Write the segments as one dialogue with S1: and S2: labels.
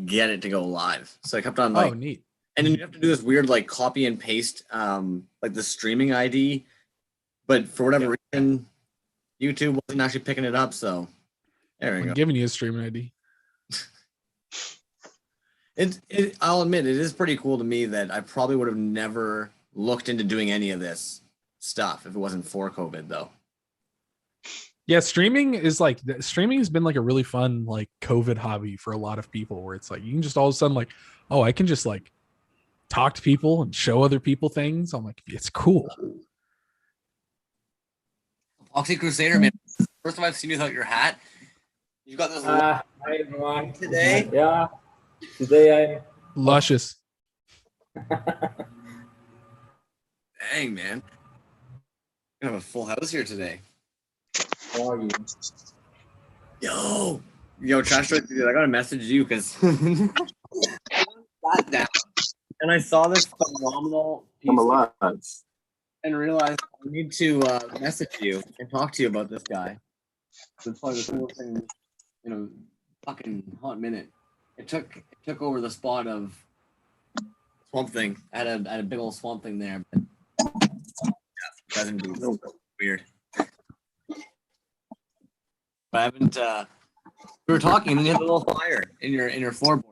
S1: get it to go live. So I kept on like,
S2: neat.
S1: and then you have to do this weird like copy and paste, like the streaming ID, but for whatever reason, YouTube wasn't actually picking it up. So there we
S2: I'm
S1: go.
S2: giving you a streaming ID.
S1: I'll admit it is pretty cool to me that I probably would have never looked into doing any of this stuff if it wasn't for COVID, though.
S2: Yeah, streaming has been like a really fun like COVID hobby for a lot of people, where it's like you can just all of a sudden like, oh, I can just like talk to people and show other people things. I'm like, it's cool.
S1: Epoxy Crusader, man. First time I've seen you without your hat. You got this
S3: Hi everyone.
S1: today.
S3: Yeah, today
S2: Luscious.
S1: Dang, man. We have a full house here today.
S3: How are you?
S1: Yo, Trash Talk, dude, I gotta message you because sat down and I saw this phenomenal piece
S4: I'm alive.
S1: and realized I need to message you and talk to you about this guy. So it's probably the coolest thing in a fucking hot minute. It took over the spot of Swamp Thing. I had a big old Swamp Thing there, but doesn't be weird. But I haven't. We were talking, and then you had a little fire in your floorboard.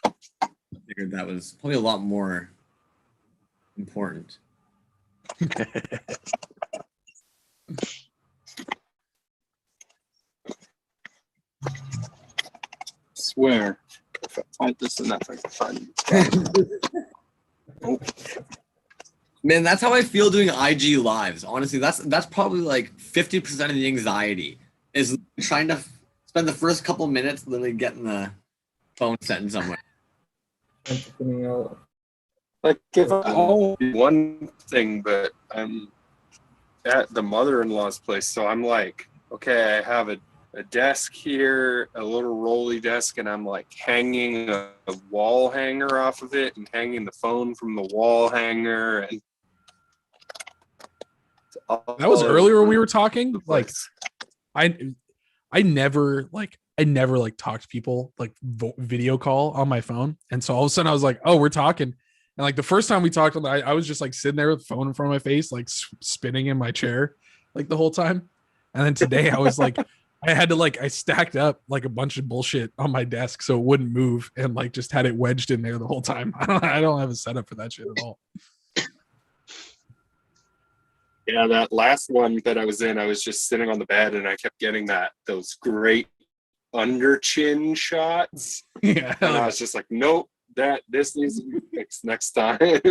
S1: I figured that was probably a lot more important.
S4: Swear, if I find this enough, I can find it. Oh.
S1: Man, that's how I feel doing IG lives. Honestly, that's probably like 50% of the anxiety is trying to spend the first couple minutes literally getting the phone set in somewhere.
S4: Like if I one thing, but I'm at the mother-in-law's place, so I'm like, okay, I have a desk here, a little rolly desk, and I'm like hanging a wall hanger off of it and hanging the phone from the wall hanger. And
S2: that was earlier when we were talking. Like, I never talk to people like video call on my phone, and so all of a sudden I was like, oh, we're talking. And like the first time we talked, I was just like sitting there with the phone in front of my face, like spinning in my chair, like the whole time. And then today I was like, I stacked up like a bunch of bullshit on my desk so it wouldn't move, and like just had it wedged in there the whole time. I don't have a setup for that shit at all.
S4: Yeah, that last one that I was in, I was just sitting on the bed and I kept getting those great under chin shots.
S2: Yeah,
S4: and I was just like, nope, this needs to be fixed next time.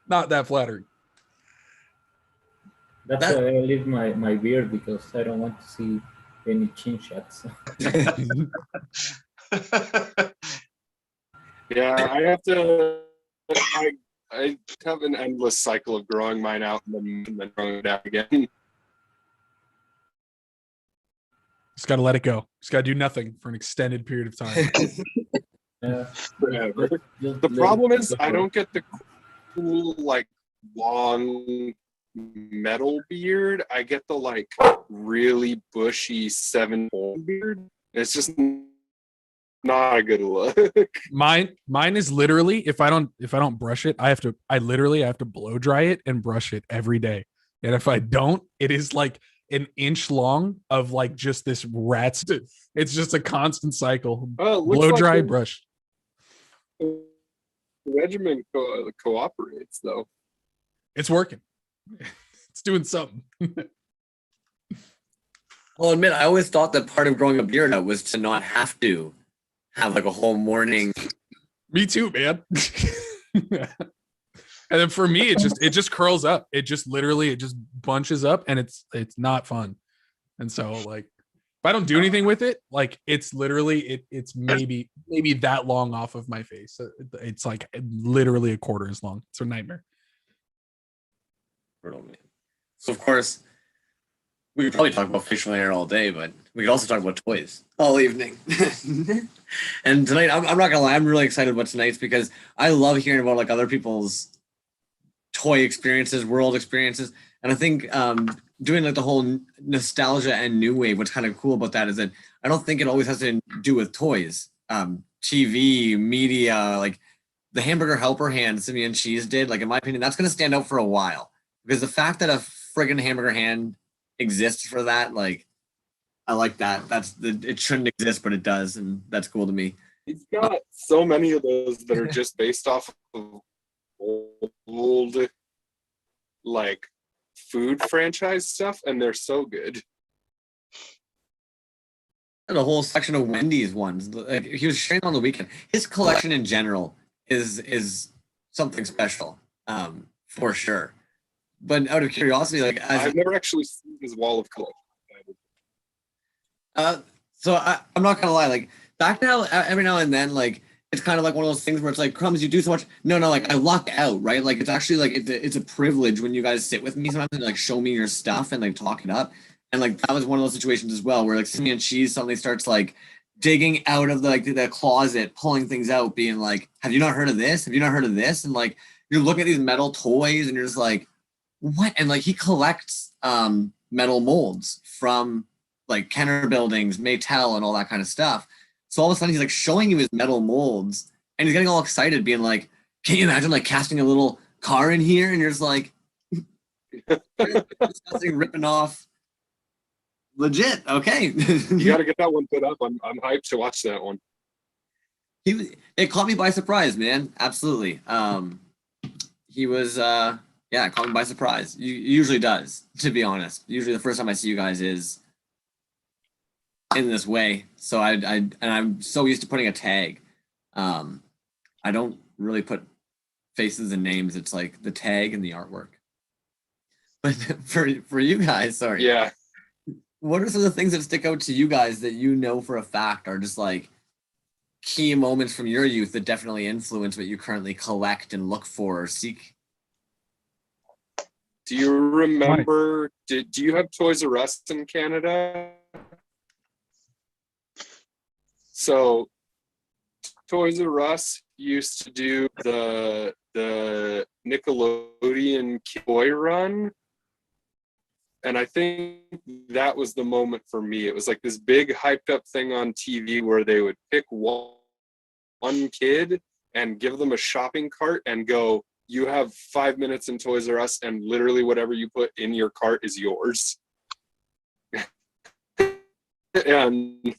S2: Not that flattering.
S3: That's why I leave my beard, because I don't want to see any chin shots.
S4: Yeah, I have an endless cycle of growing mine out and then growing it out again.
S2: Just got to let it go. Just got to do nothing for an extended period of time.
S4: The problem is I don't get the cool, like, long metal beard. I get the, like, really bushy 7-point beard. It's just not a good look.
S2: Mine is literally, if I don't brush it, I literally have to blow dry it and brush it every day. And if I don't, it is like an inch long of like just this rat's. It's just a constant cycle. Blow dry, like brush.
S4: The regimen cooperates though.
S2: It's working. It's doing something.
S1: I'll admit, I always thought that part of growing a beard out was to not have to have like a whole morning.
S2: Me too, man. And then for me, it just curls up. It just bunches up, and it's not fun. And so like, if I don't do anything with it, like it's literally it's maybe that long off of my face. It's like literally a quarter as long. It's a nightmare.
S1: So of course, we could probably talk about facial hair all day, but we could also talk about toys all evening. And tonight, I'm not gonna lie, I'm really excited about tonight's because I love hearing about like other people's toy experiences, world experiences, and I think doing like the whole nostalgia and new wave. What's kind of cool about that is that I don't think it always has to do with toys. TV, media, like the hamburger helper hand Simeon Cheese did, like in my opinion, that's going to stand out for a while because the fact that a friggin' hamburger hand exists for that, like, I like that. It shouldn't exist, but it does, and that's cool to me.
S4: He's got so many of those that are just based off of old, like, food franchise stuff, and they're so good.
S1: And a whole section of Wendy's ones. Like, he was sharing on the weekend. His collection in general is something special, for sure. But out of curiosity, like
S4: I've never actually seen his wall of collection.
S1: So I'm not gonna lie, like back now, every now and then, like it's kind of like one of those things where it's like, Crumbs, you do so much. No, like I luck out, right? Like it's actually like it's a privilege when you guys sit with me sometimes and like show me your stuff and like talk it up. And like that was one of those situations as well where like Simeon Cheese suddenly starts like digging out of the closet, pulling things out, being like, "Have you not heard of this? Have you not heard of this?" And like you're looking at these metal toys and you're just like, "What?" And like he collects metal molds from like Kenner Buildings, Maytel, and all that kind of stuff. So all of a sudden he's like showing you his metal molds and he's getting all excited, being like, "Can you imagine like casting a little car in here?" And you're just like, discussing ripping off. Legit, okay.
S4: You got to get that one put up. I'm hyped to watch that one.
S1: It caught me by surprise, man. Absolutely. He was, it caught me by surprise. It usually does, to be honest. Usually the first time I see you guys is in this way. So I'm so used to putting a tag. I don't really put faces and names. It's like the tag and the artwork. But for you guys, sorry.
S4: Yeah.
S1: What are some of the things that stick out to you guys that you know for a fact are just like key moments from your youth that definitely influence what you currently collect and look for or seek?
S4: Do you remember, do you have Toys R Us in Canada? So Toys R Us used to do the Nickelodeon toy run. And I think that was the moment for me. It was like this big hyped up thing on TV where they would pick one kid and give them a shopping cart and go, "You have 5 minutes in Toys R Us and literally whatever you put in your cart is yours." And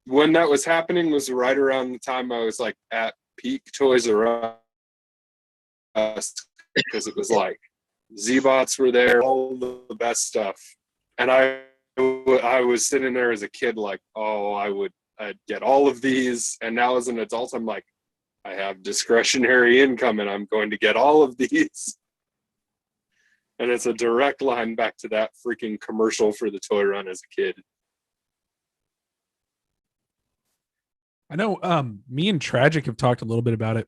S4: when that was happening was right around the time I was like at peak Toys R Us, because it was like Z-Bots were there, all the best stuff. And I was sitting there as a kid like, oh, I'd get all of these. And now as an adult, I'm like, I have discretionary income and I'm going to get all of these. And it's a direct line back to that freaking commercial for the toy run as a kid.
S2: I know me and Tragic have talked a little bit about it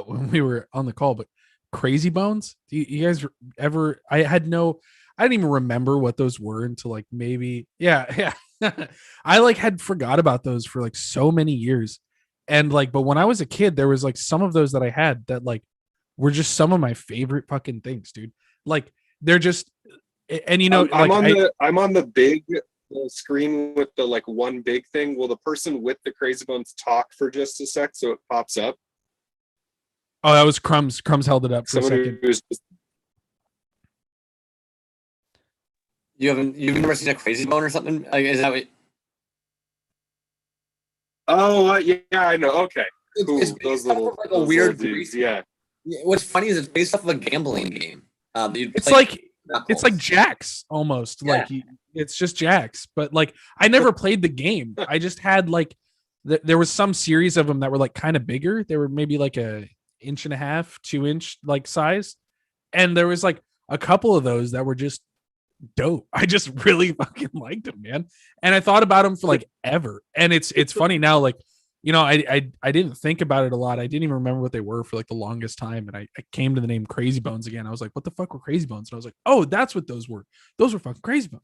S2: when we were on the call, but Crazy Bones, do you guys ever? I didn't even remember what those were until like maybe I like had forgot about those for like so many years. And like, but when I was a kid, there was like some of those that I had that like were just some of my favorite fucking things, dude. Like they're just, and you know,
S4: I'm on the big screen with the like one big thing. Will the person with the Crazy Bones talk for just a sec so it pops up?
S2: Oh, that was Crumbs. Crumbs held it up for a second.
S1: You've never seen a Crazy Bone or something? Like, is that what?
S4: Oh, yeah, I know. Okay, cool.
S1: Those
S4: little
S1: weird
S4: dudes. Yeah.
S1: What's funny is it's based off of a gambling game.
S2: It's like Jax almost. Yeah. Like it's just Jax, but like I never played the game. I just had like there was some series of them that were like kind of bigger. They were maybe like a 1.5 2 inch like size, and there was like a couple of those that were just dope. I just really fucking liked them, man. And I thought about them for like ever. And it's funny now, like, you know, I didn't think about it a lot. I didn't even remember what they were for like the longest time. And I came to the name Crazy Bones again. I was like, what the fuck were Crazy Bones? And I was like, oh, that's what those were. Those were fucking Crazy Bones.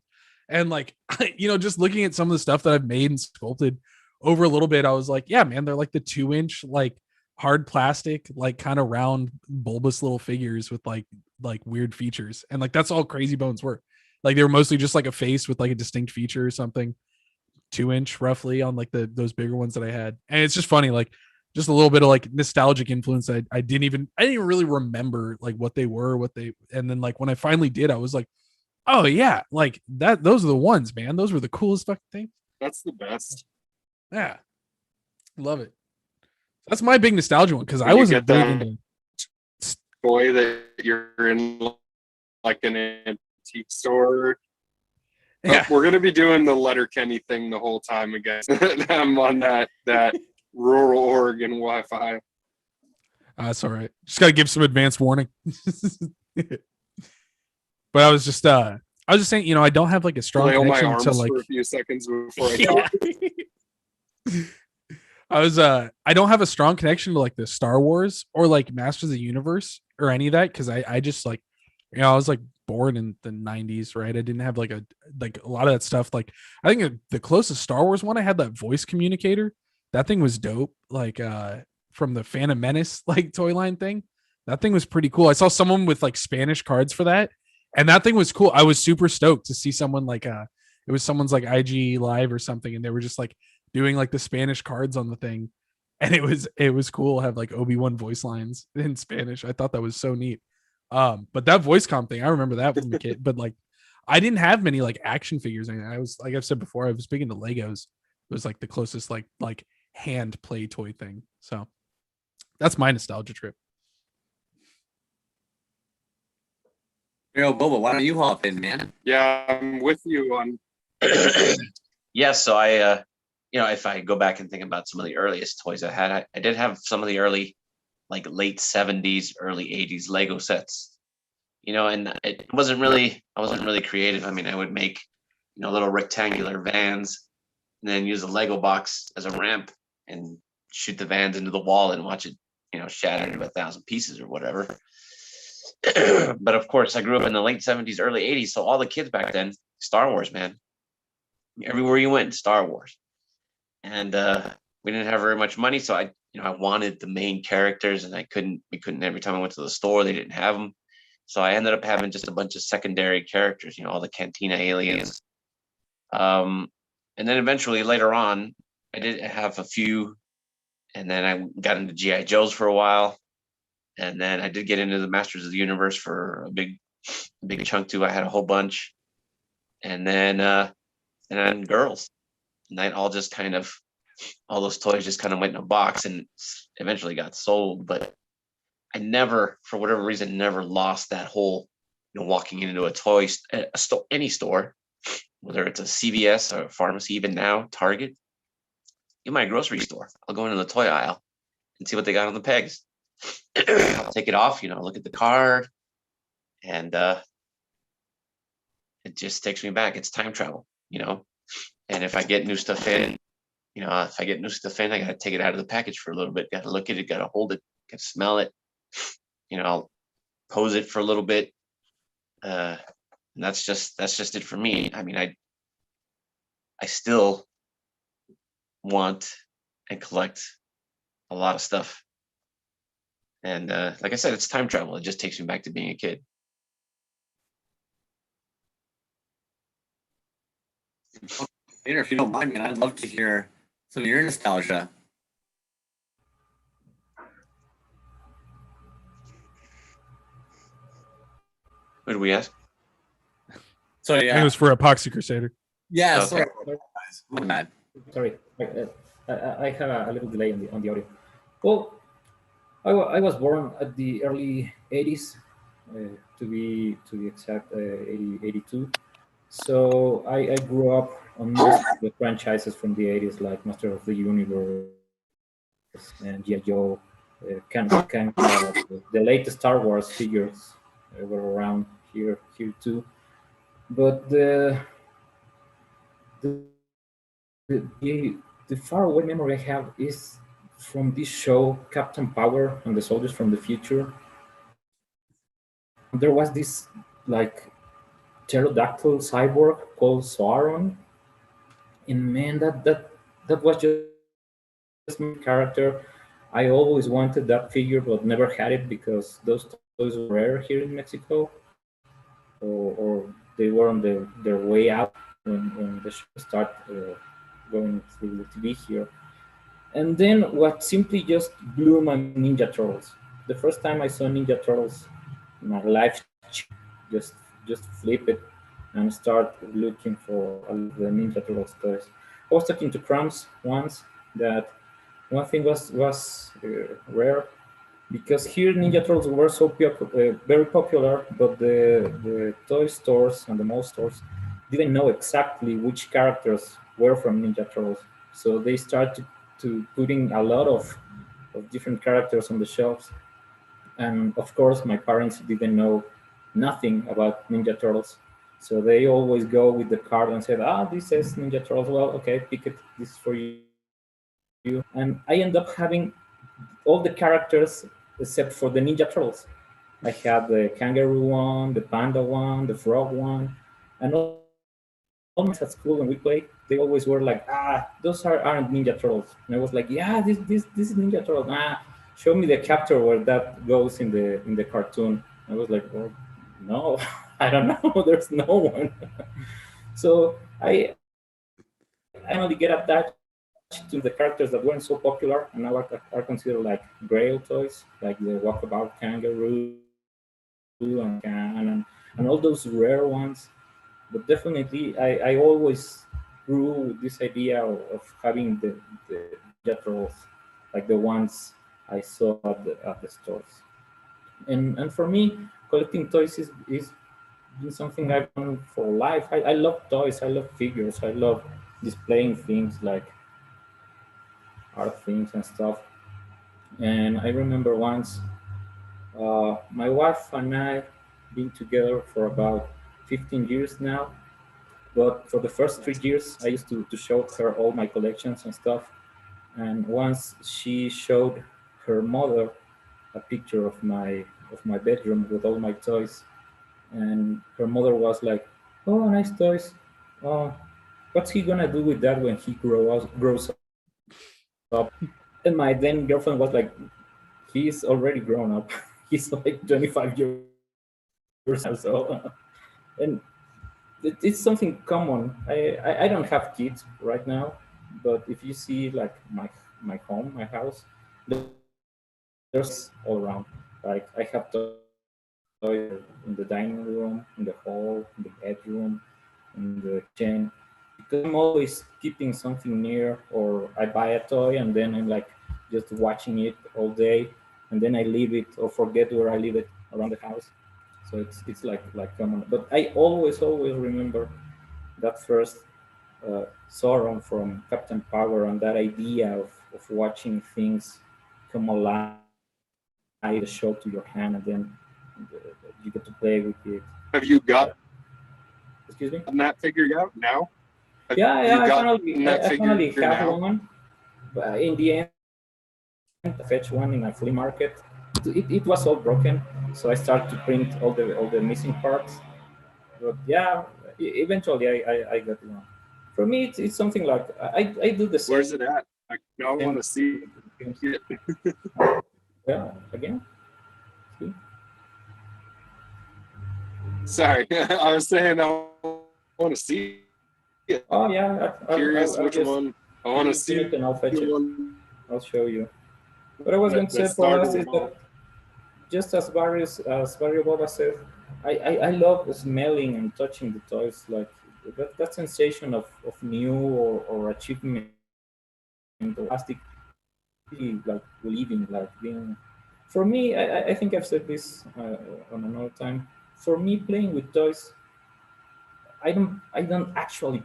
S2: And like, you know, just looking at some of the stuff that I've made and sculpted over a little bit, I was like, yeah, man, they're like the 2 inch, like hard plastic, like kind of round, bulbous little figures with like weird features. And like, that's all Crazy Bones were. Like they were mostly just like a face with like a distinct feature or something. 2-inch roughly on like those bigger ones that I had. And it's just funny, like just a little bit of like nostalgic influence. I didn't even really remember like what they were, and then like when I finally did, I was like, oh yeah, like those are the ones, man. Those were the coolest fucking things.
S4: That's the best.
S2: Yeah. Love it. That's my big nostalgia one because I
S4: You
S2: wasn't
S4: get
S2: big
S4: that
S2: into
S4: toy that you're in like an antique store.
S2: yeah.
S4: We're gonna be doing the Letterkenny thing the whole time again. I'm on that rural Oregon Wi-Fi.
S2: That's all right. Just gotta give some advanced warning. But I was just saying, you know, I don't have like a strong
S4: Lay on my
S2: connection
S4: arms
S2: to like
S4: for a few seconds before I talk.
S2: I don't have a strong connection to like the Star Wars or like Masters of the Universe or any of that because I just like, you know, I was like born in the 90s, right? I didn't have like a lot of that stuff. Like I think the closest Star Wars one I had, that voice communicator. That thing was dope. Like from the Phantom Menace like toy line thing. That thing was pretty cool. I saw someone with like Spanish cards for that, and that thing was cool. I was super stoked to see someone like it was someone's like IG live or something, and they were just like doing like the Spanish cards on the thing, and it was cool to have like Obi-Wan voice lines in Spanish. I thought that was so neat. But that voice comp thing, I remember that from the kid. But like, I didn't have many like action figures. And I was, like I've said before, I was big into Legos. It was like the closest like hand play toy thing. So that's my nostalgia trip.
S1: Yo, Boba, why don't you hop in, man?
S4: Yeah, I'm with you on.
S5: Yeah, so I, you know, if I go back and think about some of the earliest toys I had, I did have some of the early, like late 70s, early 80s Lego sets, you know, and I wasn't really creative. I mean, I would make, you know, little rectangular vans and then use a Lego box as a ramp and shoot the vans into the wall and watch it, you know, shatter into 1,000 pieces or whatever. But of course, I grew up in the late 70s, early 80s. So all the kids back then, Star Wars, man. Everywhere you went, Star Wars. And we didn't have very much money. So I wanted the main characters, and we couldn't every time I went to the store, they didn't have them. So I ended up having just a bunch of secondary characters, you know, all the Cantina aliens. And then eventually later on, I did have a few, and then I got into G.I. Joes for a while. And then I did get into the Masters of the Universe for a big chunk too. I had a whole bunch, and then girls, and that all just kind of, all those toys just kind of went in a box and eventually got sold. But I never, for whatever reason, never lost that whole, you know, walking into any store, whether it's a CVS or a pharmacy, even now Target, even my grocery store. I'll go into the toy aisle and see what they got on the pegs. I'll take it off, you know, look at the card, and it just takes me back. It's time travel, you know. And if I get new stuff in, you know, I gotta take it out of the package for a little bit. Gotta look at it, gotta hold it, gotta smell it. You know, I'll pose it for a little bit. And that's just it for me. I mean, I still want and collect a lot of stuff. And like I said, it's time travel. It just takes me back to being a kid.
S1: Peter, if you don't mind, man, I'd love to hear some of your nostalgia.
S5: What did we ask?
S1: So
S2: I think
S1: yeah,
S2: it was for Epoxy Crusader.
S1: yeah.
S5: Okay.
S1: Sorry, my bad.
S3: Sorry, I have a little delay on the audio. Well, I was born at the early 80s, to be exact, 82. So I grew up on most of the franchises from the 80s, like Master of the Universe and G.I. Joe, the latest Star Wars figures were around here too. But the far away memory I have is from this show, Captain Power and the Soldiers from the Future. There was this like pterodactyl cyborg called Sauron, and man, that was just my character. I always wanted that figure, but never had it because those toys were rare here in Mexico, or they were on their way out when the show started going through the TV here. And then what simply just blew my Ninja Turtles. The first time I saw Ninja Turtles, my life just just flip it and start looking for the Ninja Turtles toys. I was talking to Crumbs once that one thing was rare because here Ninja Turtles were so very popular, but the toy stores and the mall stores didn't know exactly which characters were from Ninja Turtles. So they started to putting a lot of different characters on the shelves. And of course, my parents didn't know nothing about Ninja Turtles. So they always go with the card and said, ah, this says Ninja Turtles. Well, okay, pick it. This is for you. And I end up having all the characters except for the Ninja Turtles. I had the kangaroo one, the panda one, the frog one, and all my friends at school when we played, they always were like, ah, those aren't Ninja Turtles. And I was like, yeah, this is Ninja Turtles. Ah, show me the chapter where that goes in the cartoon. I was like, well, no, I don't know. There's no one. So I only get attached to the characters that weren't so popular and now are considered like grail toys, like the walkabout kangaroo and all those rare ones. But definitely, I always grew with this idea of having the Ninja Turtles, like the ones I saw at the stores. And for me, collecting toys is been something I've done for life. I love toys. I love figures. I love displaying things like art things and stuff. And I remember once my wife and I been together for about 15 years now. But for the first 3 years, I used to show her all my collections and stuff. And once she showed her mother a picture of my bedroom with all my toys, and her mother was like, "Oh, nice toys. Oh, what's he gonna do with that when he grows up?" And my then girlfriend was like, "He's already grown up. He's like 25 years old." So, and it's something common. I don't have kids right now, but if you see like my home, my house, there's all around. Like I have toys in the dining room, in the hall, in the bedroom, in the kitchen. Because I'm always keeping something near, or I buy a toy and then I'm like just watching it all day, and then I leave it or forget where I leave it around the house. So it's like common. But I always remember that first Sauron from Captain Power and that idea of watching things come alive, the show to your hand, and then you get to play with it.
S4: Have you got
S3: Excuse me?
S4: that figured out now? Have
S3: Yeah,
S4: you gotten that
S3: I finally
S4: figured
S3: have
S4: now?
S3: one. But in the end, I fetched one in a flea market. It was all broken, so I started to print all the missing parts. But yeah, eventually I got one. For me, it's something like I do the same.
S4: Where's it at? I want to see it.
S3: Yeah, again. See?
S4: Sorry, I was saying I want to see it.
S3: Oh yeah,
S4: Curious
S3: I'll
S4: which
S3: just
S4: one. I want to
S3: print
S4: see
S3: it and I'll fetch
S4: the
S3: it.
S4: one
S3: I'll show you. What I was going to say
S4: that
S3: for
S4: started
S3: us is
S4: it
S3: that
S4: all.
S3: just as Variable said, I love smelling and touching the toys. Like that sensation of new or achievement or plastic, really like living, like being. For me, I think I've said this on another time. For me, playing with toys, I don't actually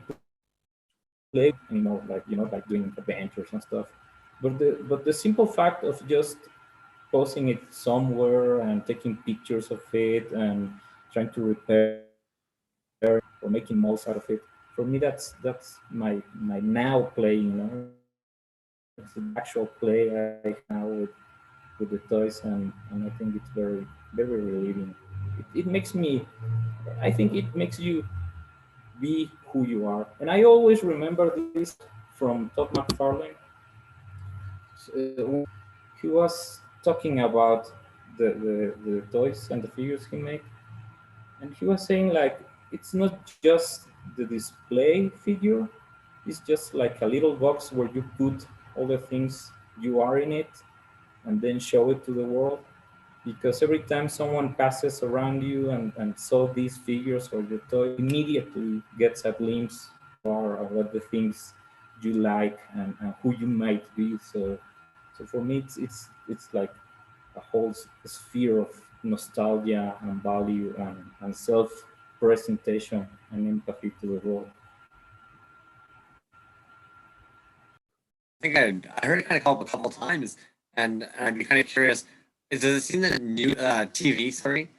S3: play anymore, like like doing adventures and stuff. But the simple fact of just posting it somewhere and taking pictures of it and trying to repair or making molds out of it. For me, that's my now play. It's the actual play I have now with the toys, and I think it's very relieving. It makes me. I think it makes you be who you are, and I always remember this from Todd McFarlane. He was talking about the toys and the figures he made, and he was saying like it's not just the display figure, it's just like a little box where you put all the things you are in it and then show it to the world. Because every time someone passes around you and saw these figures or your toy, immediately gets a glimpse or what the things you like and who you might be. So for me, it's like a whole sphere of nostalgia and value and self presentation and empathy to the world.
S1: I think I heard it kind of come up a couple times, and I'd be kind of curious. Does it seem that new TV, sorry,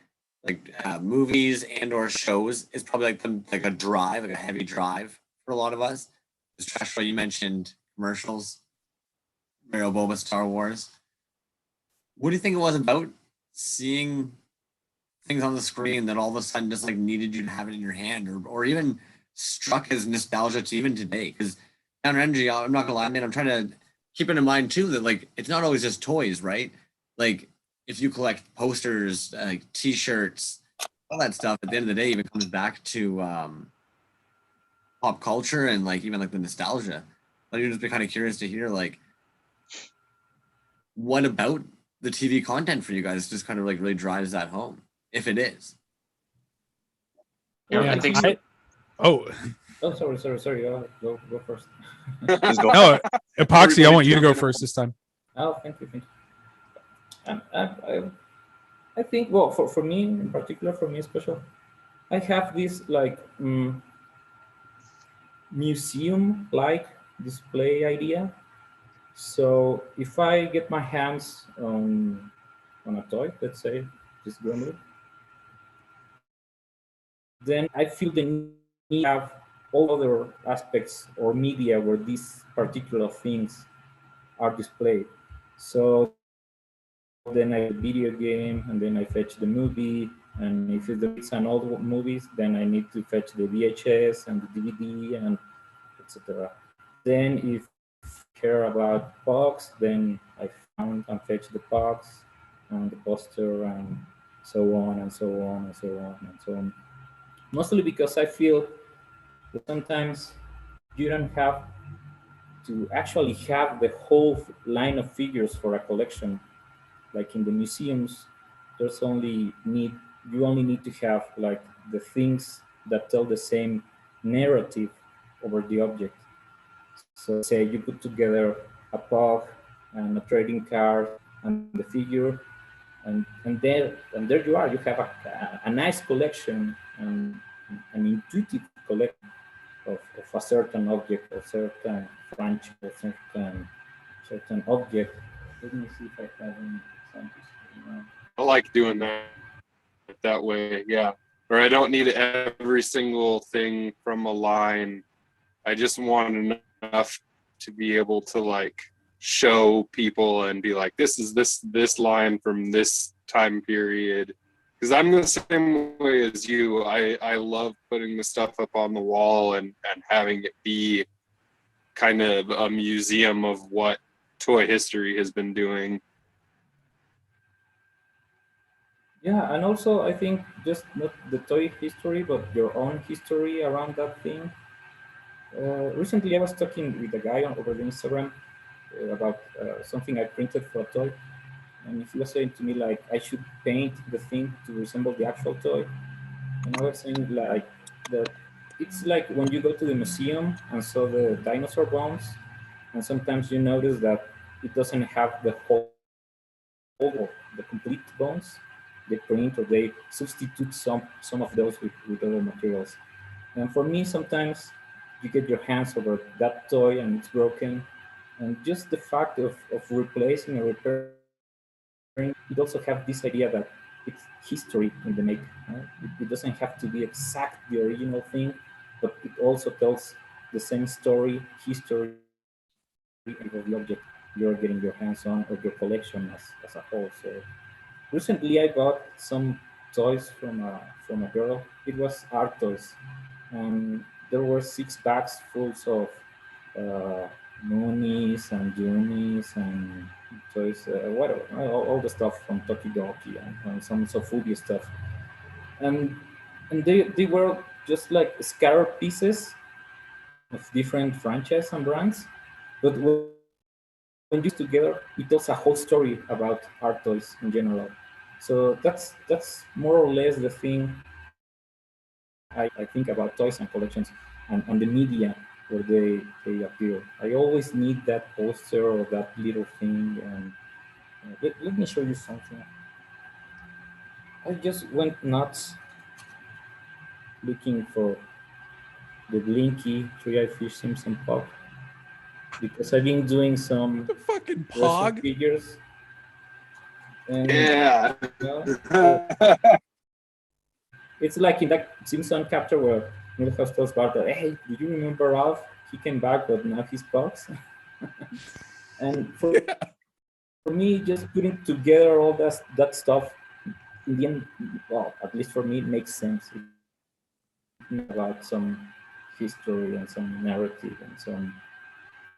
S1: like movies and or shows is probably like a drive, like a heavy drive for a lot of us? Because Joshua, you mentioned commercials, Mario Boba, Star Wars. What do you think it was about seeing things on the screen that all of a sudden just like needed you to have it in your hand, or even struck as nostalgia to even today? Because down energy, I'm not gonna lie, man, I'm trying to keep it in mind too that like it's not always just toys, right? Like if you collect posters, like t-shirts, all that stuff, at the end of the day even comes back to pop culture and like even like the nostalgia. I'd just be kind of curious to hear like what about the TV content for you guys just kind of like really drives that home, if it is.
S5: You know,
S2: Yeah,
S5: I think
S2: oh
S3: Oh, sorry. Go first.
S5: just go.
S2: no, epoxy. I
S4: Everybody
S2: want you to go
S4: jumping
S2: first this time.
S3: Oh, thank you. I think, well, for me in particular, for me special, I have this like museum-like display idea. So if I get my hands on a toy, let's say this gremlin, then I feel the need to have all other aspects or media where these particular things are displayed. So then I video game, and then I fetch the movie, and if it's an old movies, then I need to fetch the VHS and the DVD and etc. Then if I care about box, then I found and fetch the box and the poster and so on and so on and so on and so on. Mostly because I feel that sometimes you don't have to actually have the whole line of figures for a collection. Like in the museums, there's only need you only need to have like the things that tell the same narrative over the object. So say you put together a pug and a trading card and the figure, and there you are. You have a nice collection and an intuitive collection of a certain object, a certain franchise, a certain object. Let me see if I have any examples.
S4: I like doing that way, yeah. Or I don't need every single thing from a line. I just want enough to be able to like show people and be like, this is this line from this time period. Because I'm the same way as you. I love putting the stuff up on the wall and having it be kind of a museum of what toy history has been doing.
S3: Yeah, and also I think just not the toy history, but your own history around that thing. Recently, I was talking with a guy over the Instagram about something I printed for a toy, and he was saying to me like I should paint the thing to resemble the actual toy. And I was saying like that it's like when you go to the museum and saw the dinosaur bones, and sometimes you notice that it doesn't have the whole the complete bones. They print or they substitute some of those with other materials. And for me, sometimes you get your hands over that toy and it's broken, and just the fact of replacing or repairing, it also have this idea that it's history in the make. It doesn't have to be exact the original thing, but it also tells the same story, history of the object you're getting your hands on or your collection as a whole. So recently I bought some toys from a girl. It was art toys, and there were 6 bags full of uh, Moonies and Junis and toys, whatever, all the stuff from Tokidoki and some Sofubi stuff, and they were just like scattered pieces of different franchises and brands, but when used together, it tells a whole story about art toys in general. So that's more or less the thing I think about toys and collections and the media where they appear. I always need that poster or that little thing. And let me show you something. I just went nuts looking for the Blinky Three-Eyed Fish Simpson Pop because I've been doing some
S2: The fucking
S3: resin
S2: pog.
S3: figures. And
S4: Yeah.
S3: it's like in that Simpson chapter where Milhouse tells Bart, "Hey, do you remember Ralph? He came back, but now he's Bugs." And for me, just putting together all that stuff in the end, well, at least for me, it makes sense. It's about some history and some narrative and some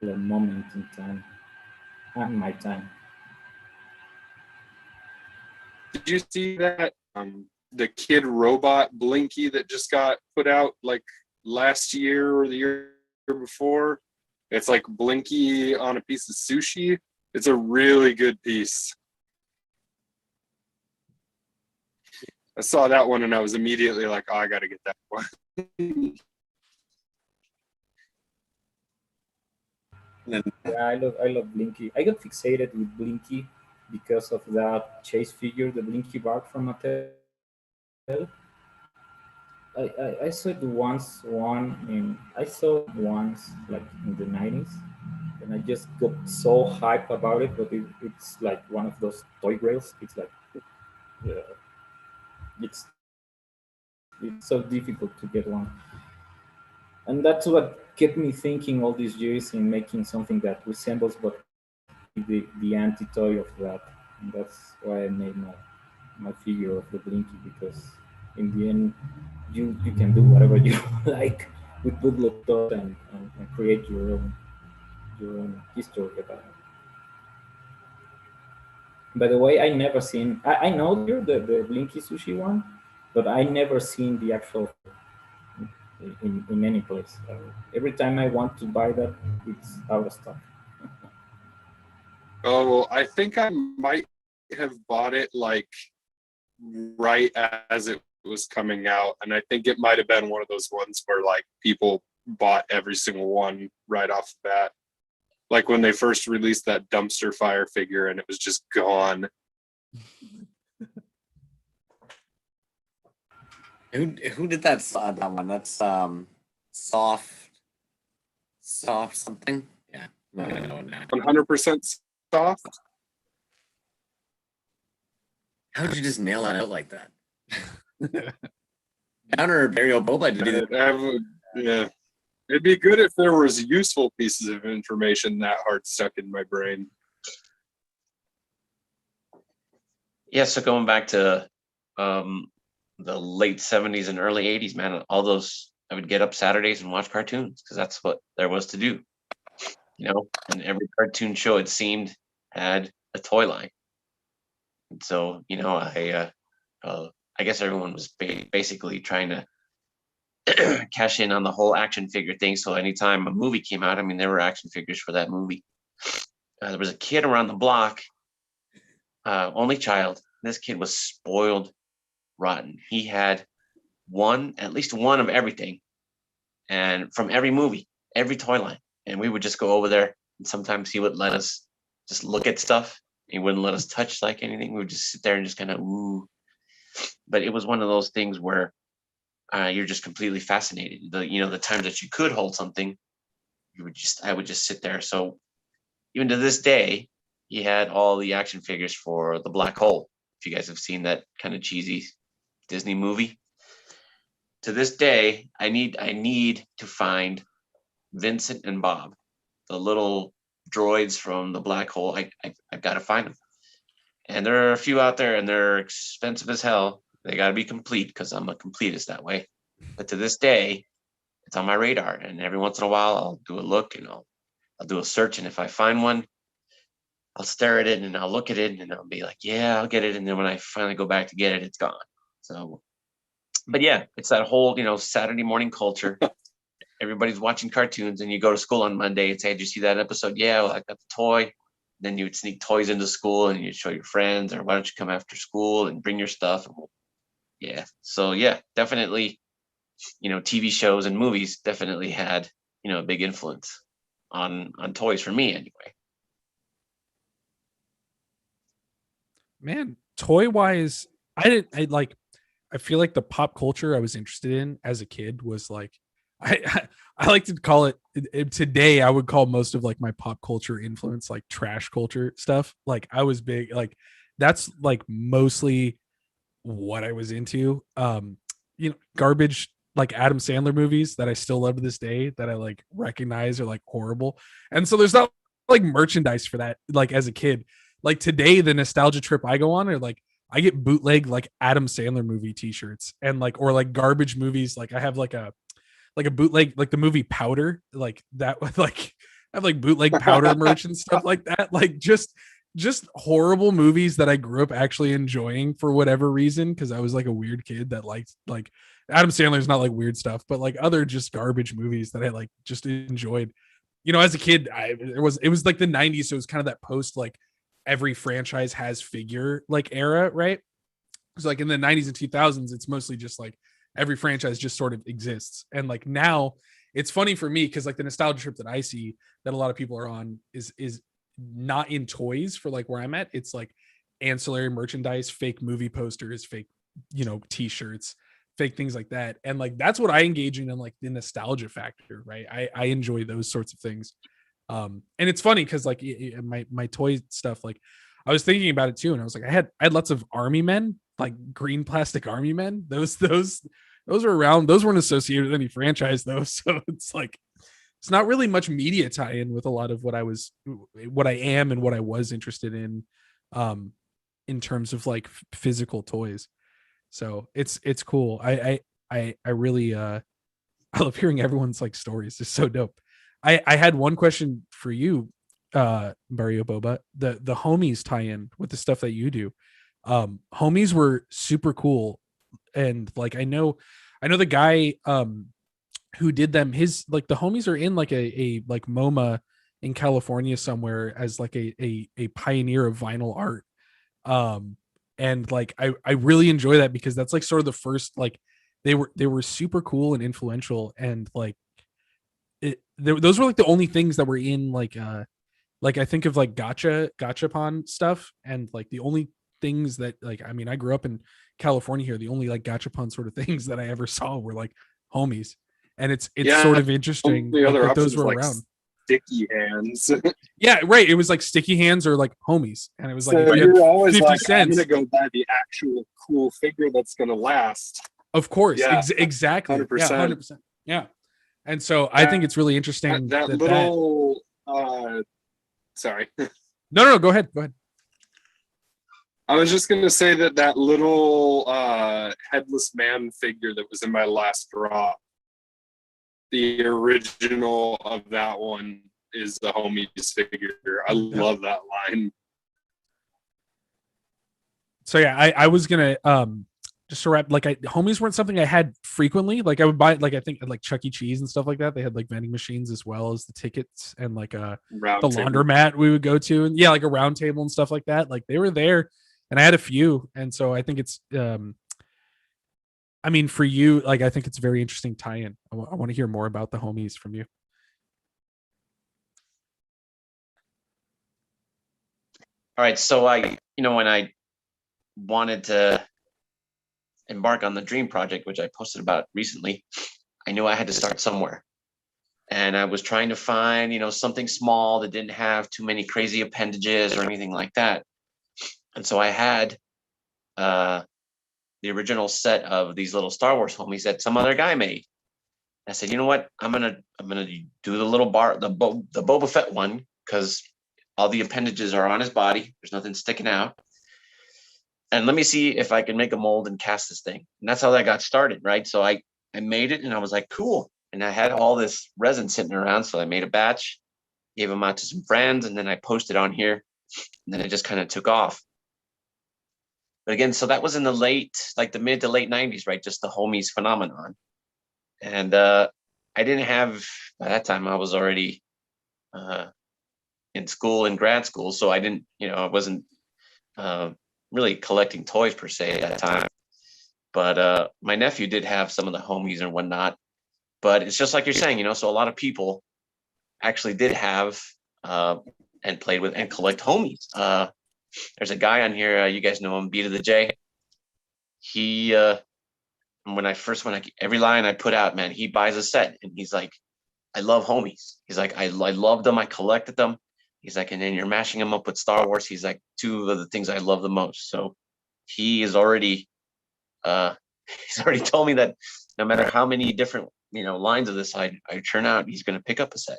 S3: moment in time and my time.
S4: Did you see that the Kid Robot Blinky that just got put out like last year or the year before? It's like Blinky on a piece of sushi. It's a really good piece. I saw that one and I was immediately like, oh, I got to get that one.
S3: Yeah, I love Blinky. I got fixated with Blinky because of that chase figure, the Blinky Bart from Mattel. I saw it I saw it once like in the 90s, and I just got so hyped about it. But it's like one of those toy grails. It's like uh, it's it's so difficult to get one, and that's what kept me thinking all these years in making something that resembles but the anti toy of that, and that's why I made my figure of the Blinky because in the end you can do whatever you like with bootleg toys and create your own history about it. By the way, I never seen. I know the Blinky sushi one, but I never seen the actual in any place. Every time I want to buy that, it's out of stock.
S4: Oh, I think I might have bought it like right as it was coming out. And I think it might have been one of those ones where like people bought every single one right off the bat. Like when they first released that dumpster fire figure and it was just gone.
S1: Who did that that one? That's soft something. Yeah. No,
S4: 100% soft.
S1: How did you just nail it out like that? Downer Barry Boba to do that.
S4: Yeah. It'd be good if there was useful pieces of information that hard stuck in my brain.
S5: Yeah, so going back to the late 70s and early 80s, man, all those, I would get up Saturdays and watch cartoons because that's what there was to do, and every cartoon show, it seemed, had a toy line. And so, I guess everyone was basically trying to cash in on the whole action figure thing. So anytime a movie came out, I mean, there were action figures for that movie. There was a kid around the block, only child. This kid was spoiled rotten. He had at least one of everything, and from every movie, every toy line. And we would just go over there, and sometimes he would let us just look at stuff. He wouldn't let us touch like anything. We would just sit there and just kind of ooh. But it was one of those things where you're just completely fascinated. The times that you could hold something, I would just sit there. So even to this day, he had all the action figures for the Black Hole. If you guys have seen that kind of cheesy Disney movie, to this day, I need to find Vincent and Bob, the little droids from the Black Hole. I've got to find them, and there are a few out there, and they're expensive as hell. They got to be complete because I'm a completist that way. But to this day, it's on my radar, and every once in a while, I'll do a look and I'll do a search, and if I find one, I'll stare at it and I'll look at it and I'll be like, yeah, I'll get it. And then when I finally go back to get it, it's gone. So, but yeah, it's that whole, Saturday morning culture. everybody's watching cartoons, and you go to school on Monday and say, "Did you see that episode?" Yeah, well, I got the toy. Then you would sneak toys into school, and you'd show your friends, or why don't you come after school and bring your stuff? And yeah, so yeah, definitely, TV shows and movies definitely had a big influence on toys for me anyway.
S2: Man, toy wise, I feel like the pop culture I was interested in as a kid was like, I like to call today I would call most of like my pop culture influence like trash culture stuff. Like I was big, like that's like mostly what I was into. Garbage like Adam Sandler movies that I still love to this day that I like recognize are like horrible. And so there's not like merchandise for that like as a kid. Like today the nostalgia trip I go on are like I get bootleg like Adam Sandler movie t-shirts and like or like garbage movies. Like I have like a bootleg like the movie Powder, like that with like I have like bootleg Powder merch and stuff like that. Like just horrible movies that I grew up actually enjoying for whatever reason because I was like a weird kid that liked like Adam Sandler's not like weird stuff, but like other just garbage movies that I like just enjoyed. As a kid, it was like the 90s, so it was kind of that post like every franchise has figure like era, right? So like in the 90s and 2000s, it's mostly just like every franchise just sort of exists. And like now it's funny for me because like the nostalgia trip that I see that a lot of people are on is not in toys for like where I'm at. It's like ancillary merchandise, fake movie posters, fake, t-shirts, fake things like that. And like that's what I engage in like the nostalgia factor, right? I enjoy those sorts of things. And it's funny because like my toy stuff, like I was thinking about it too, and I was like, I had lots of army men, like green plastic army men. Those are around. Those weren't associated with any franchise though, so it's like it's not really much media tie-in with a lot of what I am and what I was interested in terms of like physical toys. So it's cool. I really I love hearing everyone's like stories. It's so dope. I had one question for you, Barrio Boba. The homies tie-in with the stuff that you do. Homies were super cool, and like I know the guy who did them. His like the homies are in like a like MoMA in California somewhere as like a pioneer of vinyl art. And like I really enjoy that because that's like sort of the first like they were super cool and influential, and like those were like the only things that were in like I think of like gachapon stuff, and like the only things that like I mean I grew up in California here, the only like gachapon sort of things that I ever saw were like homies, and it's sort of interesting
S4: the other
S2: that those were
S4: like
S2: around.
S4: Sticky hands.
S2: Yeah, right. It was like sticky hands or like homies, and it was like
S4: So
S2: if you
S4: you're
S2: had
S4: always
S2: 50
S4: like,
S2: cents.
S4: I'm gonna go buy the actual cool figure that's gonna last.
S2: Of course,
S4: Yeah,
S2: exactly.
S4: 100%.
S2: Yeah, 100%. Yeah, and so I think it's really interesting
S4: that little. Sorry.
S2: No, go ahead.
S4: I was just gonna say that little headless man figure that was in my last drop. The original of that one is the homies figure. I love that line.
S2: So yeah, I was gonna just to wrap, like homies weren't something I had frequently. Like I would buy like I think at like Chuck E. Cheese and stuff like that. They had like vending machines as well as the tickets and like the laundromat we would go to, and yeah, like a round table and stuff like that. Like they were there, and I had a few, and so I think it's I mean, for you, like, I think it's a very interesting tie-in. I want to hear more about the homies from you.
S5: All right. So when I wanted to embark on the dream project, which I posted about recently, I knew I had to start somewhere. And I was trying to find, something small that didn't have too many crazy appendages or anything like that. And so I had the original set of these little Star Wars homies that some other guy made. I said, you know what? I'm gonna do the little the Boba Fett one because all the appendages are on his body. There's nothing sticking out. And let me see if I can make a mold and cast this thing. And that's how that got started, right? So I made it, and I was like, cool. And I had all this resin sitting around, so I made a batch, gave them out to some friends, and then I posted on here, and then it just kind of took off. But again, so that was in the mid to late 90s, right? Just the homies phenomenon. And I didn't have, by that time I was already in school, in grad school, so I didn't, I wasn't really collecting toys per se at that time. But my nephew did have some of the homies and whatnot. But it's just like you're saying, so a lot of people actually did have and played with and collect homies. There's a guy on here, you guys know him, B to the J. He when every line I put out, man, he buys a set and he's like, I love homies. He's like, I loved them, I collected them. He's like, and then you're mashing them up with Star Wars. He's like, two of the things I love the most. So he is already he's already told me that no matter how many different lines of this I churn out, he's going to pick up a set.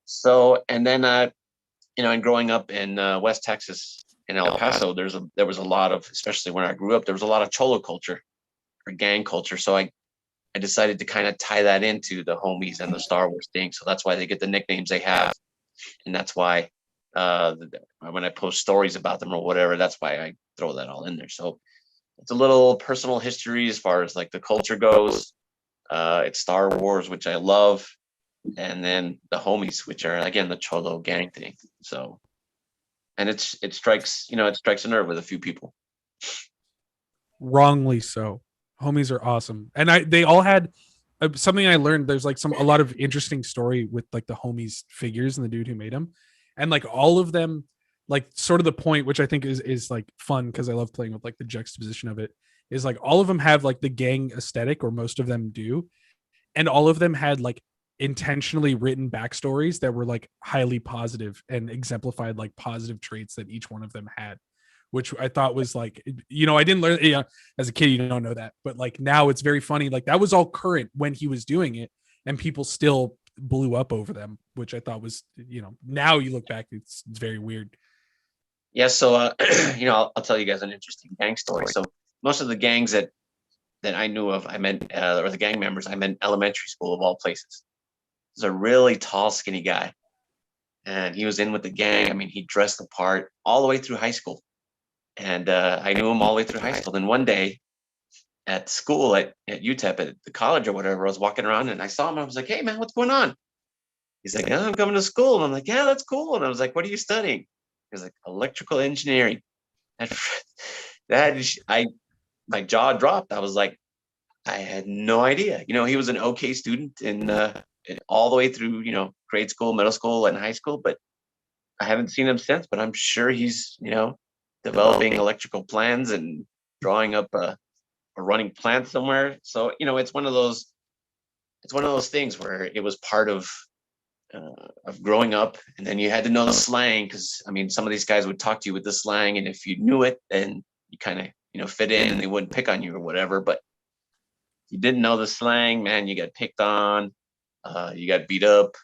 S5: So, and then and growing up in West Texas in El Paso, there was a lot of, especially when I grew up, there was a lot of cholo culture or gang culture. So I decided to kind of tie that into the homies and the Star Wars thing. So that's why they get the nicknames they have, and that's why when I post stories about them or whatever, that's why I throw that all in there. So it's a little personal history as far as like the culture goes. It's Star Wars, which I love, and then the homies, which are again the cholo gang thing. So, and it strikes a nerve with a few people.
S2: Wrongly so. Homies are awesome, and they all had something I learned. There's like a lot of interesting story with like the homies figures and the dude who made them, and like all of them, like sort of the point, which I think is like fun because I love playing with like the juxtaposition of it, is like all of them have like the gang aesthetic, or most of them do, and all of them had like intentionally written backstories that were like highly positive and exemplified like positive traits that each one of them had, which I thought was like, I didn't learn, as a kid, you don't know that, but like now it's very funny. Like that was all current when he was doing it and people still blew up over them, which I thought was, now you look back, it's very weird.
S5: Yeah. So, I'll tell you guys an interesting gang story. So most of the gangs that I knew of, I meant, or the gang members, I meant elementary school of all places. He's a really tall, skinny guy. And he was in with the gang. I mean, he dressed the part all the way through high school. And I knew him all the way through high school. Then one day at school at UTEP, at the college or whatever, I was walking around and I saw him. I was like, hey, man, what's going on? He's like, oh, I'm coming to school. And I'm like, yeah, that's cool. And I was like, what are you studying? He's like, electrical engineering. My jaw dropped. I was like, I had no idea. He was an okay student in all the way through, grade school, middle school, and high school. But I haven't seen him since. But I'm sure he's, developing electrical plans and drawing up a running plant somewhere. So it's one of those things where it was part of growing up, and then you had to know the slang, because I mean some of these guys would talk to you with the slang, and if you knew it, then you kind of fit in and they wouldn't pick on you or whatever. But if you didn't know the slang, man, you got picked on, you got beat up.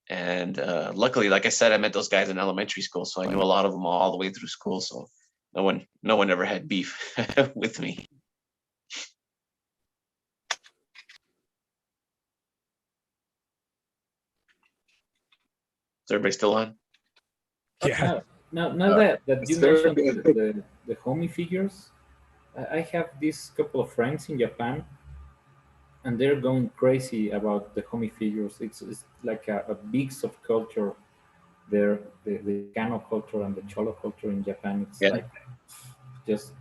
S5: And luckily, like I said, I met those guys in elementary school, so I knew a lot of them all the way through school. So no one ever had beef with me. Is everybody still on?
S2: Yeah.
S3: Now that you mentioned the homie figures, I have this couple of friends in Japan, and they're going crazy about the homie figures. It's like a big subculture there, the Kano culture and the Cholo culture in Japan. It's like just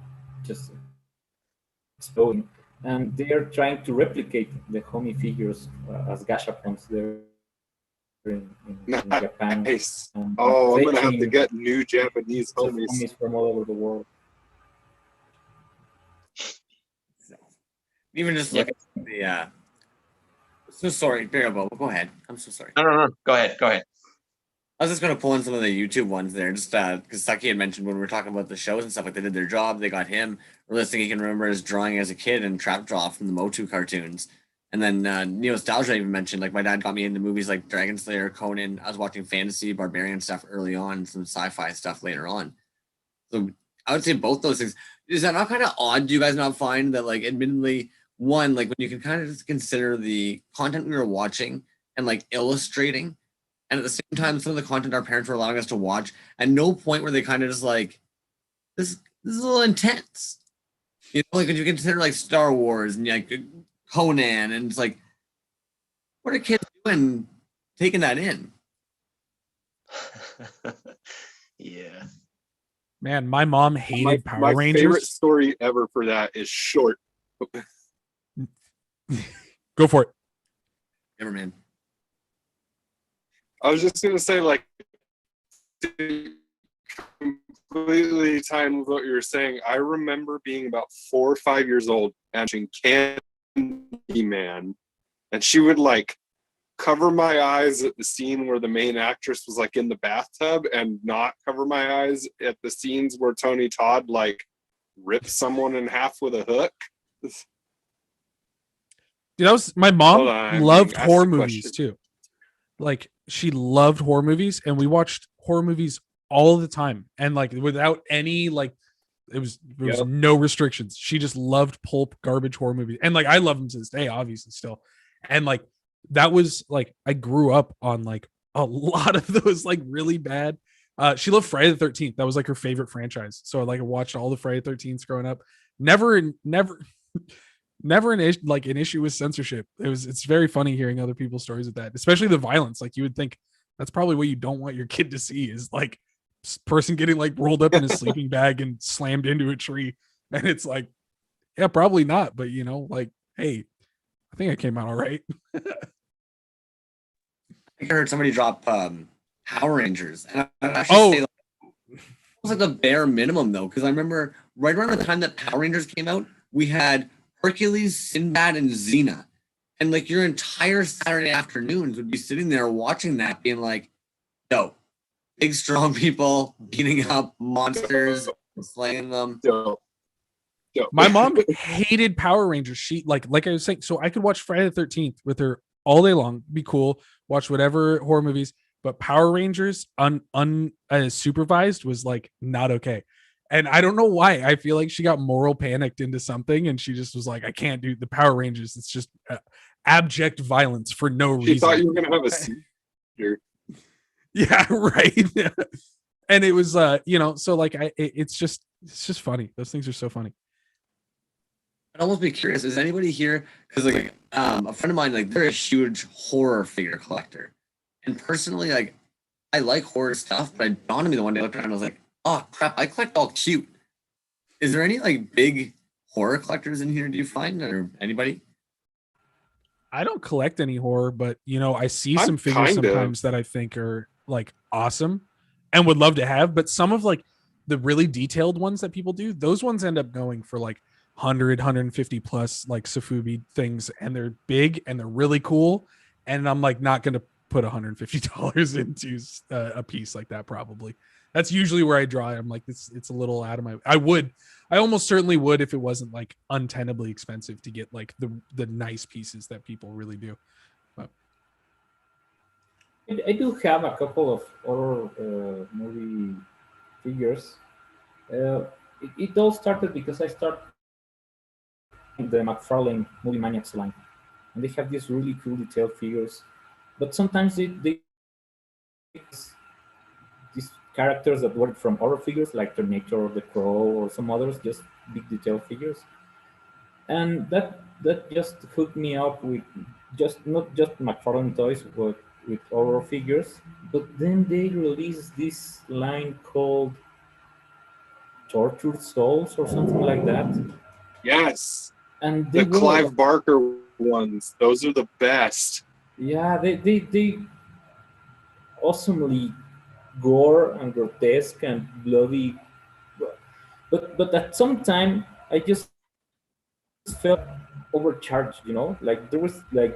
S3: exploding, and they are trying to replicate the homie figures as gashapons there in Japan.
S4: Nice.
S3: And
S4: Oh, I'm gonna have to
S3: fetching
S4: get new Japanese homies.
S3: homies from all over the world.
S1: Even just look at the. So sorry, Barrabo. Go ahead. I'm so sorry.
S5: No. Go ahead.
S1: I was just going to pull in some of the YouTube ones there, just because Saki had mentioned when we were talking about the shows and stuff, like they did their job, they got him. Realistic, he can remember his drawing as a kid and Trap Jaw from the Motu cartoons. And then Neo Nostalgia even mentioned, like, my dad got me into movies like Dragon Slayer, Conan. I was watching fantasy, barbarian stuff early on, some sci-fi stuff later on. So I would say both those things. Is that not kind of odd? Do you guys not find that, like, admittedly, one, like, when you can kind of just consider the content we were watching and, like, illustrating, and at the same time, some of the content our parents were allowing us to watch, at no point were they kind of just like, this is a little intense. Like when you consider like Star Wars and like Conan, and it's like, What are kids doing taking that in?
S5: Yeah.
S2: Man, my mom
S4: My,
S2: hated Power
S4: my favorite
S2: Rangers.
S4: story ever for that is short.
S2: Go for it.
S1: Never man.
S4: I was just gonna say, like, completely time with what you were saying. I remember being about 4 or 5 years old and watching Candyman, and she would like cover my eyes at the scene where the main actress was like in the bathtub, and not cover my eyes at the scenes where Tony Todd like rips someone in half with a hook.
S2: Dude, that was my
S4: Hold
S2: mom
S4: on, I'm
S2: loved
S4: being asked
S2: horror
S4: a
S2: movies
S4: question.
S2: too. Like she loved horror movies, and we watched horror movies all the time, and like without any like there was
S4: Yep.
S2: no restrictions. She just loved pulp garbage horror movies, and like I love them to this day, obviously still. And like that was like I grew up on like a lot of those like really bad. She loved Friday the 13th. That was like her favorite franchise. So like I watched all the Friday the 13th growing up. Never never like an issue with censorship. It's very funny hearing other people's stories of that, especially the violence. Like you would think that's probably what you don't want your kid to see is like person getting like rolled up in a sleeping bag and slammed into a tree. And it's like, yeah, probably not. But you know, like, hey, I think I came out all right.
S1: I heard somebody drop Power Rangers, and I actually say like, it was like the bare minimum though, because I remember right around the time that Power Rangers came out, we had Hercules, Sinbad, and Xena, and like your entire Saturday afternoons would be sitting there watching that, being like, "Yo, big strong people beating up monsters, slaying them."
S4: So,
S2: My mom hated Power Rangers. She like I was saying, so I could watch Friday the 13th with her all day long, be cool, watch whatever horror movies, but Power Rangers unsupervised was like not okay. And I don't know why. I feel like she got moral panicked into something, and she just was like, I can't do the Power Rangers. It's just abject violence for no
S4: she
S2: reason.
S4: thought you were gonna have a seizure.
S2: Yeah, right. And it was you know, so like it's just funny. Those things are so funny.
S1: I'd almost be curious, is anybody here? Because like a friend of mine, like they're a huge horror figure collector, and personally, like I like horror stuff, but it dawned on me the one day I looked around and I was like, oh crap, I collect all cute. Is there any like big horror collectors in here? Do you find or anybody?
S2: I don't collect any horror, but you know, I see
S4: I'm
S2: some figures
S4: kind of.
S2: sometimes that I think are like awesome and would love to have, but some of like the really detailed ones that people do, those ones end up going for like 150 plus like Safubi things, and they're big and they're really cool, and I'm like not going to put $150 into a piece like that. Probably that's usually where I draw. I'm like, it's a little out of my. I almost certainly would if it wasn't like untenably expensive to get like the nice pieces that people really do. But
S3: I do have a couple of horror movie figures. It all started because I started the McFarlane Movie Maniacs line, and they have these really cool detailed figures. But sometimes they these characters that were from horror figures like Terminator or The Crow or some others, just big detailed figures, and that just hooked me up with just not just McFarlane toys, but with horror figures. But then they released this line called Tortured Souls or something like that,
S4: Yes,
S3: and they
S4: the
S3: were
S4: Clive Barker ones. Those are the best.
S3: yeah they awesomely gore and grotesque and bloody, but at some time I just felt overcharged, like there was like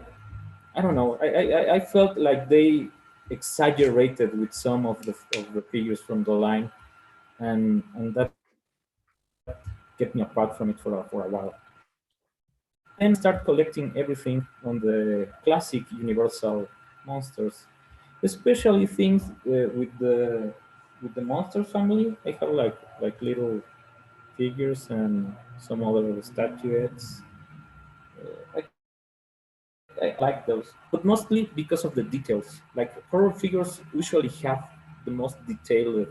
S3: I don't know. I felt like they exaggerated with some of the figures from the line, and that kept me apart from it for a while. And start collecting everything on the classic Universal monsters, especially things with the monster family. I have like little figures and some other statuettes. I like those, but mostly because of the details. Like horror figures usually have the most detailed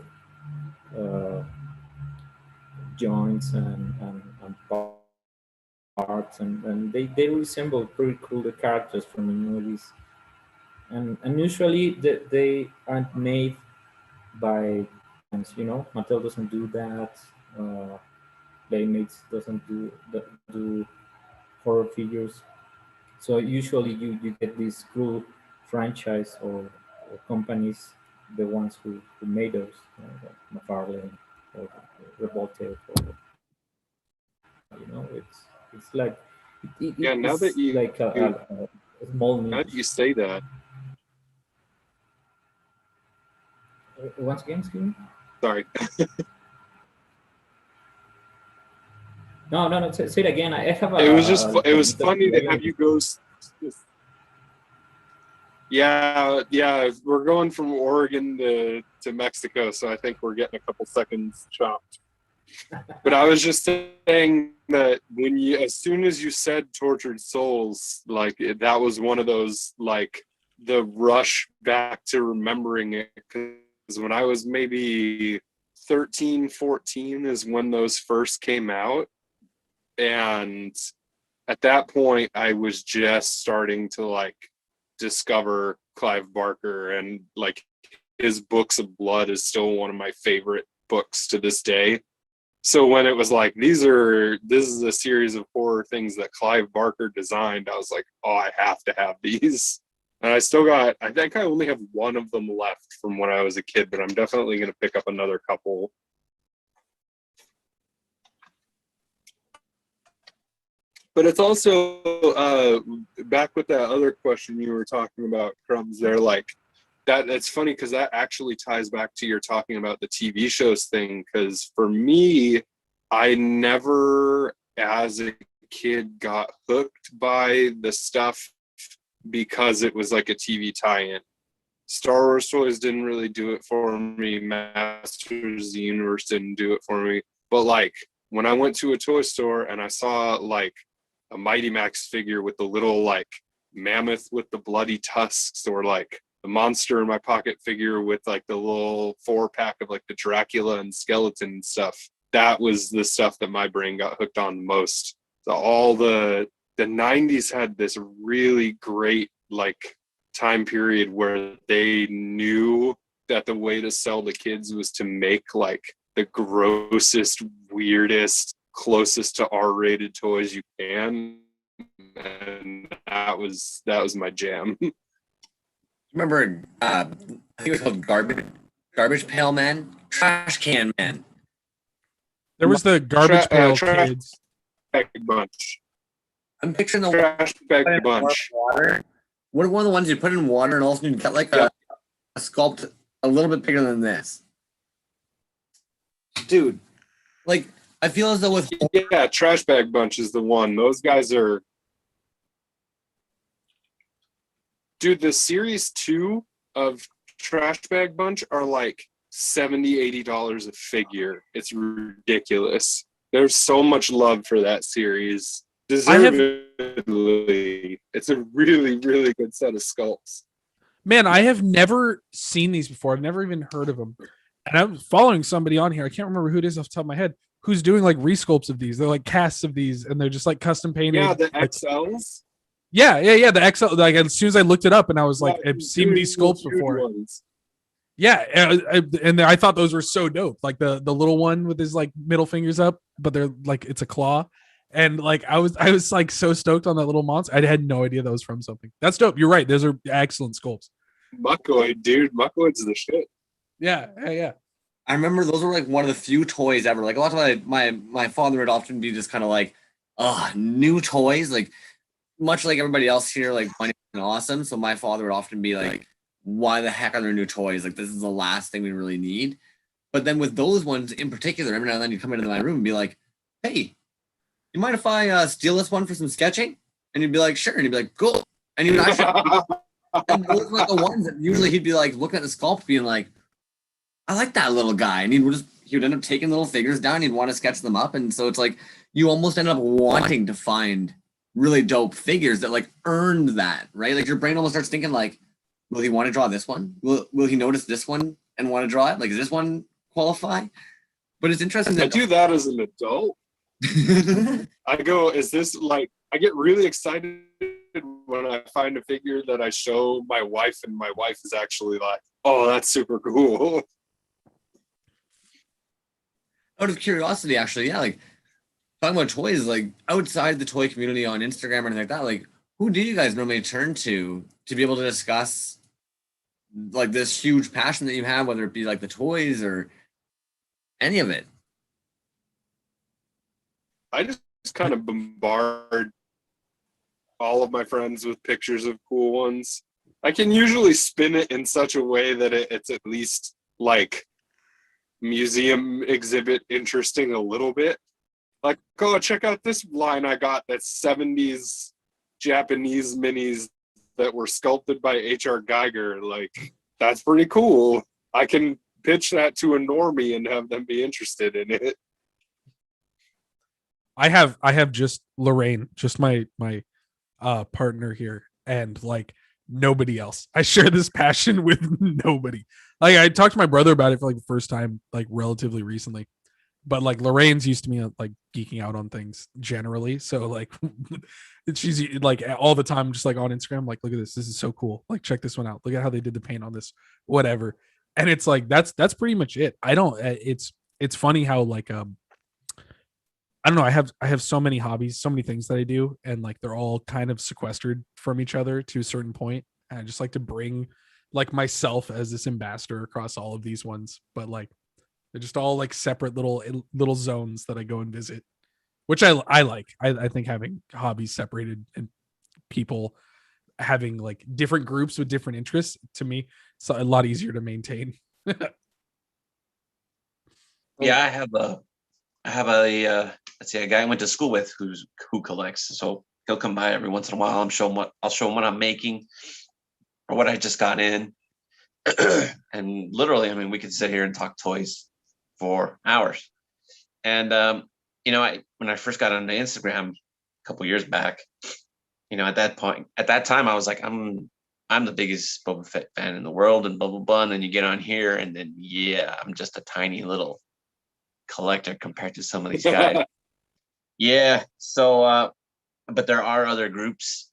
S3: uh, joints and parts, and they resemble pretty cool the characters from the movies. and usually they aren't made by, Mattel doesn't do that. Playmates doesn't do horror figures. So usually you get these cool franchise or companies, the ones who made those, like McFarlane or Revolted, or it's like
S4: Yeah, now that
S3: it's
S4: you
S3: like a small
S4: now
S3: niche.
S4: that you say that,
S3: Once again, excuse me.
S4: sorry.
S3: No. Say it again. I have
S4: It was just
S3: a
S4: it was
S3: little
S4: funny to
S3: delay.
S4: have you go. Yeah, we're going from Oregon to Mexico, so I think we're getting a couple seconds chopped. But I was just saying that as soon as you said Tortured Souls, like that was one of those, like, the rush back to remembering it, because when I was maybe 13, 14 is when those first came out. And at that point, I was just starting to, like, discover Clive Barker, and, like, his Books of Blood is still one of my favorite books to this day. So when it was like, this is a series of horror things that Clive Barker designed, I was like, oh, I have to have these. And I think I only have one of them left from when I was a kid, but I'm definitely going to pick up another couple. But it's also back with that other question you were talking about, Crumbs, there, like, it's funny because that actually ties back to your talking about the TV shows thing. Because for me, I never, as a kid, got hooked by the stuff because it was like a TV tie-in. Star Wars toys didn't really do it for me. Masters of the Universe didn't do it for me. But, like, when I went to a toy store and I saw, like, a Mighty Max figure with the little, like, mammoth with the bloody tusks, or, like, the Monster in My Pocket figure with, like, the little 4-pack of, like, the Dracula and skeleton and stuff, that was the stuff that my brain got hooked on most. So all the 90s had this really great, like, time period where they knew that the way to sell the kids was to make, like, the grossest, weirdest, closest to R-rated toys you can, and that was my jam.
S1: Remember, I think it was called Garbage Pail Man, Trash Can Man.
S2: There was the Garbage Pail
S4: Trash
S2: Kids.
S4: Bag Bunch.
S1: I'm picturing the
S4: Trash Bag
S1: one in
S4: Bunch.
S1: water. What one of the ones you put in water and also you got like a sculpt a little bit bigger than this, dude. Like, I feel as though with
S4: Trash Bag Bunch is the one. Those guys are, dude. The series 2 of Trash Bag Bunch are like $70-$80 a figure. It's ridiculous. There's so much love for that series. Deservedly. It's a really, really good set of sculpts.
S2: Man, I have never seen these before. I've never even heard of them. And I'm following somebody on here. I can't remember who it is off the top of my head, who's doing like resculpts of these. They're like casts of these, and they're just like custom painted.
S4: Yeah, the
S2: like,
S4: XLs.
S2: Yeah. The XL. Like, as soon as I looked it up, and I was like, I've seen these sculpts before.
S4: Ones.
S2: Yeah, and I thought those were so dope. Like the little one with his like middle fingers up, but they're like, it's a claw. And like I was like so stoked on that little monster. I had no idea that was from something. That's dope. You're right. Those are excellent sculpts.
S4: Muckoid, dude. Muckoid's the shit.
S2: Yeah.
S1: I remember those were like one of the few toys ever. Like a lot of my father would often be just kind of like, new toys. Like, much like everybody else here, like, money and awesome. So my father would often be like, why the heck are there new toys? Like, this is the last thing we really need. But then with those ones in particular, every now and then you come into my room and be like, hey, you mind if I steal this one for some sketching? And you'd be like, sure. And he'd be like, cool. And he would actually, and those were like the ones that usually he'd be like looking at the sculpt being like, I like that little guy. And he would end up taking little figures down. He'd want to sketch them up. And so it's like, you almost end up wanting to find really dope figures that like earned that, right? Like your brain almost starts thinking like, will he want to draw this one? Will he notice this one and want to draw it? Like, does this one qualify? But it's interesting that
S4: I do that as an adult. I go, is this like, I get really excited when I find a figure that I show my wife, and my wife is actually like, "Oh, that's super cool."
S1: Out of curiosity, actually, yeah, like talking about toys, like outside the toy community on Instagram or anything like that, like who do you guys normally turn to be able to discuss like this huge passion that you have, whether it be like the toys or any of it?
S4: I just kind of bombard all of my friends with pictures of cool ones. I can usually spin it in such a way that it's at least like museum exhibit interesting a little bit. Like, oh, check out this line I got that's 70s Japanese minis that were sculpted by H.R. Geiger. Like, that's pretty cool. I can pitch that to a normie and have them be interested in it.
S2: I have just Lorraine, just my partner here, and like nobody else. I share this passion with nobody. Like I talked to my brother about it for like the first time, like relatively recently. But like Lorraine's used to me like geeking out on things generally. So like she's like all the time just like on Instagram, like, look at this. This is so cool. Like check this one out. Look at how they did the paint on this, whatever. And it's like that's pretty much it. I don't it's funny how like I don't know. I have so many hobbies, so many things that I do, and like they're all kind of sequestered from each other to a certain point. And I just like to bring like myself as this ambassador across all of these ones, but like they're just all like separate little zones that I go and visit, which I like. I think having hobbies separated and people having like different groups with different interests, to me, it's a lot easier to maintain.
S5: Yeah, I have a let's see, a guy I went to school with who collects. So he'll come by every once in a while. I'll show him what I'm making or what I just got in. And literally, I mean, we could sit here and talk toys for hours. And when I first got onto Instagram a couple years back, at that time, I was like, I'm the biggest Boba Fett fan in the world, and blah blah blah. And then you get on here, and then I'm just a tiny little collector compared to some of these guys. Yeah. So, but there are other groups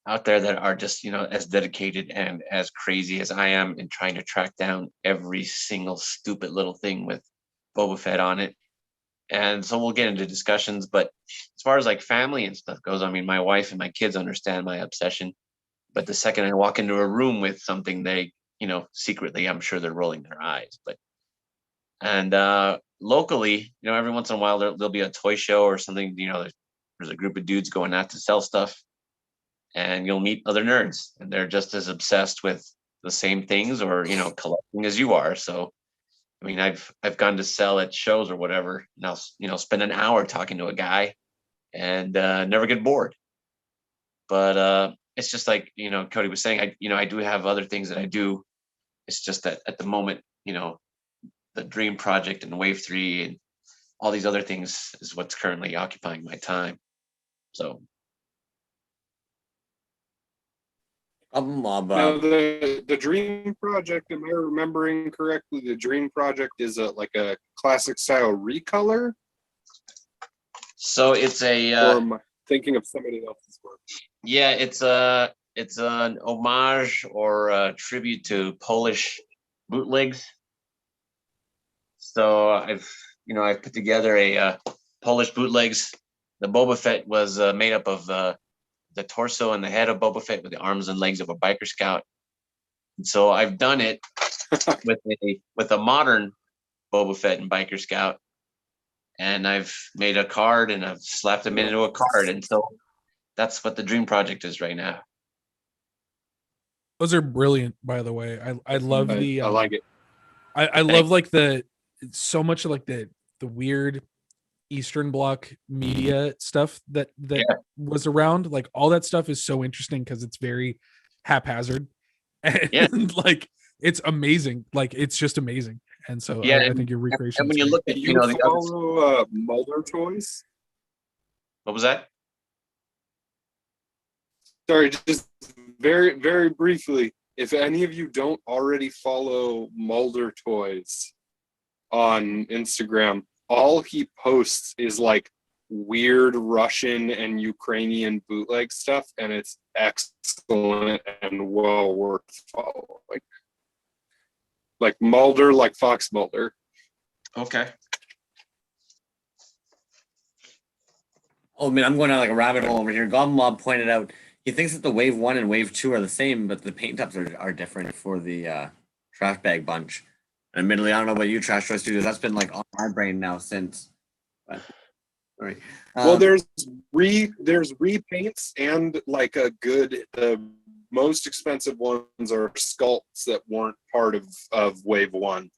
S5: out there that are just, as dedicated and as crazy as I am in trying to track down every single stupid little thing with Boba Fett on it. And so we'll get into discussions, but as far as like family and stuff goes, I mean, my wife and my kids understand my obsession, but the second I walk into a room with something, they, secretly, I'm sure they're rolling their eyes, and locally, every once in a while there'll be a toy show or something, there's a group of dudes going out to sell stuff, and you'll meet other nerds, and they're just as obsessed with the same things or, collecting as you are. So, I mean, I've gone to sell at shows or whatever, and I'll, spend an hour talking to a guy and never get bored. But it's just like, Cody was saying, I do have other things that I do. It's just that at the moment, the Dream Project and Wave 3 and all these other things is what's currently occupying my time. So.
S4: Now, the Dream Project, am I remembering correctly? The Dream Project is like a classic style recolor?
S5: So it's a.
S4: Or am I thinking of somebody else's work?
S5: Yeah, it's an homage or a tribute to Polish bootlegs. So I've put together a Polish bootlegs. The Boba Fett was made up of the torso and the head of Boba Fett with the arms and legs of a biker scout. And so I've done it with a modern Boba Fett and biker scout, and I've made a card and I've slapped them into a card, and so that's what the Dream Project is right now.
S2: Those are brilliant, by the way. I love the.
S4: I like it.
S2: I love like so much of like the weird Eastern Bloc media stuff that was around. Like all that stuff is so interesting because it's very haphazard and like it's amazing. Like it's just amazing. And so I think your recreation.
S5: And when you look at
S4: the follow Mulder toys.
S5: What was that?
S4: Sorry, just very, very briefly. If any of you don't already follow Mulder Toys on Instagram, all he posts is like weird Russian and Ukrainian bootleg stuff, and it's excellent and well worth following. Like Mulder, like Fox Mulder.
S5: Okay.
S1: Oh man, I'm going down like a rabbit hole over here. Goblin Mob pointed out he thinks that the wave 1 and wave 2 are the same, but the paint ups are different for the trash bag bunch. And admittedly, I don't know about you, Trash Toy Studios. That's been like on my brain now since. But, sorry.
S4: Well, there's repaints and like a good. The most expensive ones are sculpts that weren't part of wave 1,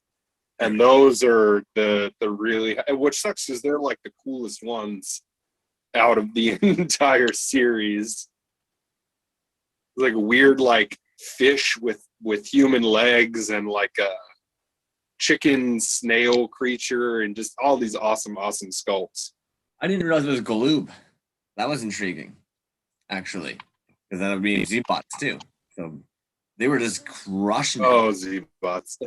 S4: and those are the really, which sucks because they're like the coolest ones out of the entire series. Like a weird like fish with human legs and like a chicken snail creature and just all these awesome sculpts.
S1: I didn't realize it was Galoob. That was intriguing, actually, because that would be Z-Bots too. So they were just crushing it.
S4: Oh, Z-Bots.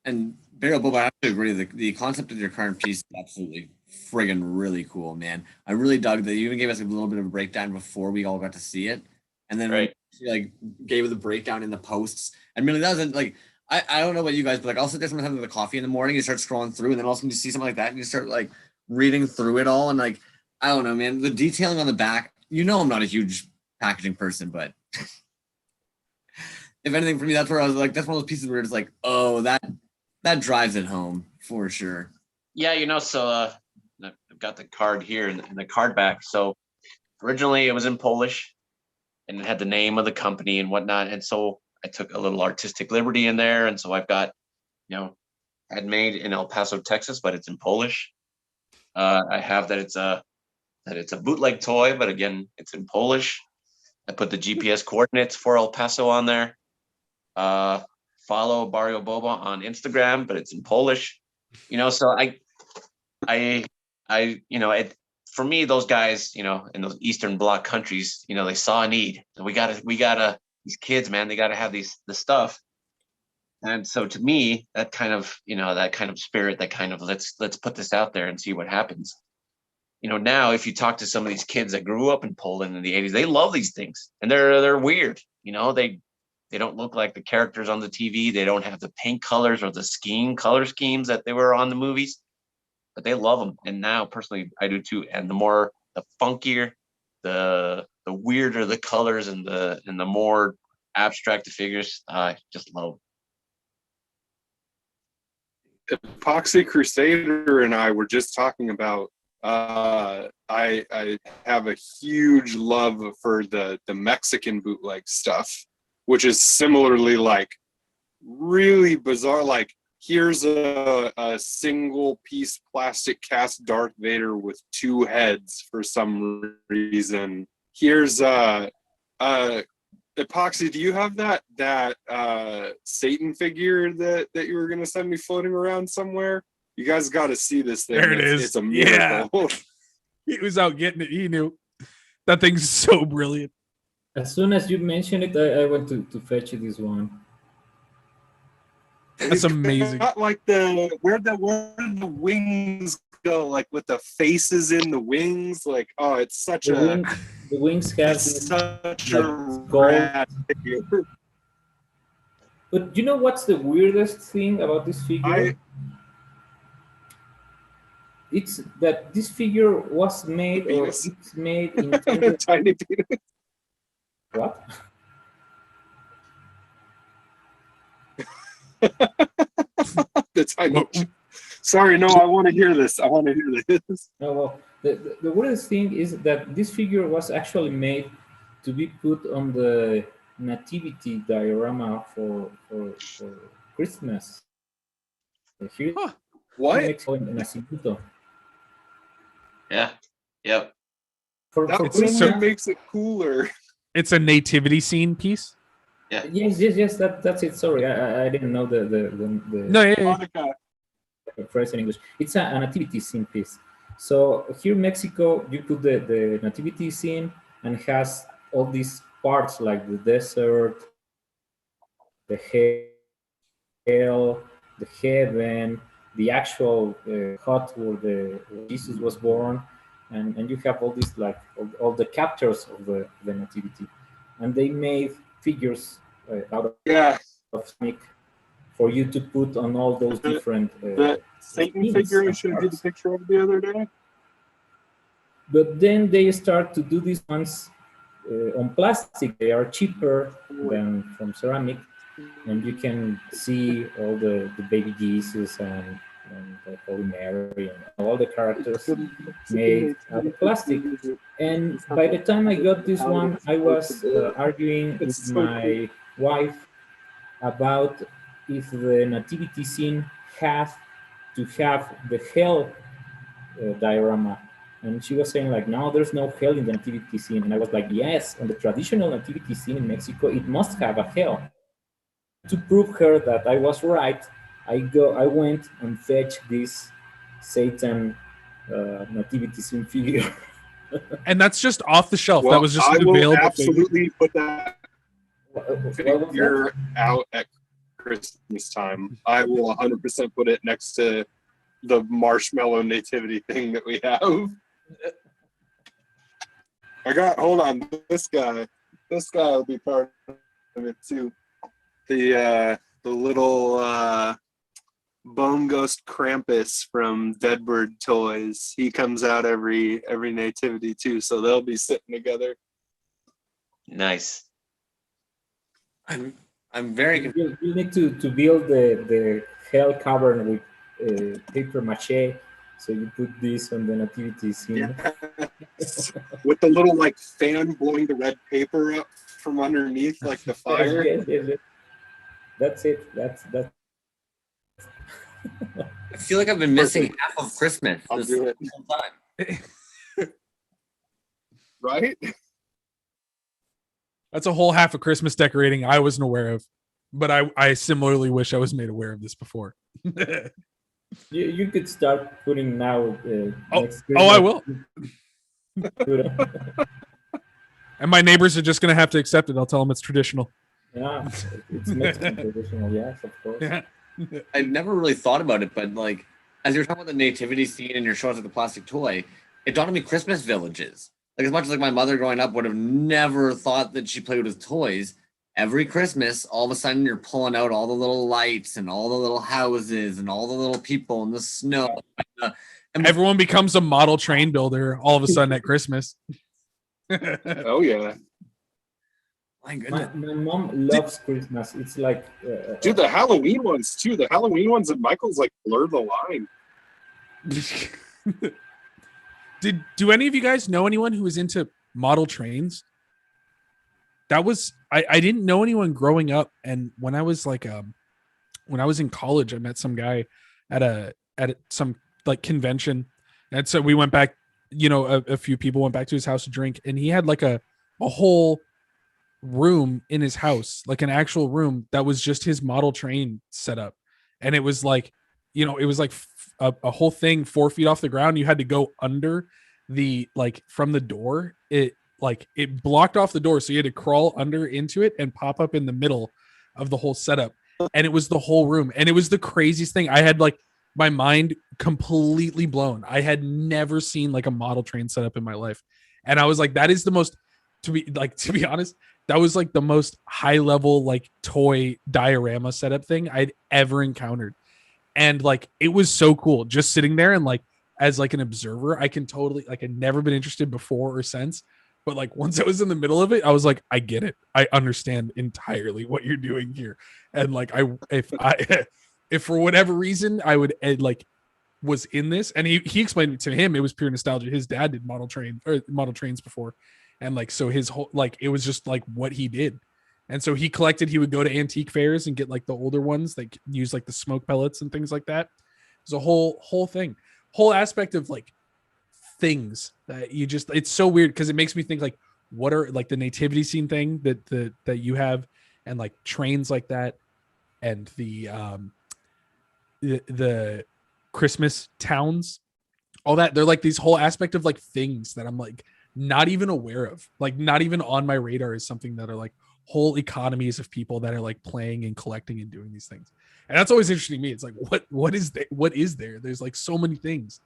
S1: And Barrel Boba, I have to agree. The concept of your current piece is absolutely friggin' really cool, man. I really dug that. You even gave us a little bit of a breakdown before we all got to see it, and then
S5: Right.
S1: we like gave the breakdown in the posts. And really, that was like I don't know about you guys, but like I'll sit there sometimes with the coffee in the morning. You start scrolling through, and then all of a sudden you see something like that, and you start like reading through it all, and like I don't know, man. The detailing on the back. You know, I'm not a huge packaging person, but if anything, for me, that's where I was like, that's one of those pieces where it's like, oh, that drives it home for sure.
S5: Yeah, so I've got the card here and the card back. So originally it was in Polish and it had the name of the company and whatnot. And so I took a little artistic liberty in there. And so I've got, handmade in El Paso, Texas, but it's in Polish. I have that it's a bootleg toy, but again, it's in Polish. I put the GPS coordinates for El Paso on there. Follow Barrio Boba on Instagram, but it's in Polish. So for me, those guys, in those Eastern Bloc countries, they saw a need. And we gotta, these kids, man, they gotta have the stuff. And so to me, that kind of spirit, that kind of let's put this out there and see what happens. Now if you talk to some of these kids that grew up in Poland in the 80s, they love these things and they're weird. They don't look like the characters on the TV. They don't have the paint colors or the color schemes that they were on the movies, but they love them. And now personally, I do too. And the funkier, the weirder the colors and the more abstract the figures, I just love.
S4: Epoxy Crusader and I were just talking about I have a huge love for the Mexican bootleg stuff, which is similarly like really bizarre. Like here's a single piece plastic cast Darth Vader with 2 heads for some reason. Here's Epoxy, do you have that Satan figure that you were gonna send me floating around somewhere? You guys got to see this thing.
S2: There it is.
S4: It's a miracle.
S2: He was out getting it. He knew. That thing's so brilliant.
S3: As soon as you mentioned it, I went to fetch this one.
S2: That's amazing.
S4: Got like where the wings go, like with the faces in the wings. Like, oh, it's such
S3: The wings have
S4: such
S3: like,
S4: a
S3: gold.
S4: rad figure.
S3: But you know what's the weirdest thing about this figure? It's that this figure was made, or
S4: Penis.
S3: it's made in
S4: Tiny penis.
S3: what?
S4: The tiny. Sorry, no, I want to hear this. I want to hear this.
S3: No, well, the weirdest thing is that this figure was actually made to be put on the nativity diorama for Christmas. Here
S4: What?
S3: in Mexico, in Nacimiento.
S5: Yeah. Yep.
S3: For
S4: That
S3: Christmas.
S4: makes it cooler.
S2: It's a nativity scene piece.
S5: Yeah.
S3: Yes. That's it. Sorry, I didn't know the
S2: No, yeah.
S4: Monica.
S3: phrase in English. It's a nativity scene piece. So here in Mexico, you put the nativity scene and it has all these parts like the desert, the hell, the heaven, the actual hut where Jesus was born, and you have all these like all the captures of the nativity, and they made figures out
S4: Yeah,
S3: of ceramic for you to put on all those
S4: the,
S3: different
S4: the Satan
S3: scenes
S4: figure I
S3: and
S4: showed you the
S3: parts.
S4: picture of the other day.
S3: But then they start to do these ones on plastic. They are cheaper than from ceramic, and you can see all the baby Jesus and the Holy Mary and all the characters made out of plastic. And by the time I got this one, I was arguing with
S4: It's so cool.
S3: my wife about if the nativity scene had to have the hell diorama. And she was saying like, no, there's no hell in the nativity scene. And I was like, yes, on the traditional nativity scene in Mexico, it must have a hell. To prove her that I was right, I went and fetched this Satan nativity scene figure.
S2: And that's just off the shelf. That
S4: Well,
S2: was just
S4: I
S2: an
S4: will
S2: available figure.
S4: absolutely put that
S3: What was that?
S4: figure out at Christmas time. I will 100% put it next to the marshmallow nativity thing that we have. Hold on, this guy will be part of it too. The little bone ghost Krampus from Deadbird Toys. He comes out every nativity too, so they'll be sitting together.
S5: Nice.
S1: I'm very confused.
S3: You need to build the hell cavern with paper mache. So you put this on the nativity scene.
S4: Yes. With the little like fan blowing the red paper up from underneath, like the fire.
S3: Yes. That's it. That's.
S1: I feel like I've been missing half of Christmas
S4: I'll
S1: this
S4: do it.
S1: whole time.
S4: Right?
S2: That's a whole half of Christmas decorating I wasn't aware of, but I similarly wish I was made aware of this before.
S3: You could start putting now. Next
S2: I will.
S3: Christmas.
S2: And my neighbors are just going to have to accept it. I'll tell them it's traditional.
S3: Yeah, it's Mexican traditional. Yes, of course.
S2: Yeah.
S1: I never really thought about it, but like as you're talking about the nativity scene and you're showing us like the plastic toy, it dawned on me Christmas villages. Like as much as like my mother growing up would have never thought that she played with toys. Every Christmas, all of a sudden you're pulling out all the little lights and all the little houses and all the little people in the snow. And
S2: Everyone becomes a model train builder all of a sudden at Christmas.
S4: Oh yeah.
S1: my goodness.
S3: My mom loves Christmas. It's like
S4: Dude, the Halloween ones too. The Halloween ones at Michael's like blur the line.
S2: Do any of you guys know anyone who was into model trains? That was I didn't know anyone growing up, and when I was like when I was in college, I met some guy at some like convention, and so we went back. You know, a few people went back to his house to drink, and he had like a whole room in his house, like an actual room that was just his model train set up, and it was like, you know, it was like a whole thing 4 feet off the ground. You had to go under the like from the door. It blocked off the door, so you had to crawl under into it and pop up in the middle of the whole setup, and it was the whole room, and it was the craziest thing. I had like my mind completely blown. I had never seen like a model train setup in my life, and I was like, that is the most, to be honest, that was like the most high level like toy diorama setup thing I'd ever encountered. And like it was so cool just sitting there, and like as like an observer, I can totally, like, I'd never been interested before or since, but like once I was in the middle of it, I was like, I get it. I understand entirely what you're doing here. And like if for whatever reason I would like was in this, and he explained it to him, it was pure nostalgia. His dad did model trains before, and like so his whole, like, it was just like what he did. And so he would go to antique fairs and get like the older ones that use like the smoke pellets and things like that. There's a whole thing, whole aspect of like things that you just, it's so weird because it makes me think like, what are like the nativity scene thing that you have, and like trains like that, and the Christmas towns, all that. They're like these whole aspect of like things that I'm like not even aware of, like not even on my radar is something that are like, whole economies of people that are like playing and collecting and doing these things. And that's always interesting to me. It's like, what is there? There's like so many things.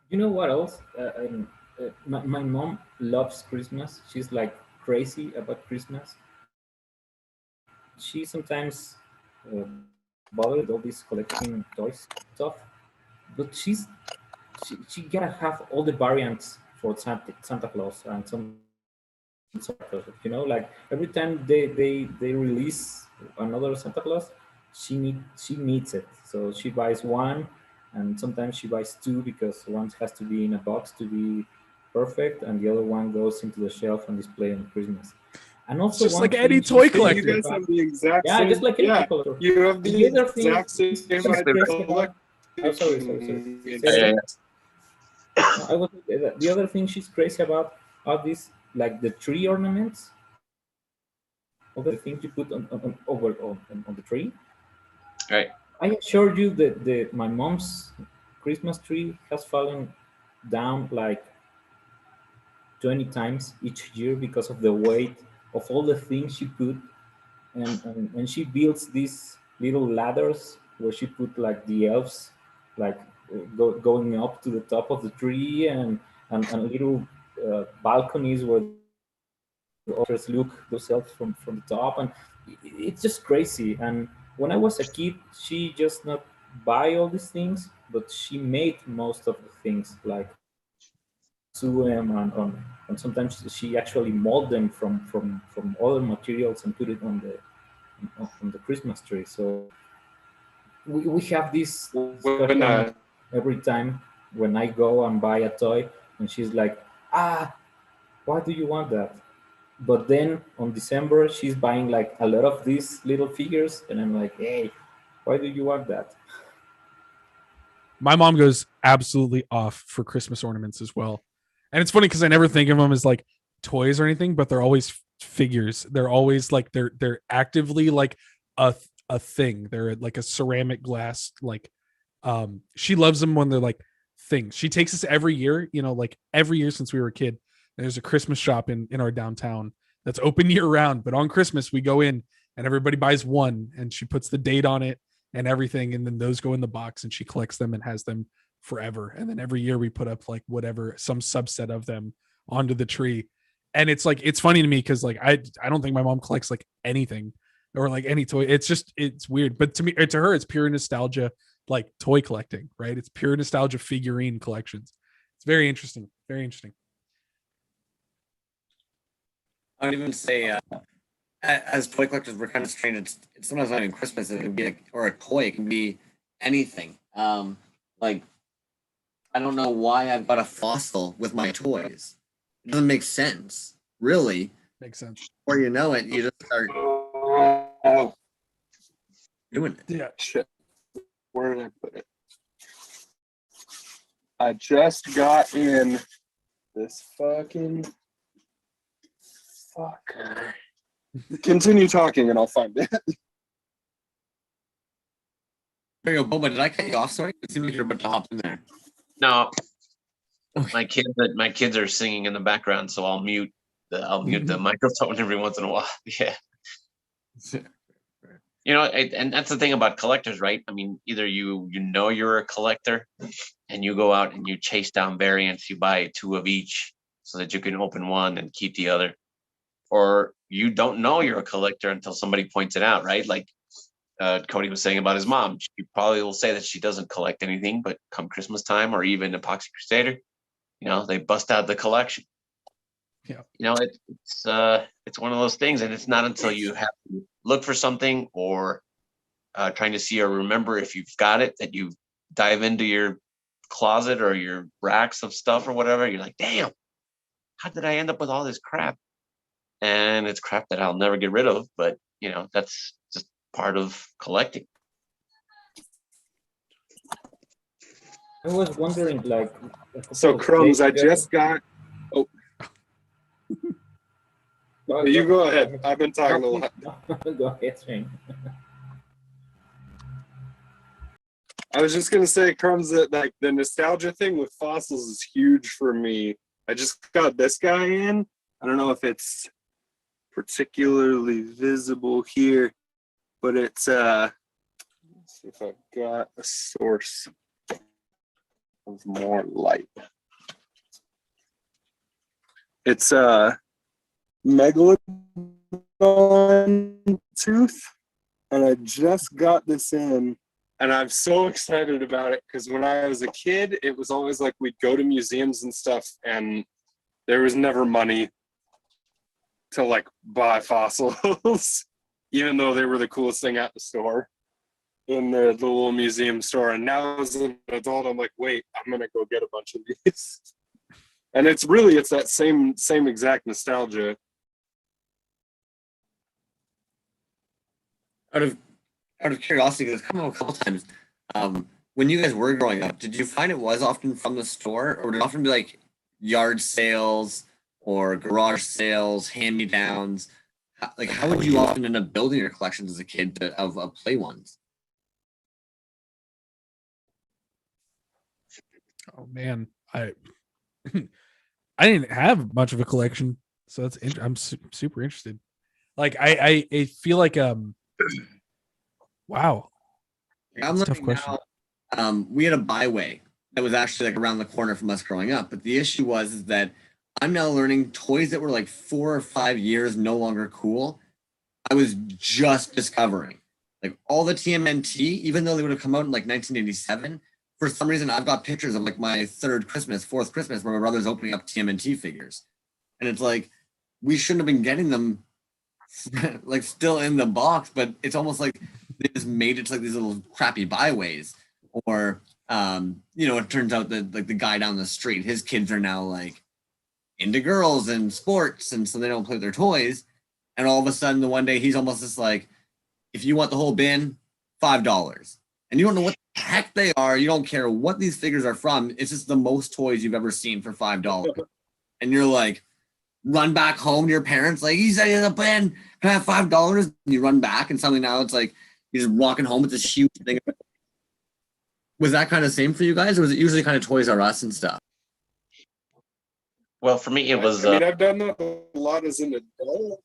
S3: You know what else? My mom loves Christmas. She's like crazy about Christmas. She sometimes uh, bothered with all this collecting toys stuff, but she gotta have all the variants for Santa Claus and some Santa Claus. Like every time they release another Santa Claus, she needs it. So she buys one, and sometimes she buys two because one has to be in a box to be perfect, and the other one goes into the shelf and display on Christmas. And
S2: It's
S3: also
S2: just
S3: one
S2: like
S3: thing
S2: any
S3: she's
S2: toy
S3: crazy
S2: collector.
S4: You guys
S3: about-
S4: have the exact
S3: Yeah,
S4: same.
S3: just like any
S4: yeah,
S3: collector.
S4: you have the
S3: The other thing
S4: exact same
S3: she's crazy about- Oh, sorry.
S5: Yeah.
S3: I was the other thing she's crazy about are these like the tree ornaments, all the things you put on the tree.
S5: Right.
S3: I assure you that my mom's Christmas tree has fallen down like 20 times each year because of the weight of all the things she put, and she builds these little ladders where she put like the elves, like going up to the top of the tree, and little balconies where the authors look themselves from the top, and it's just crazy. And when I was a kid, she just not buy all these things, but she made most of the things, like sew them, and sometimes she actually mold them from other materials and put it on the Christmas tree. So we have this
S4: When,
S3: discussion every time when I go and buy a toy, and she's like, why do you want that? But then on December, she's buying like a lot of these little figures, and I'm like, hey, why do you want that?
S2: My mom goes absolutely off for Christmas ornaments as well. And it's funny because I never think of them as like toys or anything, but they're always figures. They're always like they're actively like a thing. They're like a ceramic glass. Like she loves them when they're like things. She takes us every year, like every year since we were a kid. There's a Christmas shop in our downtown that's open year round, but on Christmas we go in and everybody buys one, and she puts the date on it and everything, and then those go in the box, and she collects them and has them forever. And then every year we put up like whatever, some subset of them onto the tree. And it's like, it's funny to me because like I don't think my mom collects like anything or like any toy. It's weird, but to her it's pure nostalgia, like toy collecting, right? It's pure nostalgia figurine collections. It's very interesting, very interesting.
S1: I would even say, as toy collectors, we're kind of strange. It's sometimes not even Christmas. It can be or a toy. It can be anything. Like I don't know why I've got a fossil with my toys. It doesn't make sense, really.
S2: Makes sense.
S1: Or you know it, you just start
S4: Oh,
S1: doing it.
S2: Yeah.
S4: shit. Where did I put it? I just got in this fucking fuck. Continue talking and I'll find it.
S1: There you go, Boba. Did I cut you off? Sorry, it seemed like you're about to hop in there.
S5: No,
S1: Okay.
S5: my kids are singing in the background, so I'll mute the microphone every once in a while. Yeah. And that's the thing about collectors, right? I mean, either you're a collector and you go out and you chase down variants, you buy two of each so that you can open one and keep the other, or you don't know you're a collector until somebody points it out, right? Like Cody was saying about his mom. She probably will say that she doesn't collect anything, but come Christmas time or even Epoxy Crusader, they bust out the collection.
S2: Yeah.
S5: It's one of those things, and it's not until you have to look for something or trying to see or remember if you've got it that you dive into your closet or your racks of stuff or whatever. You're like, damn, how did I end up with all this crap? And it's crap that I'll never get rid of, but that's just part of collecting.
S3: I was wondering, like,
S4: So Crumbs, I just got. Oh, you go ahead. I've been talking a lot.
S3: Go ahead, Shane.
S4: I was just gonna say, Crumbs, that like the nostalgia thing with fossils is huge for me. I just got this guy in. I don't know if it's particularly visible here, but it's let's see if I've got a source of more light. It's a megalodon tooth, and I just got this in, and I'm so excited about it because when I was a kid, it was always like we'd go to museums and stuff, and there was never money to like buy fossils, even though they were the coolest thing at the store, in the little museum store. And now as an adult, I'm like, wait, I'm gonna go get a bunch of these. And it's that same exact nostalgia.
S1: Out of curiosity, because it's come up a couple times. When you guys were growing up, did you find it was often from the store, or would it often be like yard sales or garage sales, hand-me-downs? Like, how would you often end up building your collections as a kid of play ones?
S2: Oh man, I I didn't have much of a collection, so that's I'm super interested. Like I feel like wow,
S1: I'm
S2: that's a tough
S1: looking
S2: question.
S1: now. We had a byway that was actually like around the corner from us growing up, but the issue was is that I'm now learning toys that were like 4 or 5 years no longer cool. I was just discovering like all the TMNT, even though they would have come out in like 1987. For some reason, I've got pictures of like my fourth Christmas, where my brother's opening up TMNT figures, and it's like we shouldn't have been getting them like still in the box, but it's almost like they just made it to like these little crappy byways. Or it turns out that like the guy down the street, his kids are now like into girls and sports, and so they don't play with their toys. And all of a sudden, the one day he's almost just like, if you want the whole bin, $5. And you don't know what the heck they are. You don't care what these figures are from. It's just the most toys you've ever seen for $5. And you're like, run back home to your parents, like, he said he has a bin. Can I have $5? And you run back, and suddenly now it's like you're just walking home with this huge thing. Was that kind of same for you guys, or was it usually kind of Toys R Us and stuff?
S5: Well, for me, it was.
S4: I mean, I've done that a lot as an adult.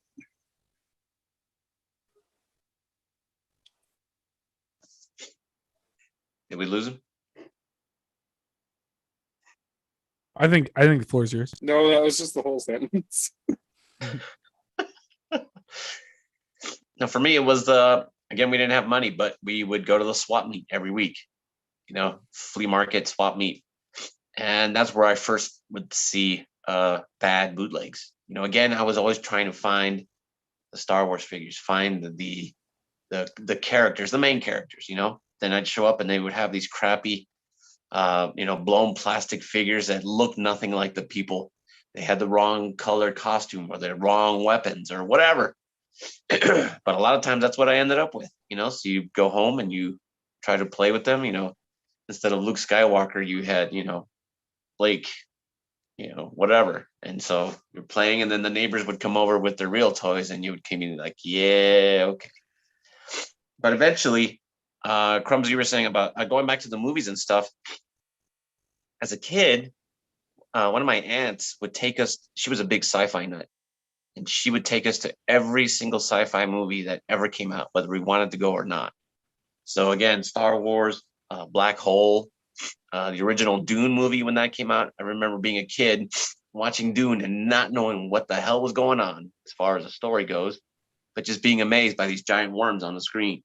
S5: Did we lose him?
S2: I think the floor is yours.
S4: No, that was just the whole sentence.
S5: No, for me, it was again, we didn't have money, but we would go to the swap meet every week. Flea market, swap meet, and that's where I first would see bad bootlegs. Again, I was always trying to find the Star Wars figures, find the characters, the main characters. Then I'd show up and they would have these crappy, blown plastic figures that looked nothing like the people. They had the wrong colored costume or the wrong weapons or whatever. But a lot of times that's what I ended up with. So you go home and you try to play with them. Instead of Luke Skywalker, you had Blake, whatever. And so you're playing, and then the neighbors would come over with their real toys, and you would come in like, yeah, okay. But eventually, Crumbs, you were saying about going back to the movies and stuff. As a kid, one of my aunts would take us. She was a big sci-fi nut, and she would take us to every single sci-fi movie that ever came out, whether we wanted to go or not. So again, Star Wars, Black Hole, the original Dune movie when that came out. I remember being a kid watching Dune and not knowing what the hell was going on as far as the story goes, but just being amazed by these giant worms on the screen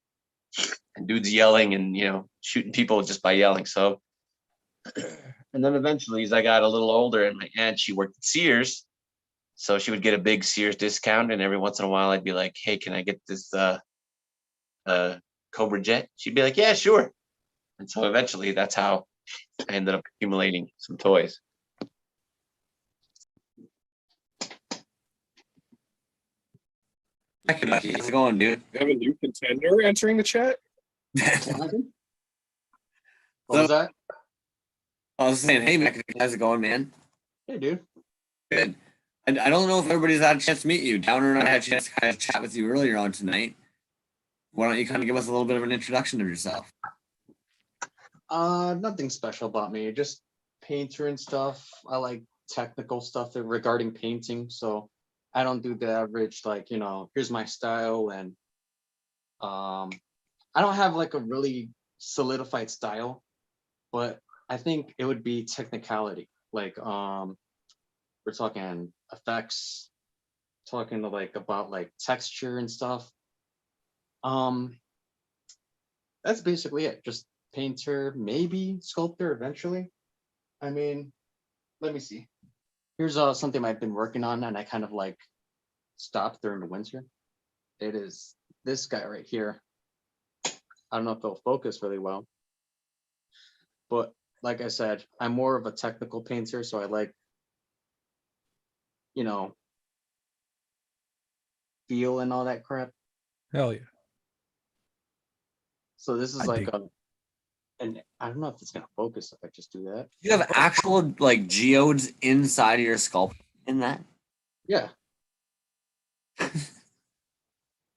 S5: and dudes yelling and shooting people just by yelling. So, and then eventually, as I got a little older, and my aunt, she worked at Sears, so she would get a big Sears discount, and every once in a while, I'd be like, "Hey, can I get this Cobra Jet?" She'd be like, "Yeah, sure." And so eventually, that's how I ended up accumulating some toys.
S1: How's it going, dude?
S4: We have a new contender entering the chat.
S5: What was that?
S1: I was saying, hey, Mac, how's it going, man?
S5: Hey, dude.
S1: Good. I don't know if everybody's had a chance to meet you. Downer and I had a chance to kind of chat with you earlier on tonight. Why don't you kind of give us a little bit of an introduction of yourself?
S6: Nothing special about me. Just painter and stuff. I like technical stuff regarding painting. So
S1: I don't do the average, like, here's my style, and I don't have like a really solidified style, but I think it would be technicality. Like, we're talking effects, talking like about like texture and stuff. That's basically it. Just painter, maybe sculptor eventually. I mean, let me see. Here's something I've been working on, and I kind of like stopped during the winter. It is this guy right here. I don't know if it'll focus really well, but like I said, I'm more of a technical painter, so I like, you know, feel and all that crap.
S2: Hell yeah.
S1: So this is
S2: I
S1: like
S2: dig
S1: a, and I don't know if it's gonna focus if I just do that.
S6: You have actual like geodes inside of your sculpt in that?
S1: Yeah,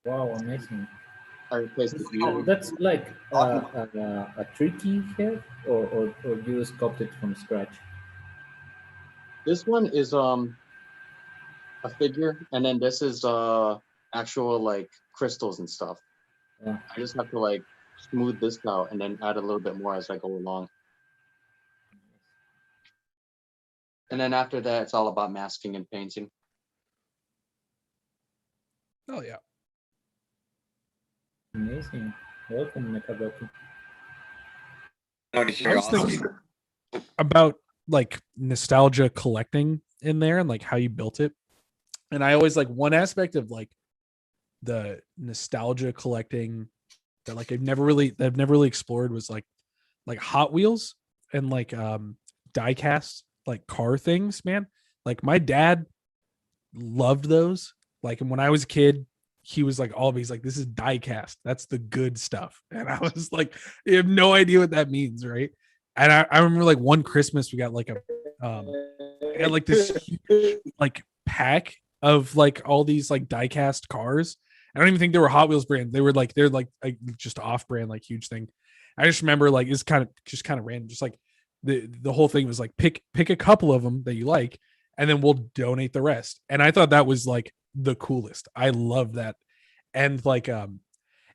S3: Wow, amazing.
S1: I replaced the
S3: Oh,
S1: geode.
S3: that's like a tricky head, or you sculpted from scratch.
S1: This one is a figure, and then this is actual like crystals and stuff.
S3: Yeah.
S1: I just have to like smooth this out and then add a little bit more as I go along. And then after that, it's all about masking and painting.
S2: Hell yeah.
S3: Amazing. Welcome, Nakadoki.
S6: Out of
S2: I was
S6: curiosity.
S2: thinking about like nostalgia collecting in there and like how you built it. And I always like one aspect of like the nostalgia collecting that like I've never really explored was like Hot Wheels and like die cast like car things, man. Like my dad loved those. Like, and when I was a kid, he was like, he's like, this is die cast. That's the good stuff. And I was like, you have no idea what that means, right? And I remember like one Christmas we got like a I had like this huge like pack of like all these like die cast cars. I don't even think they were Hot Wheels brand. They're like just off brand, like huge thing. I just remember like it's kind of random. Just like the whole thing was like pick a couple of them that you like, and then we'll donate the rest. And I thought that was like the coolest. I love that. And like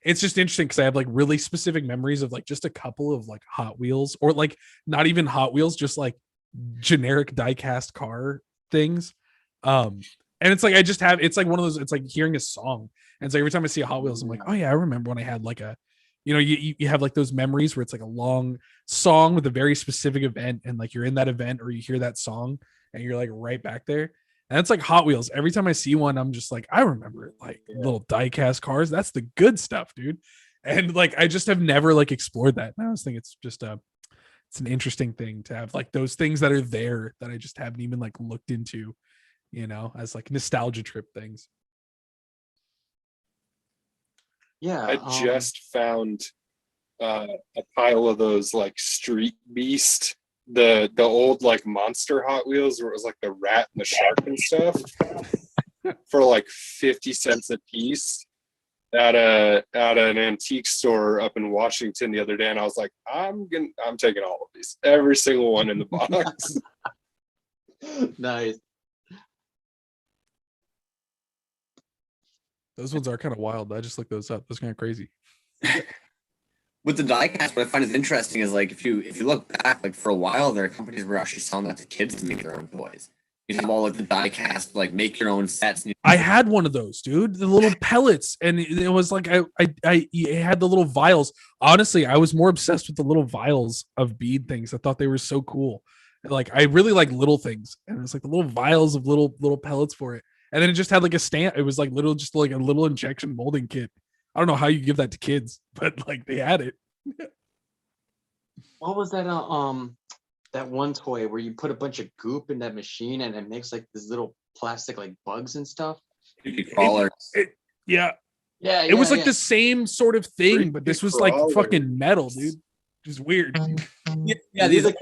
S2: it's just interesting because I have like really specific memories of like just a couple of like Hot Wheels, or like not even Hot Wheels, just like generic die cast car things. And it's like I just have, it's like one of those, it's like hearing a song. And it's like every time I see a Hot Wheels, I'm like, oh yeah, I remember when I had like a, you have like those memories where it's like a long song with a very specific event, and like you're in that event or you hear that song and you're like right back there. And it's like Hot Wheels. Every time I see one, I'm just like, I remember it, like little die-cast cars. That's the good stuff, dude. And like I just have never like explored that. And I was thinking it's just it's an interesting thing to have like those things that are there that I just haven't even like looked into, as like nostalgia trip things.
S1: Yeah,
S4: I just found a pile of those like Street Beast, the old like monster Hot Wheels where it was like the rat and the shark and stuff for like 50 cents a piece at an antique store up in Washington the other day, and I was like, I'm taking all of these, every single one in the box.
S1: nice.
S2: Those ones are kind of wild. I just looked those up. Those kind of crazy.
S6: With the diecast, what I find is interesting is like if you look back, like for a while there, companies were actually selling that to kids to make their own toys. You have all like the diecast, like make your own sets.
S2: I had one of those, dude. The little pellets, and it was like it had the little vials. Honestly, I was more obsessed with the little vials of bead things. I thought they were so cool. Like I really like little things, and it was like the little vials of little pellets for it. And then it just had like a stamp. It was like little, just like a little injection molding kit. I don't know how you give that to kids, but like they had it.
S1: What was that? That one toy where you put a bunch of goop in that machine and it makes like this little plastic like bugs and stuff.
S6: Crawlers.
S2: Yeah.
S1: Yeah,
S2: It was like the same sort of thing, but this was like
S4: Crawlers.
S2: fucking metal, dude. Just weird.
S6: Yeah, these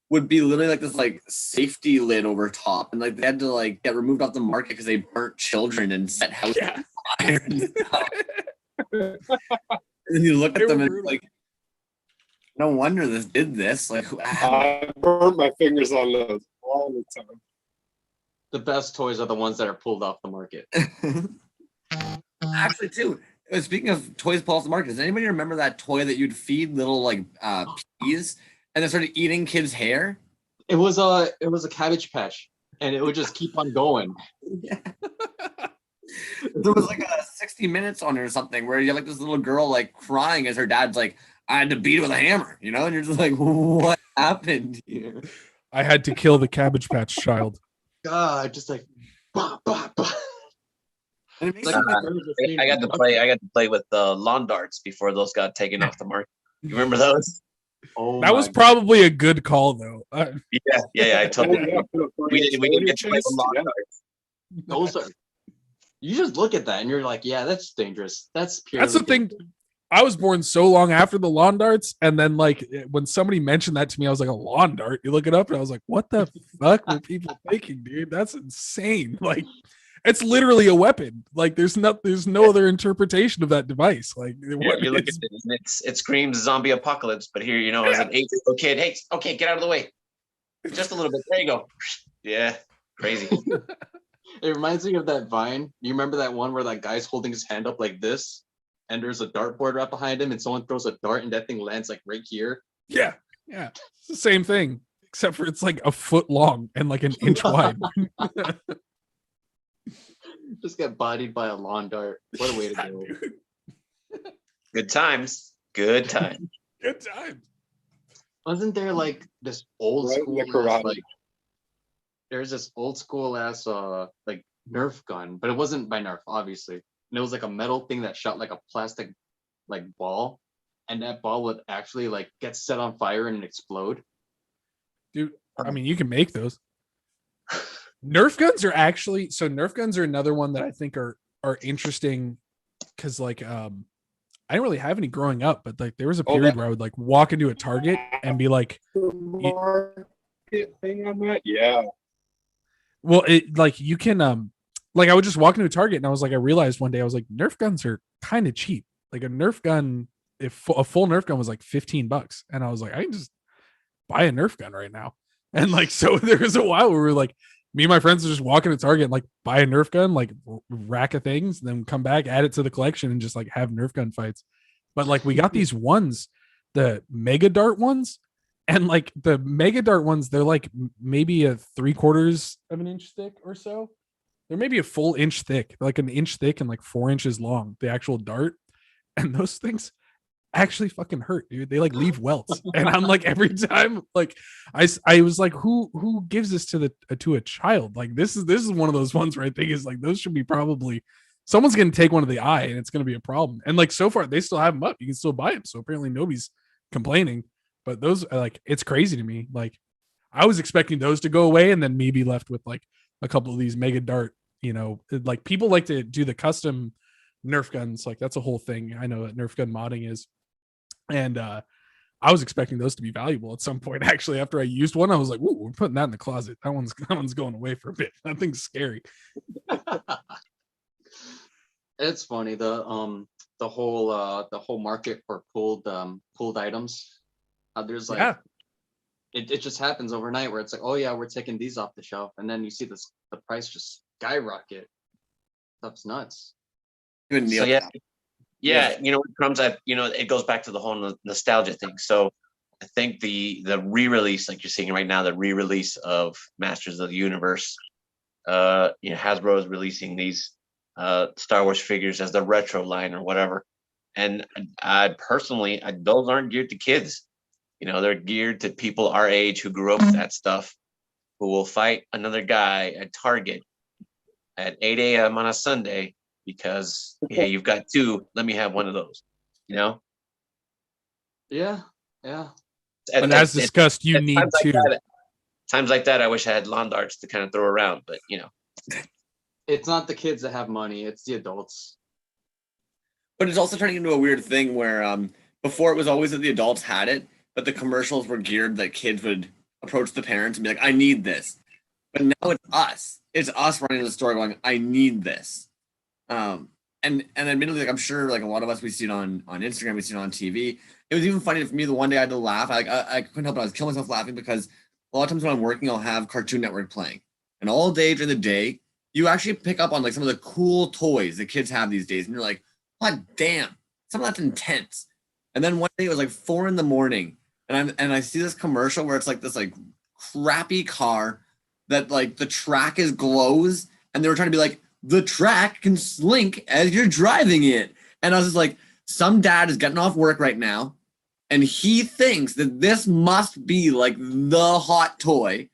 S6: would be literally like this like safety lid over top, and like they had to like get removed off the market because they burnt children and set houses on fire and stuff. And then you look at them and it's like, no wonder this did this. Like,
S4: I burnt my fingers on those all the time.
S7: The best toys are the ones that are pulled off the market.
S6: Actually, too. Speaking of toys pulled off the market, does anybody remember that toy that you'd feed little like peas and then started eating kids' hair?
S7: It was a Cabbage Patch, and it would just keep on going.
S6: Yeah. There was like a 60 Minutes on it or something where you have like this little girl like crying as her dad's like, I had to beat it with a hammer, you know, and you're just like, what happened here?
S2: I had to kill the Cabbage Patch child.
S7: God, just like, bah, bah, bah.
S6: And it makes
S7: Like,
S6: me
S5: I got to play with lawn darts before those got taken off the market. You remember those?
S7: oh
S2: That was
S7: my
S2: probably a good call, though.
S5: Yeah. I totally. We didn't get to play with lawn
S4: Yeah.
S5: darts.
S7: those are. You just look at that and you're like, yeah, that's dangerous. That's pure.
S2: That's the thing. I was born so long after the lawn darts, and then like when somebody mentioned that to me, I was like, a lawn dart? You look it up, and I was like, what the fuck were people thinking, dude? That's insane. Like, it's literally a weapon. Like, there's no other interpretation of that device. Like,
S5: Yeah, you look at it, and it screams zombie apocalypse, but here, as an 8-year-old kid, hey, okay, get out of the way, just a little bit. There you go. Yeah, crazy.
S7: It reminds me of that Vine. You remember that one where that guy's holding his hand up like this, and there's a dartboard right behind him, and someone throws a dart, and that thing lands like right here.
S2: Yeah. It's the same thing, except for it's like a foot long and like an inch wide.
S7: Just get bodied by a lawn dart. What a way to
S2: Yeah,
S7: go.
S2: dude.
S5: Good times. Good times.
S2: Good time.
S7: Wasn't there like this old
S4: Right in
S7: school
S4: the karate.
S7: like there's this old school ass like Nerf gun, but it wasn't by Nerf, obviously. And it was like a metal thing that shot like a plastic like ball, and that ball would actually like get set on fire and explode.
S2: Dude, I mean, you can make those. Nerf guns are actually Nerf guns are another one that I think are interesting because like I didn't really have any growing up, but like there was a period where I would like walk into a Target and be like,
S4: Thing on that? Yeah.
S2: well, it like you can like I would just walk into a Target and I was like, I realized one day I was like, Nerf guns are kind of cheap. Like a Nerf gun, if a full Nerf gun was like $15, and I was like, I can just buy a Nerf gun right now. And like so there was a while where we were like, me and my friends would just walk into Target and like buy a Nerf gun, like rack of things, and then come back, add it to the collection, and just like have Nerf gun fights. But like we got these ones, the Mega Dart ones, and like the Mega Dart ones, they're like maybe a 3/4 of an inch thick or so. They're maybe a full inch thick, like an inch thick and like 4 inches long, the actual dart. And those things actually fucking hurt, dude. They like leave welts. And I'm like, every time, like I was like, who gives this to a child? Like this is one of those ones where I think is like those should be probably someone's gonna take one to the eye and it's gonna be a problem. And like so far they still have them up. You can still buy them. So apparently nobody's complaining. But those are like, it's crazy to me. Like I was expecting those to go away and then maybe left with like a couple of these Mega Dart, like people like to do the custom Nerf guns. Like that's a whole thing. I know that Nerf gun modding is. And I was expecting those to be valuable at some point. Actually, after I used one, I was like, "Ooh, we're putting that in the closet. That one's going away for a bit. That thing's scary."
S7: It's funny the whole market for pulled items. There's like
S2: Yeah.
S7: it just happens overnight where it's like, oh yeah, we're taking these off the shelf, and then you see the price just skyrocket. Stuff's nuts.
S6: Good
S5: So
S6: deal.
S5: yeah, Crumbs. It goes back to the whole nostalgia thing. So I think the re-release, like you're seeing right now, the re-release of Masters of the Universe, Hasbro is releasing these Star Wars figures as the retro line or whatever. And I personally, those aren't geared to kids. They're geared to people our age who grew up with that stuff, who will fight another guy at Target at 8 a.m. on a Sunday because, hey, you've got two, let me have one of those,
S7: Yeah.
S2: But as discussed, you need two.
S5: Times like that, I wish I had lawn darts to kind of throw around, but
S7: It's not the kids that have money, it's the adults.
S6: But it's also turning into a weird thing where before it was always that the adults had it, but the commercials were geared that kids would approach the parents and be like, I need this. But now it's us. It's us running to the store going, I need this. And admittedly, like I'm sure like a lot of us, we see it on Instagram, we see it on TV. It was even funny for me the one day I had to laugh. I couldn't help it. I was killing myself laughing because a lot of times when I'm working, I'll have Cartoon Network playing. and all day during the day, you actually pick up on like some of the cool toys that kids have these days, and you're like, "God damn, some of that's intense." And then one day it was like 4 a.m, and I see this commercial where it's like this like crappy car that like the track is glows, and they were trying to be like, the track can slink as you're driving it. And I was just like, some dad is getting off work right now, and he thinks that this must be like the hot toy.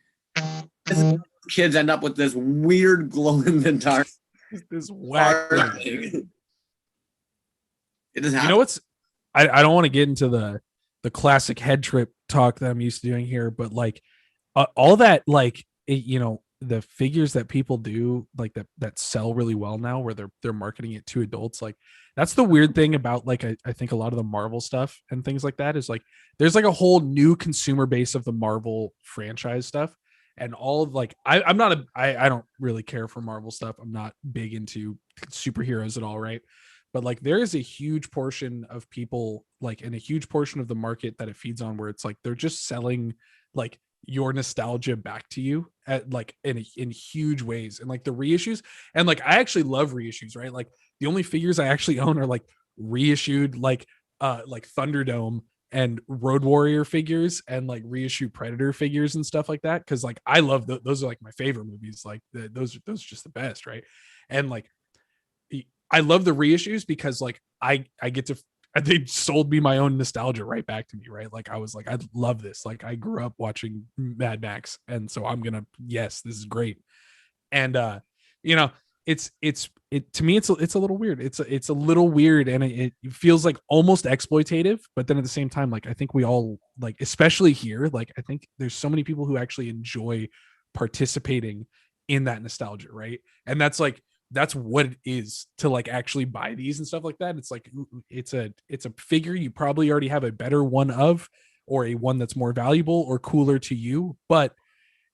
S6: Kids end up with this weird glow in the dark.
S2: This whack thing.
S6: It does happen.
S2: You know what's? I don't want to get into the classic head trip talk that I'm used to doing here, but like all that like the figures that people do like that sell really well now, where they're marketing it to adults, like that's the weird thing about like I think a lot of the Marvel stuff and things like that is like there's like a whole new consumer base of the Marvel franchise stuff. And all of like I don't really care for Marvel stuff. I'm not big into superheroes at all, right? But like there is a huge portion of people like in a huge portion of the market that it feeds on where it's like they're just selling like your nostalgia back to you at like in huge ways. And like the reissues, and like I actually love reissues, right? Like the only figures I actually own are like reissued like Thunderdome and Road Warrior figures and like reissue Predator figures and stuff like that, because like I love those are like my favorite movies, like those are just the best, right? And like I love the reissues because like I get to they sold me my own nostalgia right back to me, right? Like I was like, I love this, like I grew up watching Mad Max, and so I'm gonna, yes, this is great. And it to me it's a little weird. It's a little weird, and it feels like almost exploitative, but then at the same time, like I think we all like, especially here, like I think there's so many people who actually enjoy participating in that nostalgia, right? And that's what it is to like actually buy these and stuff like that. It's like it's a figure you probably already have a better one of, or a one that's more valuable or cooler to you, but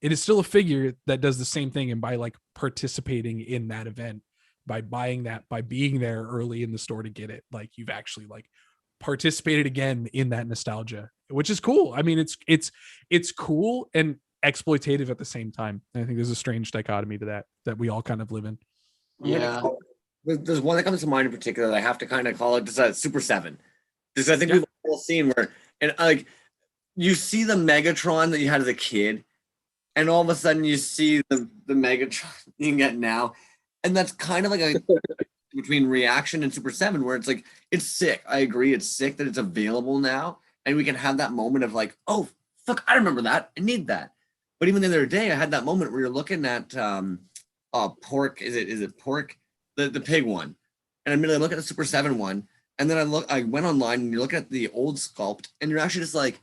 S2: it is still a figure that does the same thing. And by like participating in that event, by buying that, by being there early in the store to get it, like you've actually like participated again in that nostalgia, which is cool. I mean, it's cool and exploitative at the same time. And I think there's a strange dichotomy to that we all kind of live in.
S7: Yeah.
S6: There's one that comes to mind in particular that I have to kind of call it just Super 7. Because I think we've all seen where, and like, you see the Megatron that you had as a kid, and all of a sudden you see the Megatron you can get now. And that's kind of like a between Reaction and Super 7, where it's like, it's sick. I agree. It's sick that it's available now. And we can have that moment of like, oh, fuck, I remember that. I need that. But even the other day, I had that moment where you're looking at pork. Is it pork? The pig one. And immediately I look at the Super 7 one. And then I went online and you're looking at the old sculpt, and you're actually just like,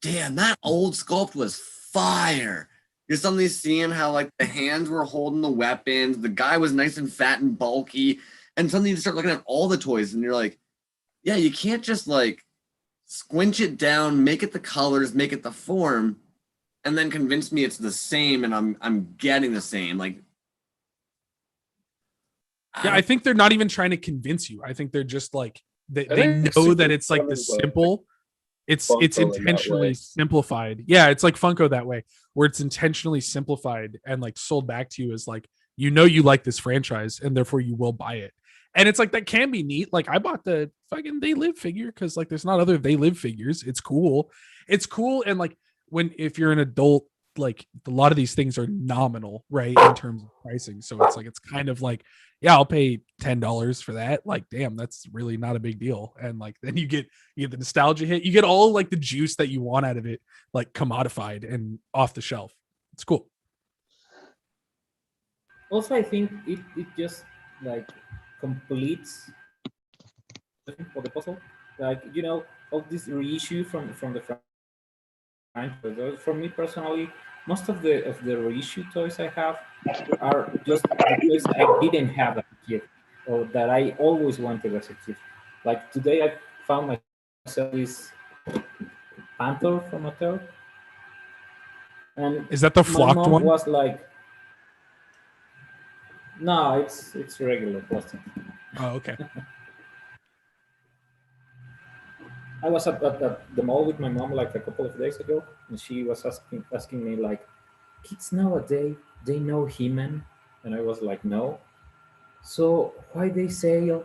S6: damn, that old sculpt was fire. You're suddenly seeing how like the hands were holding the weapons, the guy was nice and fat and bulky, and suddenly you start looking at all the toys and you're like, yeah, you can't just like squinch it down, make it the colors, make it the form, and then convince me it's the same and I'm getting the same. Like,
S2: yeah, I think they're not even trying to convince you. I think they're just like they know that it's like the simple. It's intentionally simplified. Yeah, it's like Funko that way, where it's intentionally simplified and like sold back to you as like, you like this franchise and therefore you will buy it. And it's like, that can be neat. Like I bought the fucking They Live figure because like there's not other They Live figures. It's cool. And like if you're an adult, like a lot of these things are nominal, right, in terms of pricing. So it's like, it's kind of like, yeah, I'll pay $10 for that. Like, damn, that's really not a big deal. And like, then you get the nostalgia hit. You get all like the juice that you want out of it, like commodified and off the shelf. It's cool.
S3: Also, I think it just like completes for the puzzle. Like, of this reissue from the franchise. For me personally, most of the reissue toys I have are just the toys I didn't have as a kid, or that I always wanted as a kid. Like today, I found myself this Panther from Mattel, and
S2: is that the
S3: my
S2: flocked
S3: mom
S2: one?
S3: was like, "No, it's regular plastic."
S2: Oh, okay.
S3: I was at the mall with my mom like a couple of days ago, and she was asking me like, kids nowadays they know He-Man? And I was like, no. So why they sell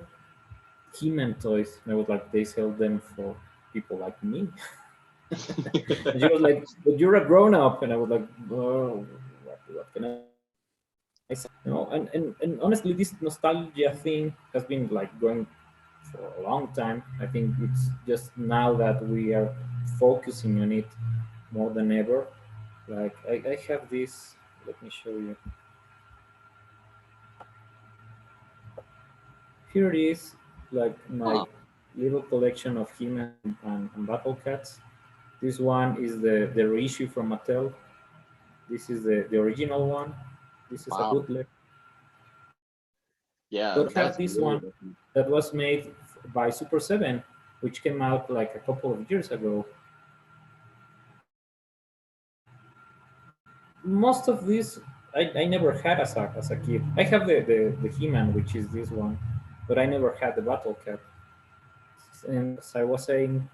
S3: He-Man toys? And I was like, they sell them for people like me. And she was like, but you're a grown up. And I was like, oh, what can I say? You know, and honestly, this nostalgia thing has been like going for a long time. I think it's just now that we are focusing on it more than ever. Like I have this, let me show you. Here it is, like my little collection of He-Man and Battle Cats. This one is the reissue from Mattel. This is the original one. This is a
S7: Wow.
S3: bootleg.
S7: Yeah,
S3: But I have
S7: that's
S3: this
S7: really
S3: one that was made by Super 7, which came out like a couple of years ago. Most of these I never had as a kid. I have the He-Man, which is this one, but I never had the Battle Cat. And as I was saying,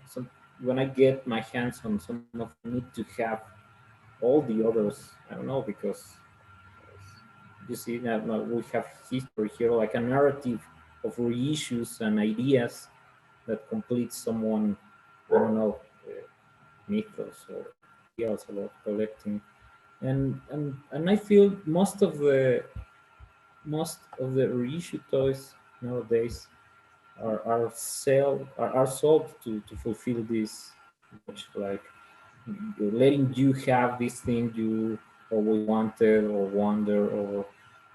S3: when I get my hands on some of them, I need to have all the others. I don't know, because you see that we have history here, like a narrative of reissues and ideas that complete someone, I don't know, mythos or ideas about collecting. And I feel most of the reissue toys nowadays are sold to fulfill this, which like letting you have this thing you always wanted or wonder, or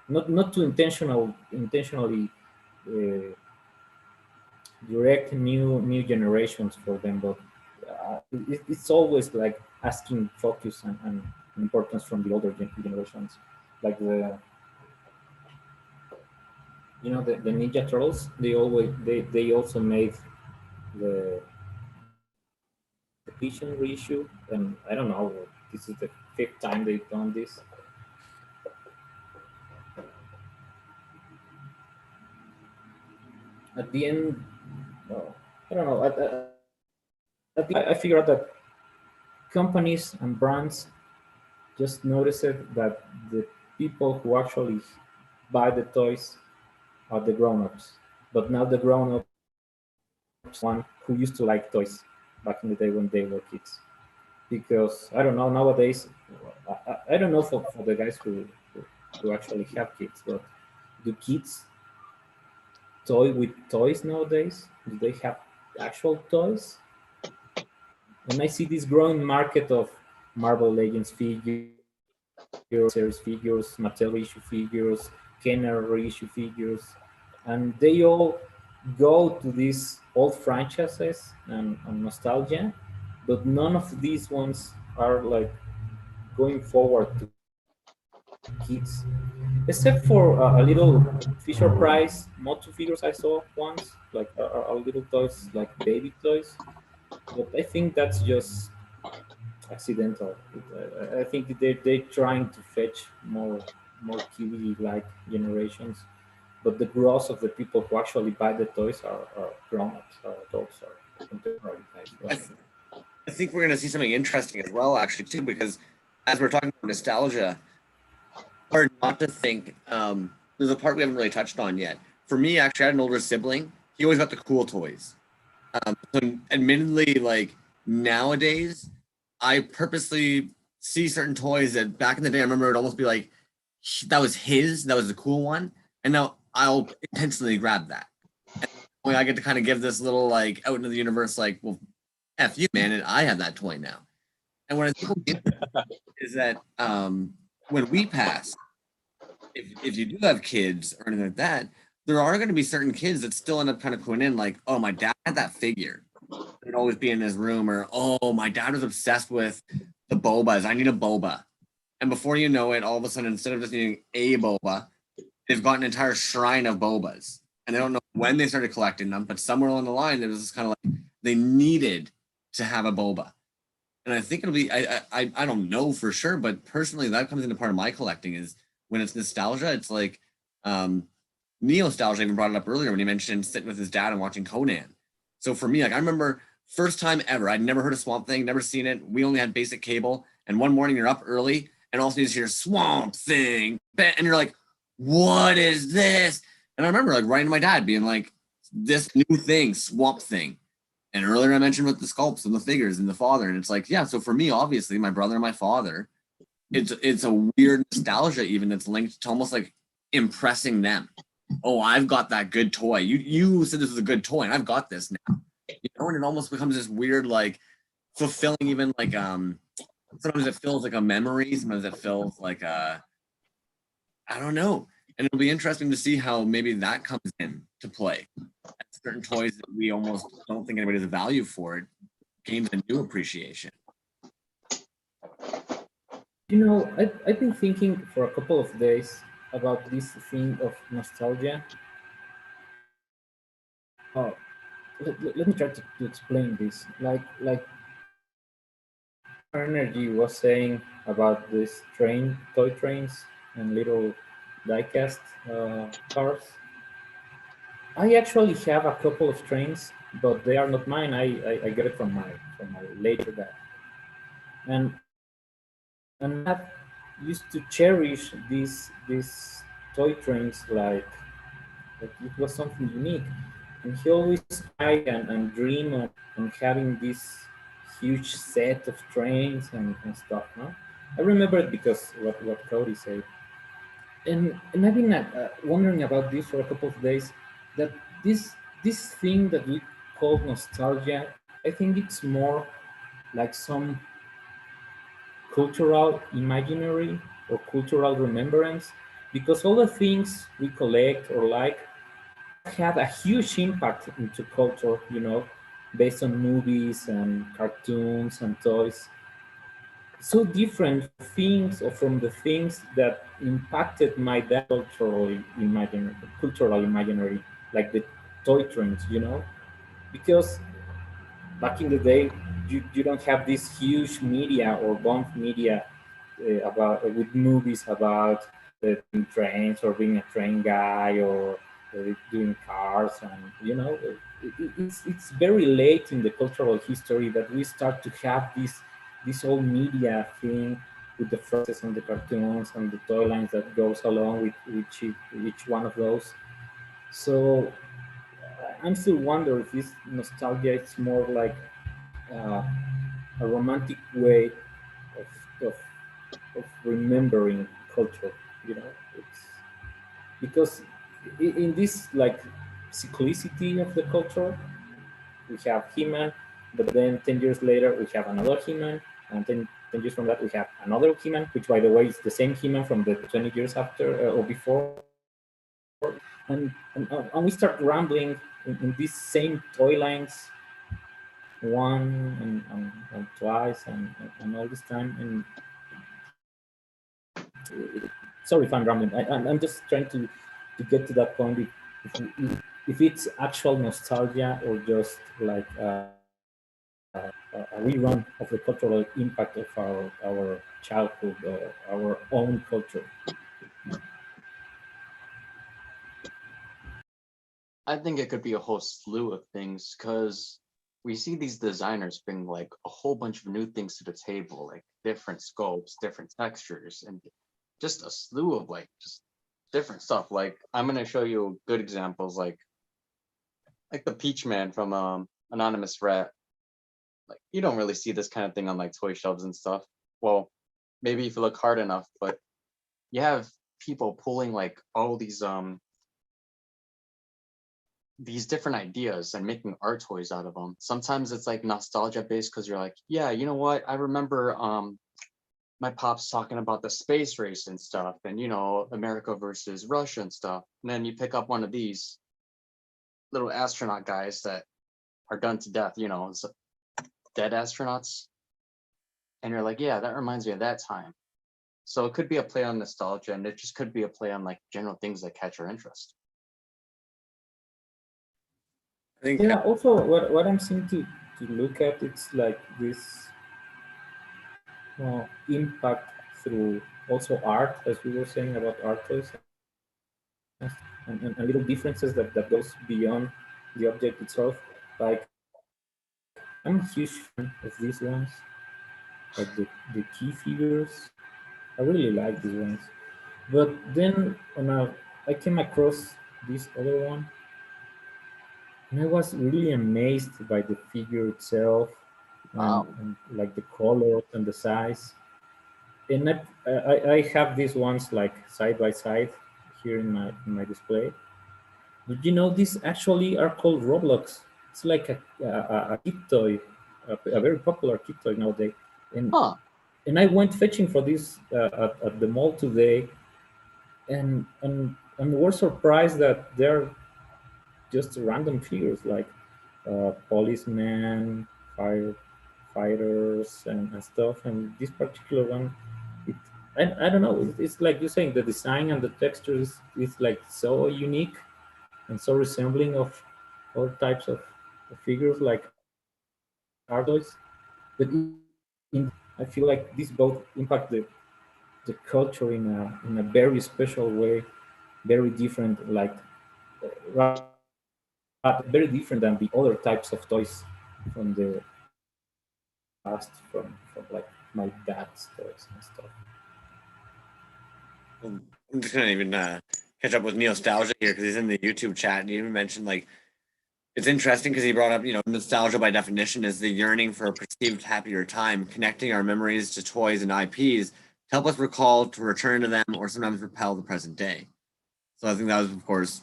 S3: not to intentionally uh, direct new generations for them, but it's always like asking focus and importance from the older generations, like the Ninja Turtles. They also made the Vision reissue, and I don't know, this is the fifth time they've done this. At the end, I don't know. At the, I figured out that companies and brands just noticed that the people who actually buy the toys are the grown-ups, but now the grown-ups one who used to like toys back in the day when they were kids. Because I don't know nowadays, I don't know for the guys who actually have kids, but do kids toy with toys nowadays? Do they have actual toys? And I see this growing market of Marvel Legends figures, series figures, Mattel reissue figures, Kenner reissue figures, and they all go to these old franchises and nostalgia, but none of these ones are like going forward to kids, except for a little Fisher Price Motu figures I saw once, like a little toys, like baby toys. But I think that's just accidental. I think they're trying to fetch more kiddie like generations, but the growth of the people who actually buy the toys are grown-ups, are adults, are contemporary guys.
S6: I think we're going to see something interesting as well, actually, too, because as we're talking about nostalgia, hard not to think. There's a part we haven't really touched on yet. For me, actually, I had an older sibling. He always got the cool toys. So admittedly, like nowadays, I purposely see certain toys that back in the day, I remember it'd almost be like that was his, that was the cool one, and now I'll intentionally grab that. And I get to kind of give this little like out into the universe, like, well, F you, man, and I have that toy now. And what I think is that when we pass, if you do have kids or anything like that, there are going to be certain kids that still end up kind of putting in like, oh, my dad had that figure. It'd always be in his room, or oh, my dad was obsessed with the bobas. I need a boba. And before you know it, all of a sudden, instead of just needing a boba, they've got an entire shrine of bobas. And they don't know when they started collecting them, but somewhere along the line, it was just kind of like they needed to have a boba. And I think it'll be, I don't know for sure, but personally, that comes into part of my collecting is when it's nostalgia. It's like neo-nostalgia. I even brought it up earlier when he mentioned sitting with his dad and watching Conan. So for me, like I remember first time ever, I'd never heard of Swamp Thing, never seen it. We only had basic cable. And one morning you're up early and also you just hear Swamp Thing, and you're like, what is this? And I remember like writing to my dad being like, this new thing, Swamp Thing. And earlier I mentioned with the sculpts and the figures and the father, and it's like, yeah, so for me, obviously, my brother and my father, it's a weird nostalgia even that's linked to almost like impressing them. Oh, I've got that good toy. You said this was a good toy, and I've got this now. You know, and it almost becomes this weird, like fulfilling, even like sometimes it feels like a memory, sometimes it feels like a I don't know. And it'll be interesting to see how maybe that comes in to play. Certain toys that we almost don't think anybody has a value for it gains a new appreciation.
S3: You know, I've been thinking for a couple of days about this thing of nostalgia. Oh, let me try to explain this. Like Energy was saying about this toy trains and little diecast cars. I actually have a couple of trains, but they are not mine. I get it from my later dad, and I used to cherish these toy trains like it was something unique. And he always tried and dream on having this huge set of trains and stuff. No? I remember it because what Cody said. And I've been wondering about this for a couple of days, that this thing that we call nostalgia, I think it's more like some cultural imaginary or cultural remembrance, because all the things we collect or like had a huge impact into culture, you know, based on movies and cartoons and toys. So different things or from the things that impacted my dad cultural imaginary, like the toy trends, you know, because back in the day, you don't have this huge media or bomb media about with movies about trains or being a train guy or doing cars, and you know it's very late in the cultural history that we start to have this whole media thing with the phrases and the cartoons and the toy lines that goes along with each one of those. So I'm still wonder if this nostalgia is more like uh, a romantic way of, of, of remembering culture. You know, it's because in this like cyclicity of the culture, we have He-Man, but then 10 years later we have another He-Man, and 10 years from that we have another He-Man, which by the way is the same He-Man from the 20 years after or before, and we start rambling in these same toy lines one and twice and all this time. And sorry if I'm rambling. I'm just trying to get to that point. If it's actual nostalgia or just like a rerun of the cultural impact of our childhood or our own culture.
S7: I think it could be a whole slew of things because we see these designers bring like a whole bunch of new things to the table, like different sculpts, different textures, and just a slew of like just different stuff. Like I'm gonna show you good examples, like the Peach Man from Anonymous Rat. Like you don't really see this kind of thing on like toy shelves and stuff. Well, maybe if you look hard enough, but you have people pulling like all these different ideas and making art toys out of them. Sometimes it's like nostalgia based because you're like, yeah, you know what? I remember my pops talking about the space race and stuff, and you know, America versus Russia and stuff. And then you pick up one of these little astronaut guys that are done to death, you know, it's dead astronauts. And you're like, yeah, that reminds me of that time. So it could be a play on nostalgia, and it just could be a play on like general things that catch your interest.
S6: I think
S3: Yeah. Also, what I'm seeing to look at, it's like this impact through also art, as we were saying about art toys, and little differences that goes beyond the object itself. Like I'm a huge fan of these ones, like the key figures. I really like these ones. But then I came across this other one, and I was really amazed by the figure itself,
S7: Wow.
S3: and like the colors and the size. And I have these ones like side by side here in my display. Did you know these actually are called Roblox? It's like a kid toy, a very popular kid toy nowadays. And
S7: Huh.
S3: and I went fetching for this at the mall today, and we're surprised that they're just random figures like policemen, firefighters, and stuff. And this particular one, it I don't know. It's like you're saying the design and the texture is like so unique and so resembling of all types of figures like art toys. But I feel like these both impact the culture in a very special way, very different, like very different than the other types of toys from the past, from like my dad's toys and stuff.
S6: I'm just gonna even catch up with nostalgia here because he's in the YouTube chat and he even mentioned like it's interesting because he brought up nostalgia by definition is the yearning for a perceived happier time, connecting our memories to toys and IPs to help us recall to return to them or sometimes repel the present day. So I think that was of course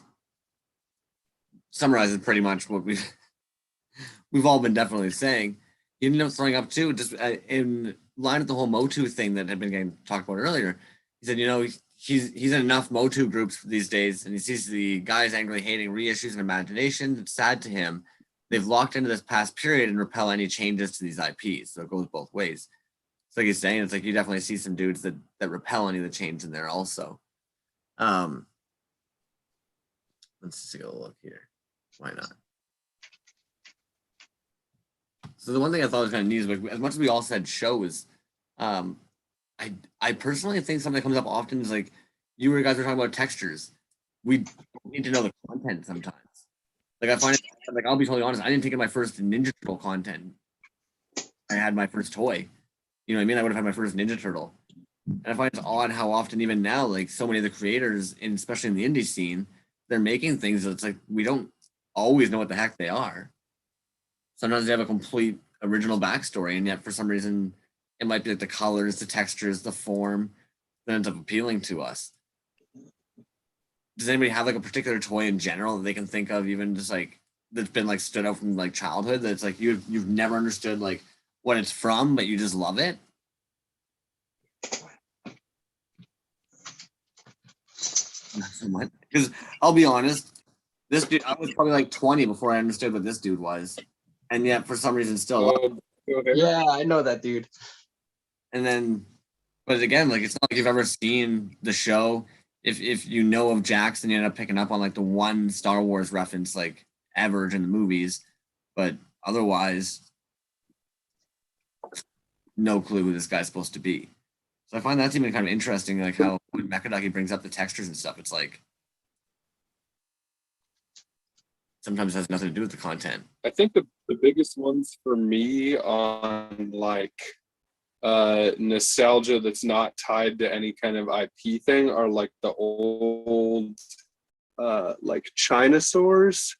S6: summarizes pretty much what we've all been definitely saying. He ended up throwing up too, just in line with the whole Motu thing that had been getting talked about earlier. He said, he's in enough Motu groups these days, and he sees the guys angrily hating reissues and imagination. It's sad to him. They've locked into this past period and repel any changes to these IPs. So it goes both ways. It's like he's saying, it's like you definitely see some dudes that repel any of the change in there also. Let's take a look here. Why not? So the one thing I thought was kind of neat is like, as much as we all said shows, um, I personally think something that comes up often is like you guys were talking about textures. We need to know the content sometimes. Like I find it like I'll be totally honest, I didn't take in my first Ninja Turtle content. I had my first toy. You know what I mean? I would have had my first Ninja Turtle. And I find it's odd how often even now, like so many of the creators, especially in the indie scene, they're making things that's like we don't always know what the heck they are. Sometimes they have a complete original backstory, and yet for some reason it might be like the colors, the textures, the form that ends up appealing to us. Does anybody have like a particular toy in general that they can think of, even just like that's been like stood out from like childhood that's like you've never understood like what it's from, but you just love it? Not so much. Because I'll be honest, this dude, I was probably like 20 before I understood what this dude was. And yet for some reason still
S7: Yeah, I know that dude.
S6: and then but again, like it's not like you've ever seen the show. If you know of Jackson, you end up picking up on like the one Star Wars reference like ever in the movies, but otherwise no clue who this guy's supposed to be. So I find that's even kind of interesting, like how when Mechadaki brings up the textures and stuff, it's like sometimes it has nothing to do with the content.
S4: I think the biggest ones for me on like nostalgia that's not tied to any kind of IP thing are like the old like China stores.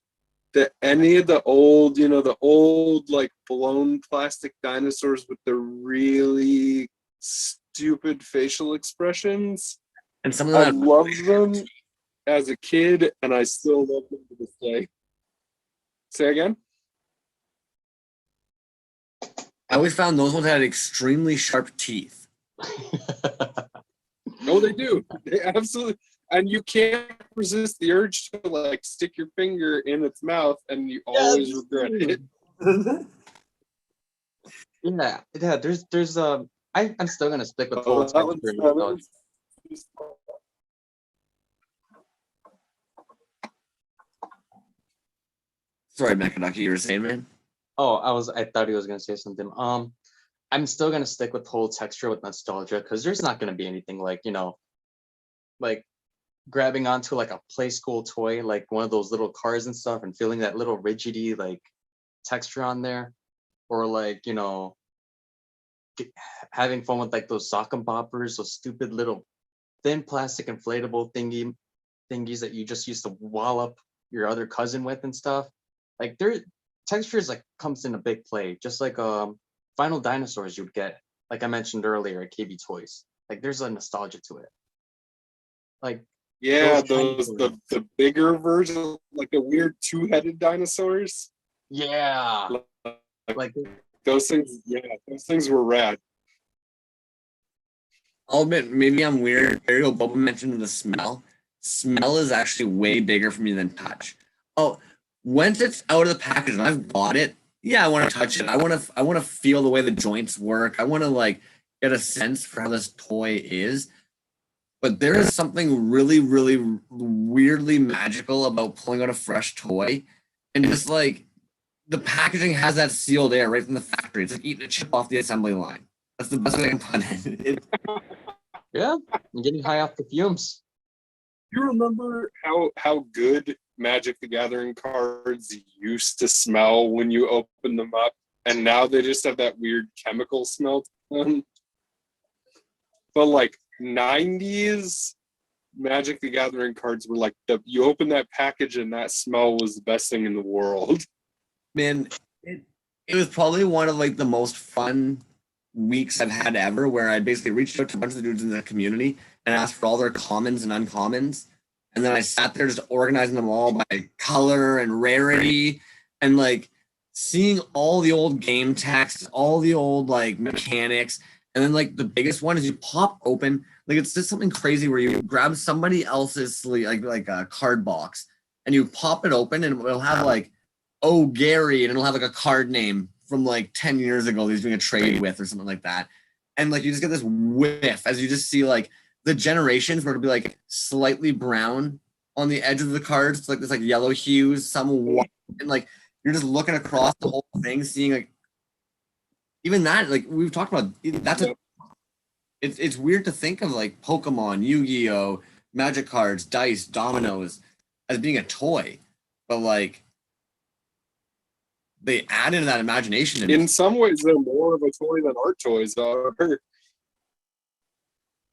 S4: Any of the old, the old like blown plastic dinosaurs with the really stupid facial expressions.
S6: And some of
S4: I
S6: that
S4: love them as a kid, and I still love them to this day. Say again?
S6: I always found those ones had extremely sharp teeth.
S4: No, they do. They absolutely. And you can't resist the urge to like stick your finger in its mouth, and you always regret it.
S7: Yeah. There's I'm still gonna stick with
S4: Oh,
S7: full
S4: that one's-
S7: texture.
S4: that one's-
S6: Sorry, Mechadaki, you were saying, man?
S7: Oh, I thought he was gonna say something. I'm still gonna stick with whole texture with nostalgia because there's not gonna be anything like, like grabbing onto like a play school toy, like one of those little cars and stuff, and feeling that little rigidy like texture on there, or like having fun with like those sock and poppers, those stupid little thin plastic inflatable thingies that you just used to wallop your other cousin with and stuff. Like their textures like comes in a big play, just like Final Dinosaurs you'd get, like I mentioned earlier at KB Toys. Like there's a nostalgia to it. Like
S4: Yeah,
S7: those
S4: the bigger version, like the weird two-headed dinosaurs.
S7: yeah,
S4: Like those things. Yeah, those things were rad.
S6: I'll admit, maybe I'm weird. Ariel Boba mentioned the smell. Smell is actually way bigger for me than touch. Oh, once it's out of the package and I've got it, yeah, I want to touch it. I want to feel the way the joints work. I want to like get a sense for how this toy is. But there is something really, really weirdly magical about pulling out a fresh toy, and just like the packaging has that sealed air right from the factory. It's like eating a chip off the assembly line. That's the best way I can put it.
S7: yeah, I'm getting high off the fumes.
S4: You remember how good Magic the Gathering cards used to smell when you open them up, and now they just have that weird chemical smell to them? But like 90s Magic the Gathering cards were like you open that package and that smell was the best thing in the world.
S6: Man, it was probably one of like the most fun weeks I've had ever, where I basically reached out to a bunch of the dudes in the community and asked for all their commons and uncommons. And then I sat there just organizing them all by color and rarity, and like seeing all the old game text, all the old like mechanics. And then like the biggest one is you pop open, like it's just something crazy where you grab somebody else's like a card box and you pop it open and it'll have like, oh, Gary, and it'll have like a card name from like 10 years ago that he's doing a trade with or something like that. And like you just get this whiff as you just see like the generations where it'll be like slightly brown on the edge of the cards, like this like yellow hues, some white, and like you're just looking across the whole thing, seeing like even that, like we've talked about, that's it's weird to think of like Pokemon, Yu-Gi-Oh, Magic cards, dice, dominoes as being a toy, but like they added that imagination.
S4: In some ways, they're more of a toy than our toys are,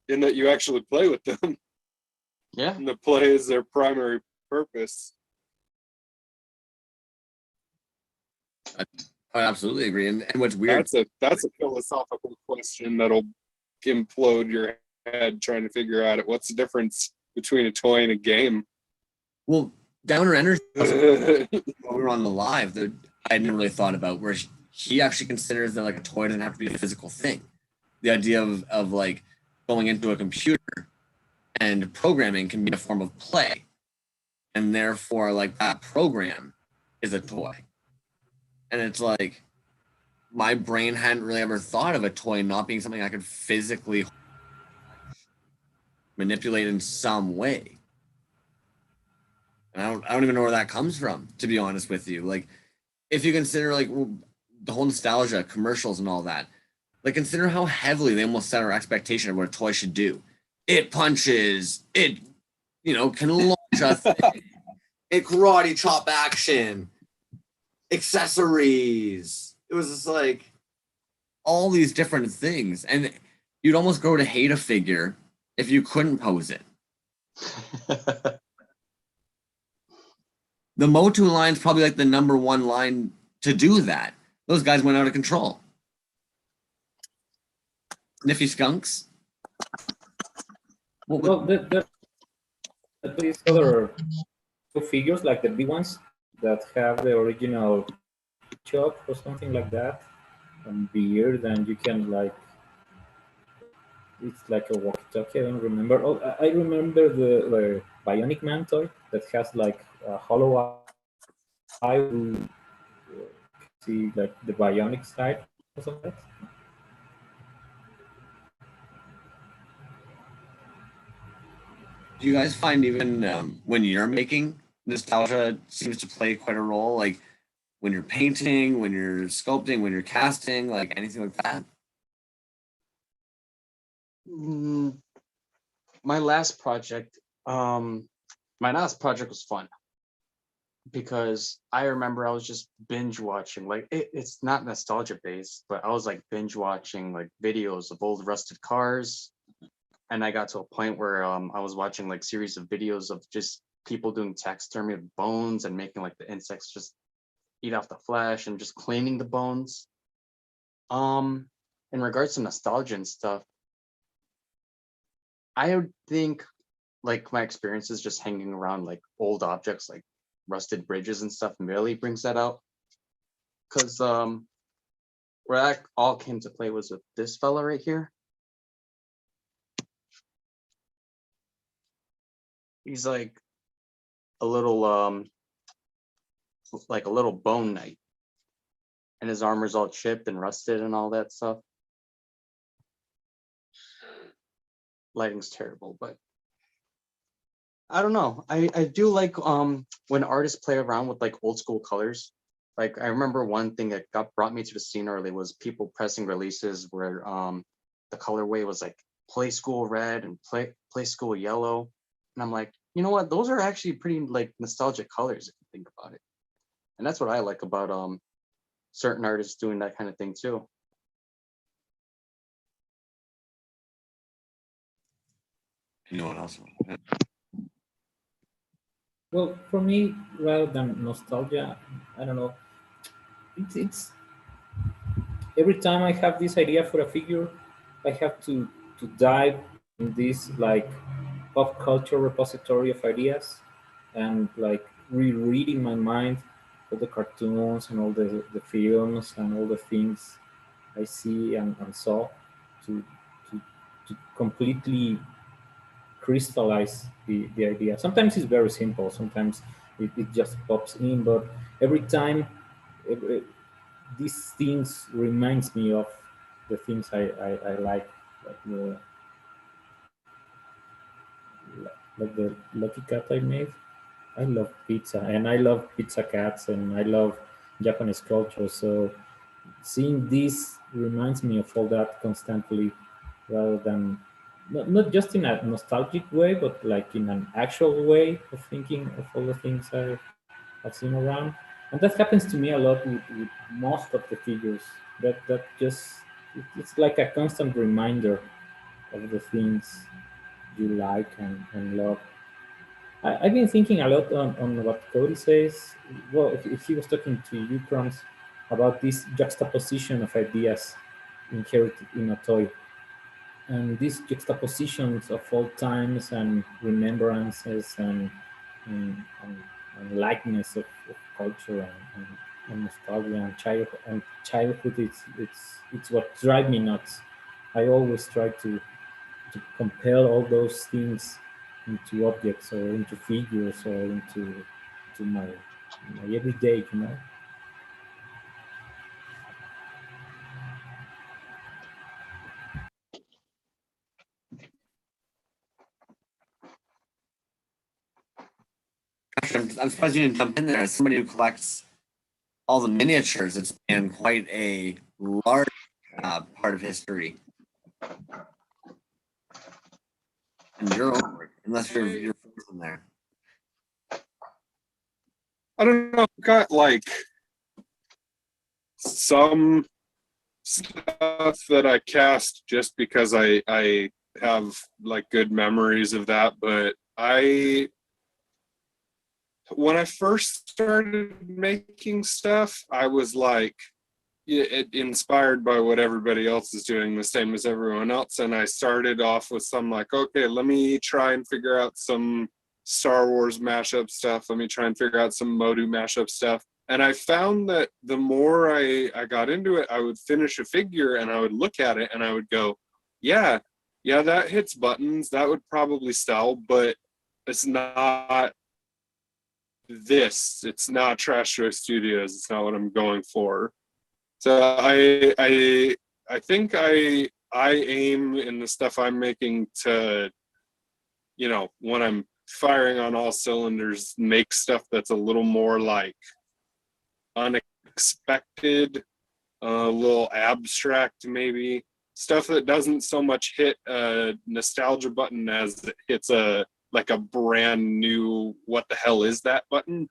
S4: in that you actually play with them.
S7: Yeah,
S4: And the play is their primary purpose.
S6: I absolutely agree. And what's weird,
S4: That's a philosophical question that'll implode your head trying to figure out it. What's the difference between a toy and a game?
S6: well, Downer Energy, when we were on the live, that I never really thought about, where he actually considers that like a toy doesn't have to be a physical thing. The idea of like going into a computer and programming can be a form of play, and therefore like that program is a toy. And it's like my brain hadn't really ever thought of a toy not being something I could physically manipulate in some way. And I don't even know where that comes from, to be honest with you. Like if you consider like the whole nostalgia, commercials and all that, like consider how heavily they almost set our expectation of what a toy should do. It punches, it, can launch a thing, it karate chop action, accessories. It was just like all these different things. And you'd almost grow to hate a figure if you couldn't pose it. The Motu line's probably like the number one line to do that. Those guys went out of control. Sniffy Skunks.
S3: Well, these other two figures, like the big ones that have the original chop or something like that, and beard, and you can like, it's like a walkie-talkie. I don't remember. Oh, I remember the Bionic Man toy that has like a hollow eye to see like the bionic side or something.
S6: Do you guys find even when you're making, nostalgia seems to play quite a role? Like when you're painting, when you're sculpting, when you're casting, like anything like that?
S7: My last project was fun. because I remember I was just binge watching, like it's not nostalgia based, but I was like binge watching like videos of old rusted cars, and I got to a point where I was watching like series of videos of just people doing taxidermy of bones and making like the insects just eat off the flesh and just cleaning the bones. In regards to nostalgia and stuff, I would think like my experiences just hanging around like old objects like rusted bridges and stuff really brings that out. Because where that all came to play was with this fella right here. He's like a little bone knight, and his armor's all chipped and rusted and all that stuff. Lighting's terrible, but I don't know. I do like when artists play around with like old school colors. Like I remember one thing that brought me to the scene early was people pressing releases where the colorway was like play school red and play school yellow. And I'm like, you know what? Those are actually pretty like nostalgic colors if you think about it. And that's what I like about certain artists doing that kind of thing too.
S6: Anyone else?
S3: Well, for me, rather than nostalgia, I don't know. It's every time I have this idea for a figure, I have to dive in this like pop culture repository of ideas and like reread in my mind all the cartoons and all the films and all the things I see and saw to, to to completely crystallize the idea. Sometimes it's very simple, sometimes it just pops in, but every time it, these things reminds me of the things I like the Lucky Cat I made. I love pizza and I love pizza cats and I love Japanese culture. So seeing this reminds me of all that constantly rather than not just in a nostalgic way, but like in an actual way of thinking of all the things I've seen around. And that happens to me a lot with most of the figures. That just it's like a constant reminder of the things you like and love. I've been thinking a lot on what Cody says. Well, if he was talking to you, Crumbs, about this juxtaposition of ideas inherited in a toy, and these juxtapositions of all times and remembrances and, and likeness of culture and nostalgia and childhood. It's what drives me nuts. I always try to compare all those things into objects or into figures or into my everyday, you know.
S6: I'm surprised you didn't jump in there. As somebody who collects all the miniatures, it's been quite a large part of history. And you're over it, unless you're frozen there.
S4: I don't know. I've got like some stuff that I cast just because I have like good memories of that, but when I first started making stuff, I was like inspired by what everybody else is doing, the same as everyone else. And I started off with some like, okay, let me try and figure out some Star Wars mashup stuff. Let me try and figure out some Modu mashup stuff. And I found that the more I got into it, I would finish a figure and I would look at it and I would go, yeah, that hits buttons. That would probably sell, but it's not this. It's not Trash Show Studios. It's not what I'm going for. So I think I aim in the stuff I'm making to, you know, when I'm firing on all cylinders, make stuff that's a little more like unexpected, a little abstract maybe, stuff that doesn't so much hit a nostalgia button as it hits a like a brand new what the hell is that button.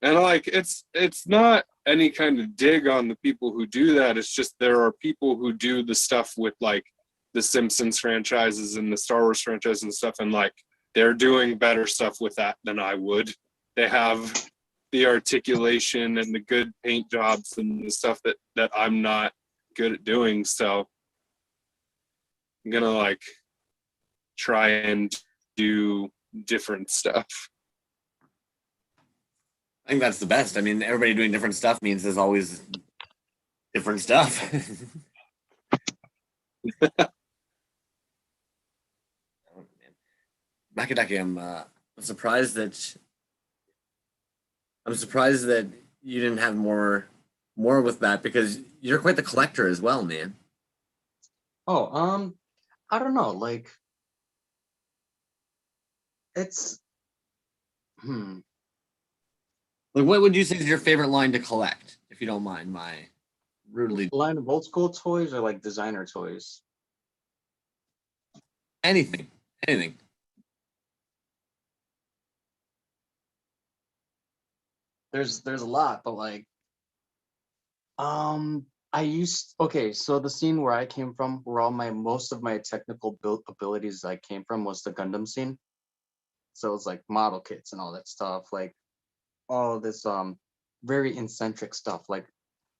S4: And like it's not any kind of dig on the people who do that. It's just there are people who do the stuff with like the Simpsons franchises and the Star Wars franchise and stuff, and like they're doing better stuff with that than I would. They have the articulation and the good paint jobs and the stuff that I'm not good at doing. So I'm gonna like try and do different stuff.
S6: I think that's the best. I mean, everybody doing different stuff means there's always different stuff. Makadaki, I'm surprised that you didn't have more with that, because you're quite the collector as well, man.
S7: Oh, I don't know. Like, it's
S6: Like, what would you say is your favorite line to collect, if you don't mind my rudely
S7: line of old school toys or like designer toys.
S6: anything.
S7: There's a lot, but like, okay, so the scene where I came from, where all most of my technical build abilities I came from, was the Gundam scene. So it's like model kits and all that stuff, like all this very eccentric stuff. Like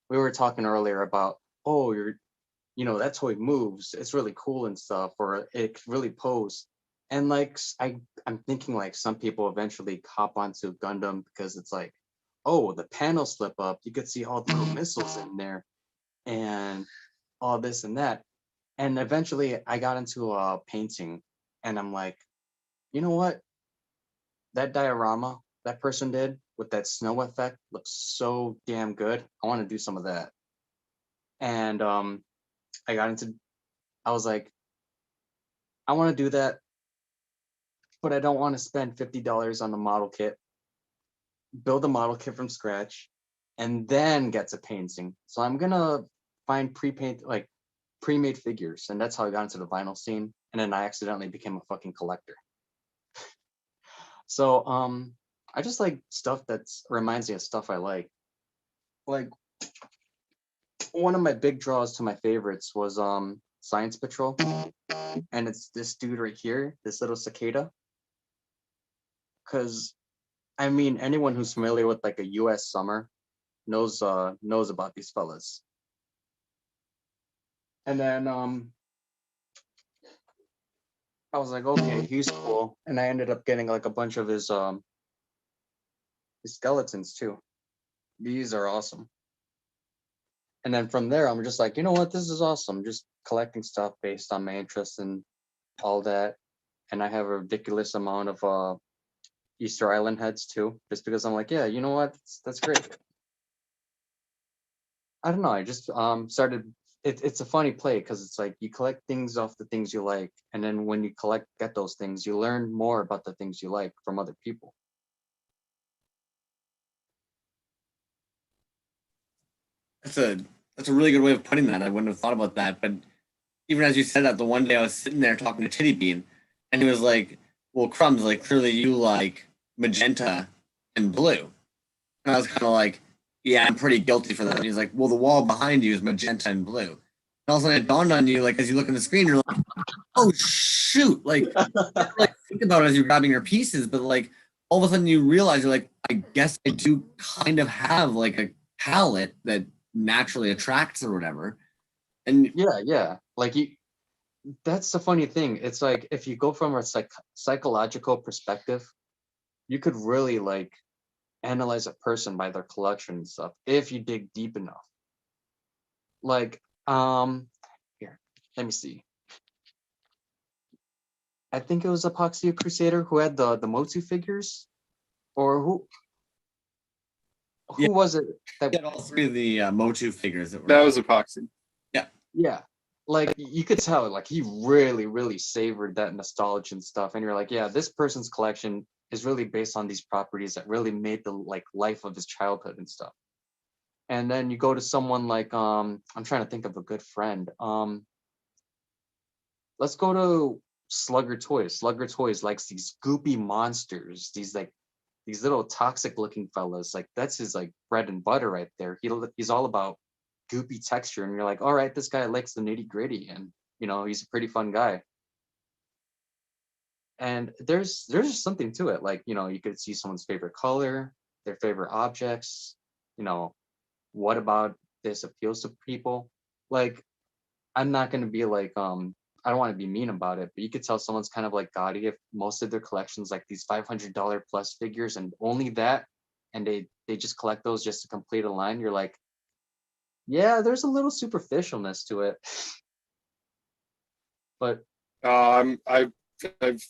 S7: we were talking earlier about, oh, that toy moves, it's really cool and stuff, or it could really pose. And like I'm thinking like some people eventually cop onto Gundam because it's like, oh, the panels flip up, you could see all the little missiles in there and all this and that. And eventually I got into painting, and I'm like, you know what? That diorama that person did with that snow effect looks so damn good. I want to do some of that. And I was like, I want to do that, but I don't want to spend $50 on the model kit, build a model kit from scratch, and then get to painting. So I'm gonna find pre-made figures, and that's how I got into the vinyl scene. And then I accidentally became a fucking collector. So I just like stuff that reminds me of stuff I like. Like one of my big draws to my favorites was Science Patrol, and it's this dude right here, this little cicada. Because I mean, anyone who's familiar with like a U.S. summer knows about these fellas. And then I was like, okay, he's cool, and I ended up getting like a bunch of his skeletons too. These are awesome. And then from there, I'm just like, you know what, this is awesome. Just collecting stuff based on my interest and all that. And I have a ridiculous amount of Easter Island heads too, just because I'm like, yeah, you know what, that's great. I don't know. I just started. It's a funny play because it's like you collect things off the things you like, and then when you get those things, you learn more about the things you like from other people.
S6: That's a really good way of putting that. I wouldn't have thought about that. But even as you said that, the one day I was sitting there talking to Titty Bean, and he was like, "Well, Crumbs, like clearly you like magenta and blue," and I was kind of like, "Yeah, I'm pretty guilty for that." And he's like, "Well, the wall behind you is magenta and blue." And all of a sudden, it dawned on you, like as you look at the screen, you're like, "Oh shoot!" Like, you don't really think about it as you're grabbing your pieces, but like all of a sudden you realize you're like, I guess I do kind of have like a palette that naturally attracts or whatever. And
S7: Yeah. Like that's the funny thing. It's like if you go from a psychological perspective, you could really like analyze a person by their collection and stuff if you dig deep enough. Like here, let me see. I think it was Epoxy Crusader who had the Motu figures, or who
S6: Yeah.
S7: was it
S6: we
S7: that
S6: had all three of the Motu figures that were.
S4: That was epoxy.
S7: yeah, like you could tell like he really savored that nostalgia and stuff, and you're like, yeah, this person's collection is really based on these properties that really made the like life of his childhood and stuff. And then you go to someone like I'm trying to think of a good friend. Let's go to Slugger Toys. Slugger Toys likes these goopy monsters, these like these little toxic looking fellas. Like that's his like bread and butter right there. He's all about goopy texture, and you're like, all right, this guy likes the nitty gritty, and he's a pretty fun guy. And there's just something to it. Like, you could see someone's favorite color, their favorite objects, what about this appeals to people. Like, I'm not gonna be like, I don't want to be mean about it, but you could tell someone's kind of like gaudy if most of their collections like these $500 plus figures and only that, and they just collect those just to complete a line. You're like, yeah, there's a little superficialness to it. But
S4: I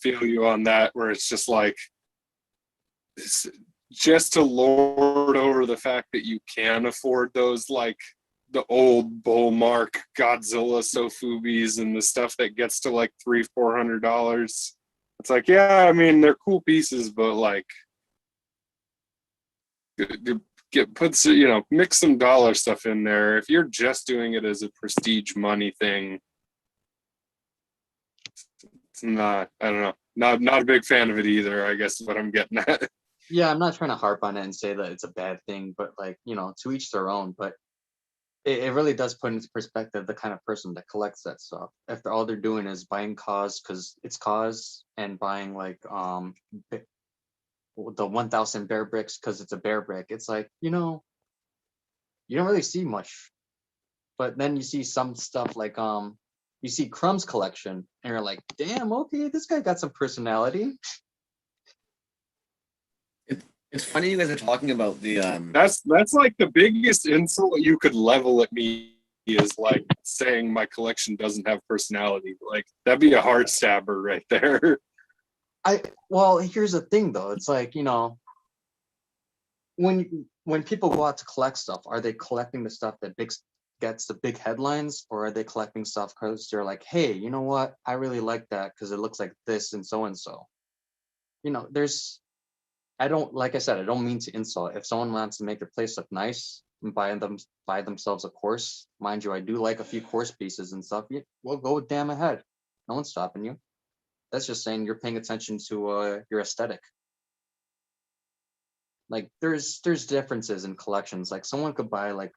S4: feel you on that, where it's just like, just to lord over the fact that you can afford those, like the old Bullmark Godzilla Sofubis and the stuff that gets to like $300-400. It's like, yeah, I mean, they're cool pieces, but like, mix some dollar stuff in there. If you're just doing it as a prestige money thing, it's not, I don't know, not a big fan of it either, I guess is what I'm getting at.
S7: yeah, I'm not trying to harp on it and say that it's a bad thing, but like, to each their own. But it really does put into perspective the kind of person that collects that stuff. If all they're doing is buying cause because it's cause, and buying like the 1,000 bear bricks because it's a bear brick, it's like, you don't really see much. But then you see some stuff like you see Crumbs collection, and you're like, damn, okay, this guy got some personality.
S6: It's funny you guys are talking about the
S4: That's like the biggest insult you could level at me, is like saying my collection doesn't have personality. Like, that'd be a heart stabber right there.
S7: Well, here's the thing though. It's like, when people go out to collect stuff, are they collecting the stuff that gets the big headlines, or are they collecting stuff because they're like, hey, you know what? I really like that because it looks like this and so and so. Like I said, I don't mean to insult. If someone wants to make their place look nice and buy themselves a course, mind you, I do like a few course pieces and stuff. Well, go damn ahead. No one's stopping you. That's just saying you're paying attention to your aesthetic. Like there's differences in collections. Like someone could buy like,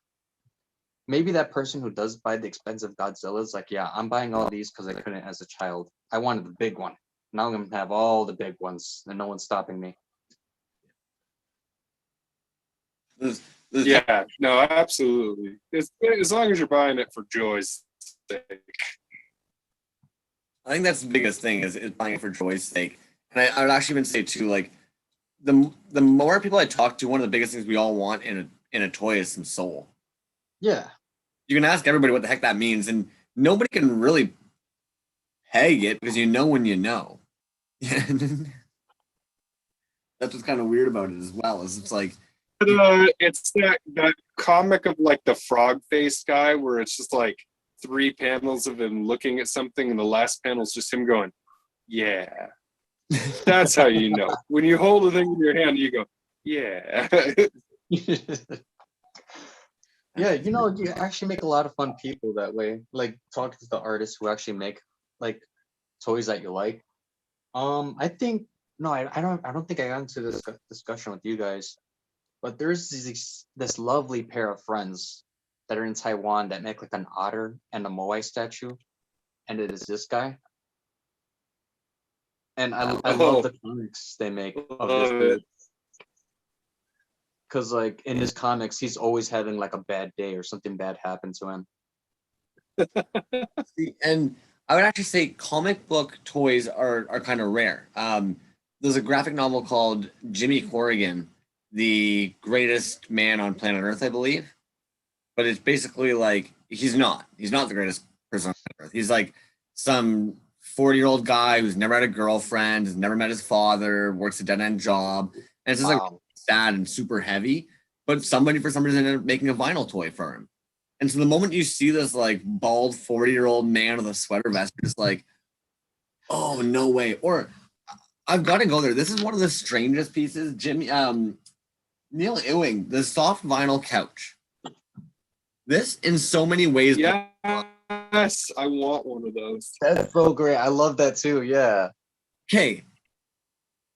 S7: maybe that person who does buy the expensive Godzillas, like, yeah, I'm buying all these because I couldn't as a child. I wanted the big one. Now I'm gonna have all the big ones, and no one's stopping me.
S4: Yeah, no, absolutely. As long as you're buying it for joy's sake.
S6: I think that's the biggest thing is buying it for joy's sake. And I would actually even say too, like the more people I talk to, one of the biggest things we all want in a toy is some soul.
S7: Yeah.
S6: You can ask everybody what the heck that means, and nobody can really peg it because you know when you know. That's what's kind of weird about it as well, is it's like
S4: it's that comic of like the frog face guy where it's just like 3 panels of him looking at something, and the last panel is just him going, yeah. That's how you know. When you hold a thing in your hand, you go, yeah.
S7: Yeah, you actually make a lot of fun people that way. Like talking to the artists who actually make like toys that you like. I think I don't think I got into this discussion with you guys, but there's this lovely pair of friends that are in Taiwan that make like an otter and a moai statue, and it is this guy. And I love the comics they make of this dude. Because like in his comics, he's always having like a bad day or something bad happened to him.
S6: And I would actually say comic book toys are kind of rare. There's a graphic novel called Jimmy Corrigan, the greatest man on planet Earth, I believe. But it's basically like he's not the greatest person on Earth. He's like some 40-year-old guy who's never had a girlfriend, has never met his father, works a dead-end job, and it's just like sad and super heavy. But somebody for some reason ended up making a vinyl toy for him. And so the moment you see this like bald 40-year-old man with a sweater vest, you're just like, oh, no way. Or I've got to go there. This is one of the strangest pieces. Jimmy, Neil Ewing, the soft vinyl couch. This in so many ways.
S4: Yes, I want one of those.
S7: That's so great. I love that too. Yeah.
S6: Okay.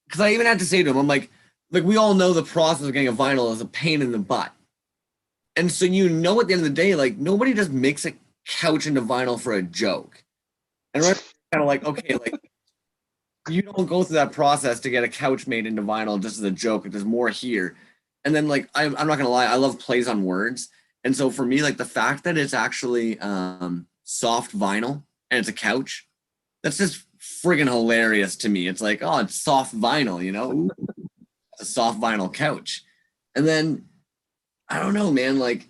S6: Because I even had to say to him, I'm like, like we all know the process of getting a vinyl is a pain in the butt. And so at the end of the day, like nobody just makes a couch into vinyl for a joke. And right, kind of like, okay, like you don't go through that process to get a couch made into vinyl just as a joke. There's more here. And then like I'm not gonna lie, I love plays on words. And so for me, like the fact that it's actually soft vinyl and it's a couch, that's just friggin' hilarious to me. It's like, oh, it's soft vinyl, you know? Ooh, it's a soft vinyl couch. And then I don't know, man, like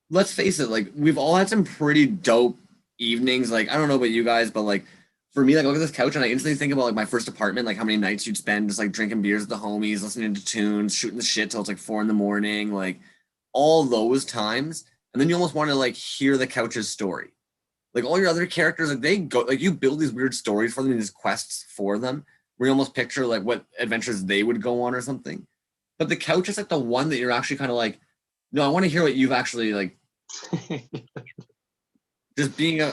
S6: let's face it, like we've all had some pretty dope evenings. Like, I don't know about you guys, but like for me, like I look at this couch and I instantly think about like my first apartment, like how many nights you'd spend just like drinking beers with the homies, listening to tunes, shooting the shit till it's like 4 a.m, like all those times. And then you almost want to like hear the couch's story. Like all your other characters, like they go, like you build these weird stories for them, these quests for them, where you almost picture like what adventures they would go on or something. But the couch is like the one that you're actually kind of like, no, I want to hear what you've actually like, just being in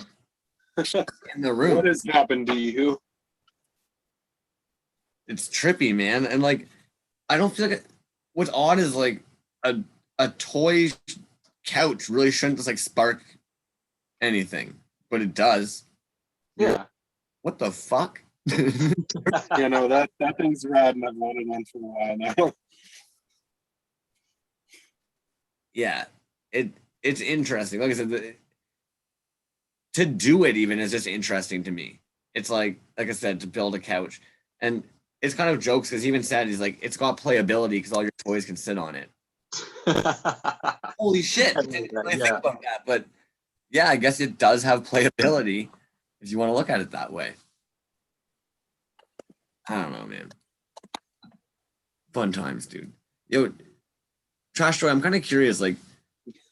S6: the room.
S4: What has happened to you?
S6: It's trippy, man. And like, I don't feel like what's odd is like a toy couch really shouldn't just like spark anything, but it does.
S7: Yeah.
S6: What the fuck?
S4: You know, that thing's rad and I've wanted one for a while now.
S6: Yeah, it's interesting. Like I said, to do it even is just interesting to me. It's like I said, to build a couch, and it's kind of jokes because he even said he's like, it's got playability because all your toys can sit on it. Holy shit! I didn't really think about that, but yeah, I guess it does have playability if you want to look at it that way. I don't know, man. Fun times, dude. Yo, Trash Joy, I'm kind of curious. Like,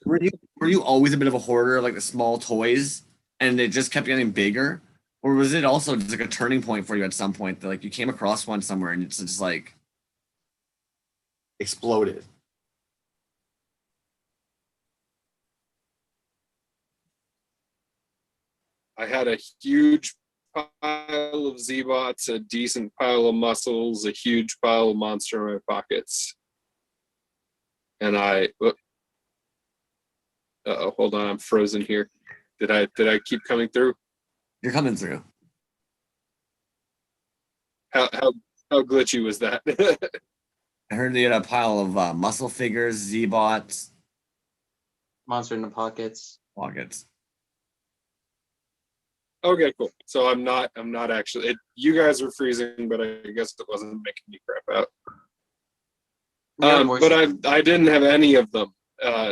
S6: were you always a bit of a hoarder of like the small toys, and it just kept getting bigger, or was it also just like a turning point for you at some point that like you came across one somewhere and it's just like exploded?
S4: I had a huge pile of Z-Bots, a decent pile of muscles, a huge pile of monster in my pockets. And hold on, I'm frozen here. Did I keep coming through?
S6: You're coming through.
S4: How glitchy was that?
S6: I heard they had a pile of muscle figures, Z-Bots,
S7: Monster in the pockets.
S6: pockets.
S4: Okay, cool. So I'm not actually. You guys were freezing, but I guess it wasn't making me crap out. But I didn't have any of them.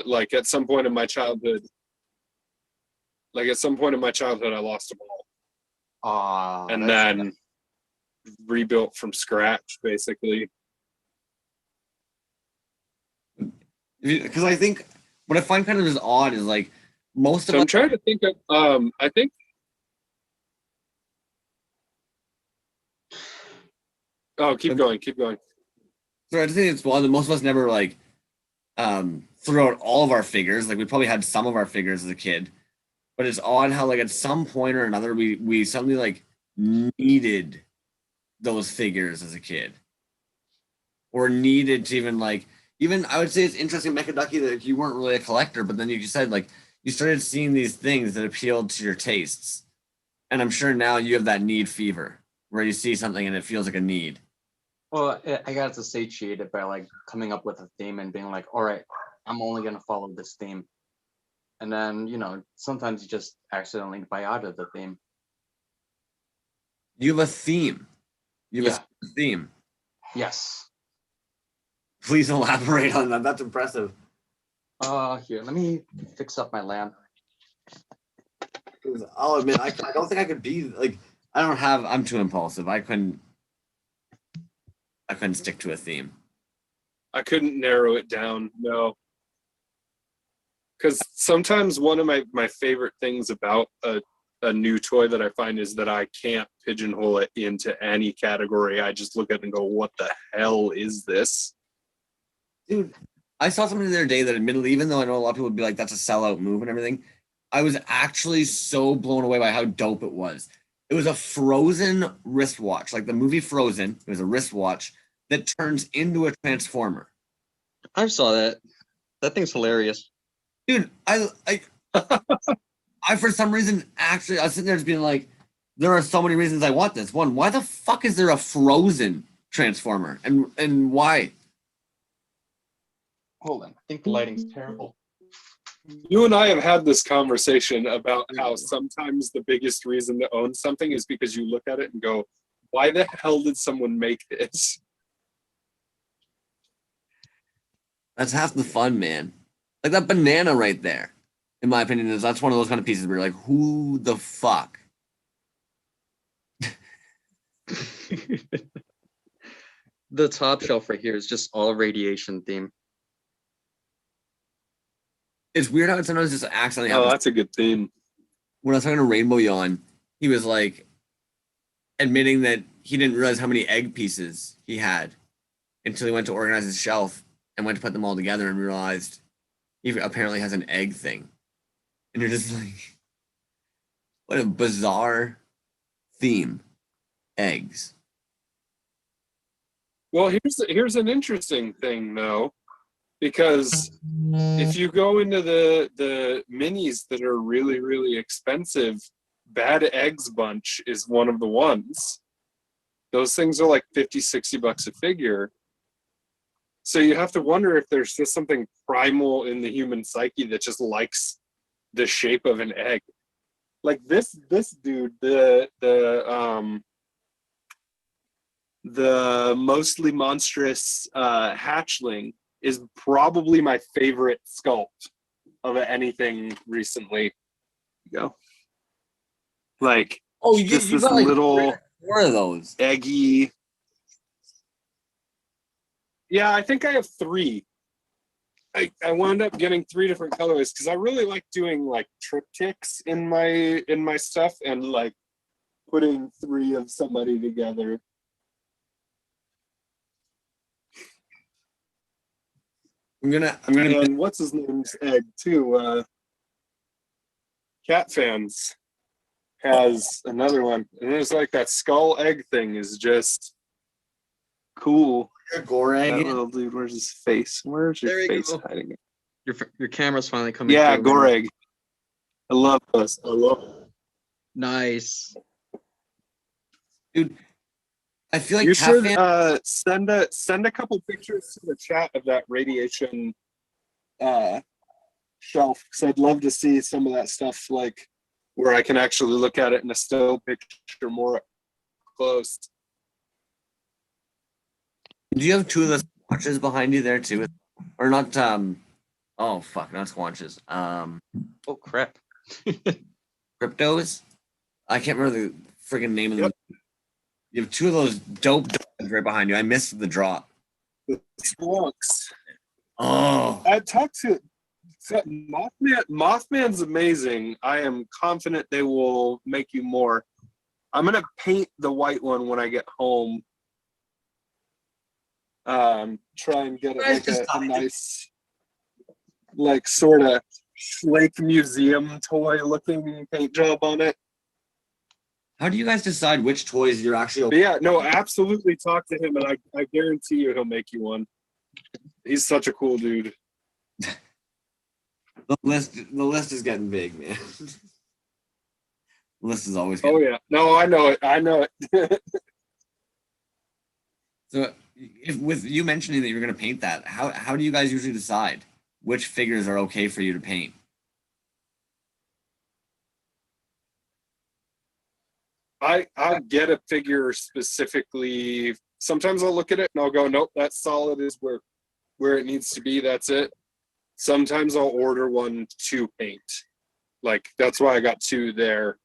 S4: Like at some point in my childhood, I lost them all. And then rebuilt from scratch, basically.
S6: Because I think what I find kind of just odd is like most of.
S4: So I'm trying to think of. I think. Oh, keep going.
S6: So I just think it's wild that most of us never like threw out all of our figures. Like we probably had some of our figures as a kid, but it's odd how like at some point or another we suddenly like needed those figures as a kid, or needed to even I would say it's interesting, Mecha Ducky, that you weren't really a collector, but then you said like you started seeing these things that appealed to your tastes, and I'm sure now you have that need fever where you see something and it feels like a need.
S7: Well, I got to satiate it by like coming up with a theme and being like, all right, I'm only going to follow this theme. And then, sometimes you just accidentally buy out of the theme.
S6: You have a theme. You have a theme.
S7: Yes.
S6: Please elaborate on that. That's impressive.
S7: Here, let me fix up my lamp.
S6: I'll admit, I don't think I could be like, I'm too impulsive. I couldn't stick to a theme.
S4: I couldn't narrow it down, no. Because sometimes one of my favorite things about a new toy that I find is that I can't pigeonhole it into any category. I just look at it and go, what the hell is this?
S6: Dude, I saw something the other day that admittedly, even though I know a lot of people would be like, that's a sellout move and everything, I was actually so blown away by how dope it was. It was a Frozen wristwatch, like the movie Frozen. It was a wristwatch that turns into a transformer.
S8: I saw that. That thing's hilarious.
S6: Dude, I for some reason actually I was sitting there just being like, there are so many reasons I want this. One, why the fuck is there a frozen transformer? And why?
S7: Hold on. I think the lighting's terrible.
S4: You and I have had this conversation about how sometimes the biggest reason to own something is because you look at it and go, why the hell did someone make this?
S6: That's half the fun, man. Like that banana right there, in my opinion, that's one of those kind of pieces where you're like, who the fuck?
S8: The top shelf right here is just all radiation theme.
S6: It's weird how it sometimes just accidentally
S4: Oh,
S6: happens.
S4: that's a good theme.
S6: When I was talking to Rainbow Yawn, he was like admitting that he didn't realize how many egg pieces he had until he went to organize his shelf and went to put them all together and realized he apparently has an egg thing. And you're just like, what a bizarre theme. Eggs.
S4: Well, here's an interesting thing though, because if you go into the minis that are really, really expensive, Bad Eggs Bunch is one of the ones. Those things are like 50, 60 bucks a figure. So you have to wonder if there's just something primal in the human psyche that just likes the shape of an egg. Like this dude, the mostly monstrous hatchling is probably my favorite sculpt of anything recently. Go. Like,
S6: Oh, you
S4: just
S6: you
S4: this
S6: got like
S4: little
S6: four of those.
S4: eggy. Yeah, I think I have 3. I wound up getting 3 different colors because I really like doing like triptychs in my stuff and like putting 3 of somebody together.
S6: I'm gonna
S4: And what's his name's egg too? Cat Fans has another one, and there's like that skull egg thing is just cool.
S6: a gore
S4: That
S6: egg.
S4: little dude, where's his face? Where's your
S8: There you
S4: face
S8: go.
S4: hiding?
S8: Your camera's finally coming.
S4: Yeah,
S8: through,
S4: gore
S8: man.
S4: egg. I love those. I love them.
S8: Nice.
S6: Dude, I feel like
S4: You
S6: Cat
S4: should
S6: Fan-
S4: send a couple pictures to the chat of that radiation shelf, because I'd love to see some of that stuff, like where I can actually look at it in a still picture more close.
S6: Do you have 2 of the squatches behind you there too? Or not oh fuck, not squatches.
S8: Oh crap.
S6: Cryptos? I can't remember the freaking name of them. You have 2 of those dope dogs right behind you. I missed the drop.
S4: The Splunks.
S6: Oh,
S4: I talked to Mothman. Mothman's amazing. I am confident they will make you more. I'm gonna paint the white one when I get home. Try and get it like a nice, like sort of Lake Museum toy looking paint job on it.
S6: how do you guys decide which toys you're actually?
S4: But yeah, no, absolutely talk to him, and I guarantee you he'll make you one. He's such a cool dude.
S6: The list is getting big, man. The list is always.
S4: Oh
S6: Getting
S4: yeah, no, I know it. I know it.
S6: So, if with you mentioning that you're going to paint that, how do you guys usually decide which figures are okay for you to paint?
S4: I get a figure specifically. Sometimes I'll look at it and I'll go, nope, that solid is where it needs to be. That's it. Sometimes I'll order one to paint. Like that's why I got 2 there.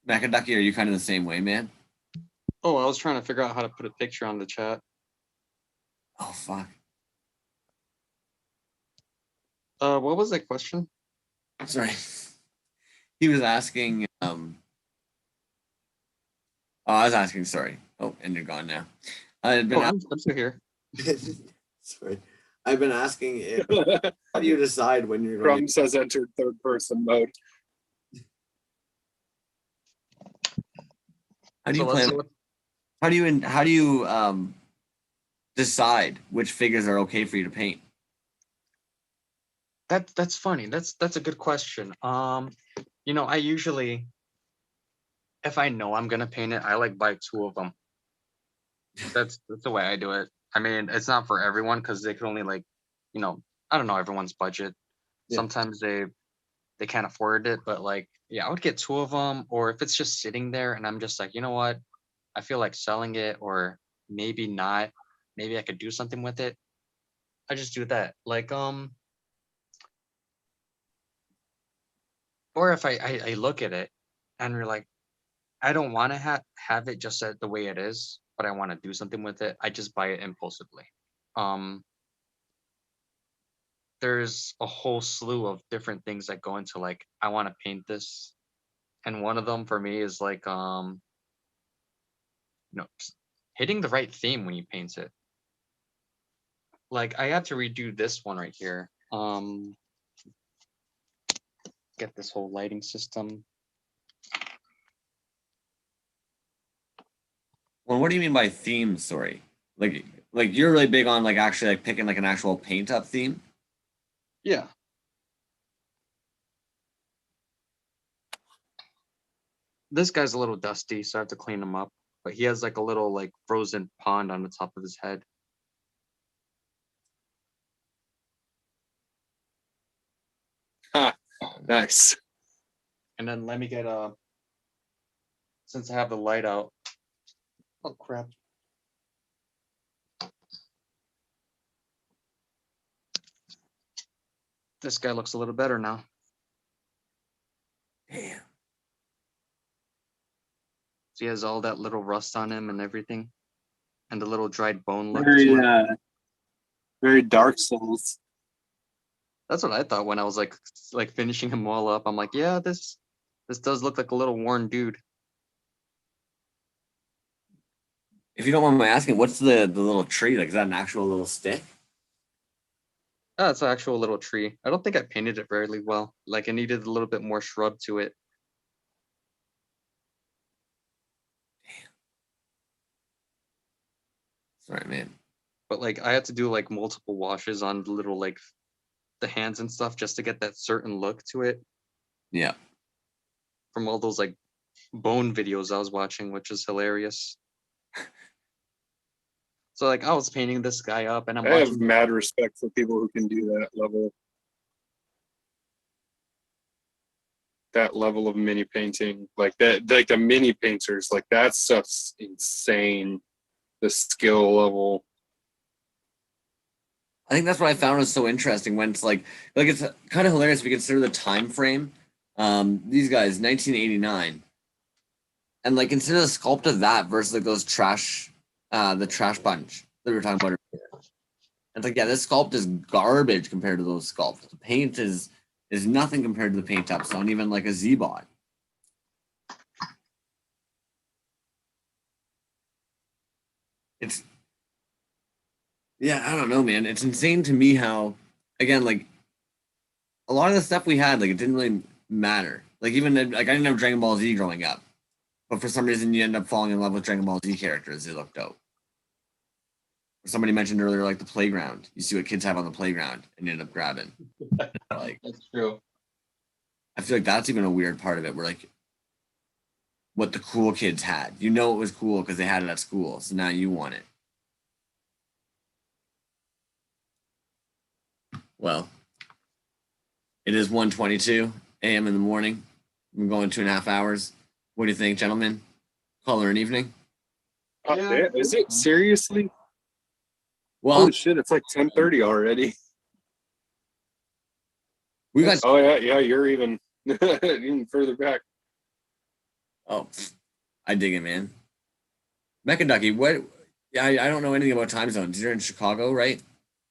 S6: Macaducky, are you kind of the same way, man?
S8: Oh, I was trying to figure out how to put a picture on the chat.
S6: Oh fuck.
S8: What was that question?
S6: Sorry. He was asking. Oh, I was asking. Sorry. Oh, and you're gone now. I had been.
S8: Oh, I'm still here.
S6: Sorry. I've been asking if how do you decide when you're going
S4: Crumbs has entered 3rd person mode.
S6: how do you
S8: So let's
S6: plan
S8: see what-
S6: How do you decide which figures are okay for you to paint?
S7: That's funny. That's a good question. I usually, if I know I'm gonna paint it, I like buy 2 of them. That's the way I do it. I mean, it's not for everyone because they can only I don't know everyone's budget.
S6: Yeah.
S7: Sometimes they can't afford it, but yeah, I would get 2 of them, or if it's just sitting there and I'm just like, you know what, I feel like selling it, or maybe not, maybe I could do something with it. I just do that. Or if I look at it and you're like, I don't want to have it just the way it is, but I want to do something with it. I just buy it impulsively. Um, there's a whole slew of different things that go into I want to paint this, and one of them for me is hitting the right theme when you paint it. I had to redo this one right here. Get this whole lighting system.
S6: Well, what do you mean by theme? Sorry, like you're really big on actually picking an actual paint up theme.
S7: Yeah. This guy's a little dusty, so I have to clean him up. But he has a little frozen pond on the top of his head.
S4: Ha, nice.
S7: And then let me get since I have the light out. Oh crap. This guy looks a little better now.
S6: Damn.
S7: So he has all that little rust on him and everything. And the little dried bone look
S4: Very
S7: to it.
S4: very Dark Souls.
S7: That's what I thought when I was finishing him all up. I'm like, yeah, this does look like a little worn dude.
S6: If you don't mind my asking, what's the little tree? Is that an actual little stick?
S7: Oh, it's an actual little tree. I don't think I painted it very well. It needed a little bit more shrub to it.
S6: Sorry, man.
S7: But I had to do multiple washes on the little the hands and stuff just to get that certain look to it.
S6: Yeah.
S7: From all those bone videos I was watching, which is hilarious. So I was painting this guy up and I'm
S4: I have
S7: watching.
S4: mad respect for people who can do that level of mini painting, that, the mini painters, that stuff's insane. The skill level.
S6: I think that's what I found was so interesting when it's it's kind of hilarious if you consider the time frame. These guys, 1989, and consider the sculpt of that versus those the trash bunch that we were talking about earlier. It's yeah, this sculpt is garbage compared to those sculpts. The paint is nothing compared to the paint ups on even a Z-bot. Yeah, I don't know, man. It's insane to me how, again, a lot of the stuff we had, it didn't really matter. Even I didn't have Dragon Ball Z growing up, but for some reason you end up falling in love with Dragon Ball Z characters. They look dope. Somebody mentioned earlier, the playground. You see what kids have on the playground, and you end up grabbing.
S7: That's true.
S6: I feel that's even a weird part of it, where what the cool kids had. You know it was cool because they had it at school, so now you want it. Well, it is 1:22 a.m. in the morning. I'm going 2.5 hours. What do you think, gentlemen? Call it an evening?
S4: Yeah. Is it seriously?
S6: Well,
S4: holy shit, it's 10:30 already.
S6: We got.
S4: Oh yeah, you're even even further back.
S6: Oh, I dig it, man. Mecha Ducky, what? Yeah, I don't know anything about time zones. You're in Chicago, right?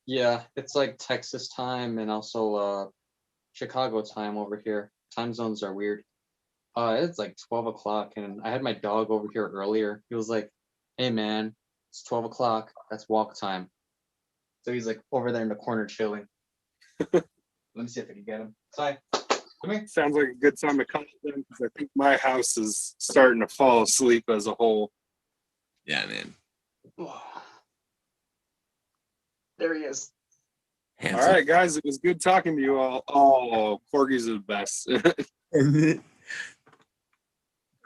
S7: Yeah, it's Texas time and also Chicago time over here. Time zones are weird. It's 12 o'clock, and I had my dog over here earlier. He was like, "Hey man, it's 12 o'clock. That's walk time." So he's over there in the corner chilling. Let me see if I can get him. Sorry. Come here.
S4: Sounds like a good time to come in because I think my house is starting to fall asleep as a whole.
S6: Yeah, man.
S7: There he is.
S4: All
S6: Handsome.
S4: right, guys, it was good talking to you all. Oh, corgis are the best.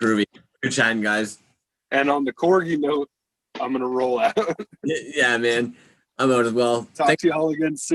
S6: Groovy. Good chatting, guys.
S4: And on the corgi note, I'm gonna roll out.
S6: Yeah, man. I'm out as well.
S4: Talk to y'all again soon.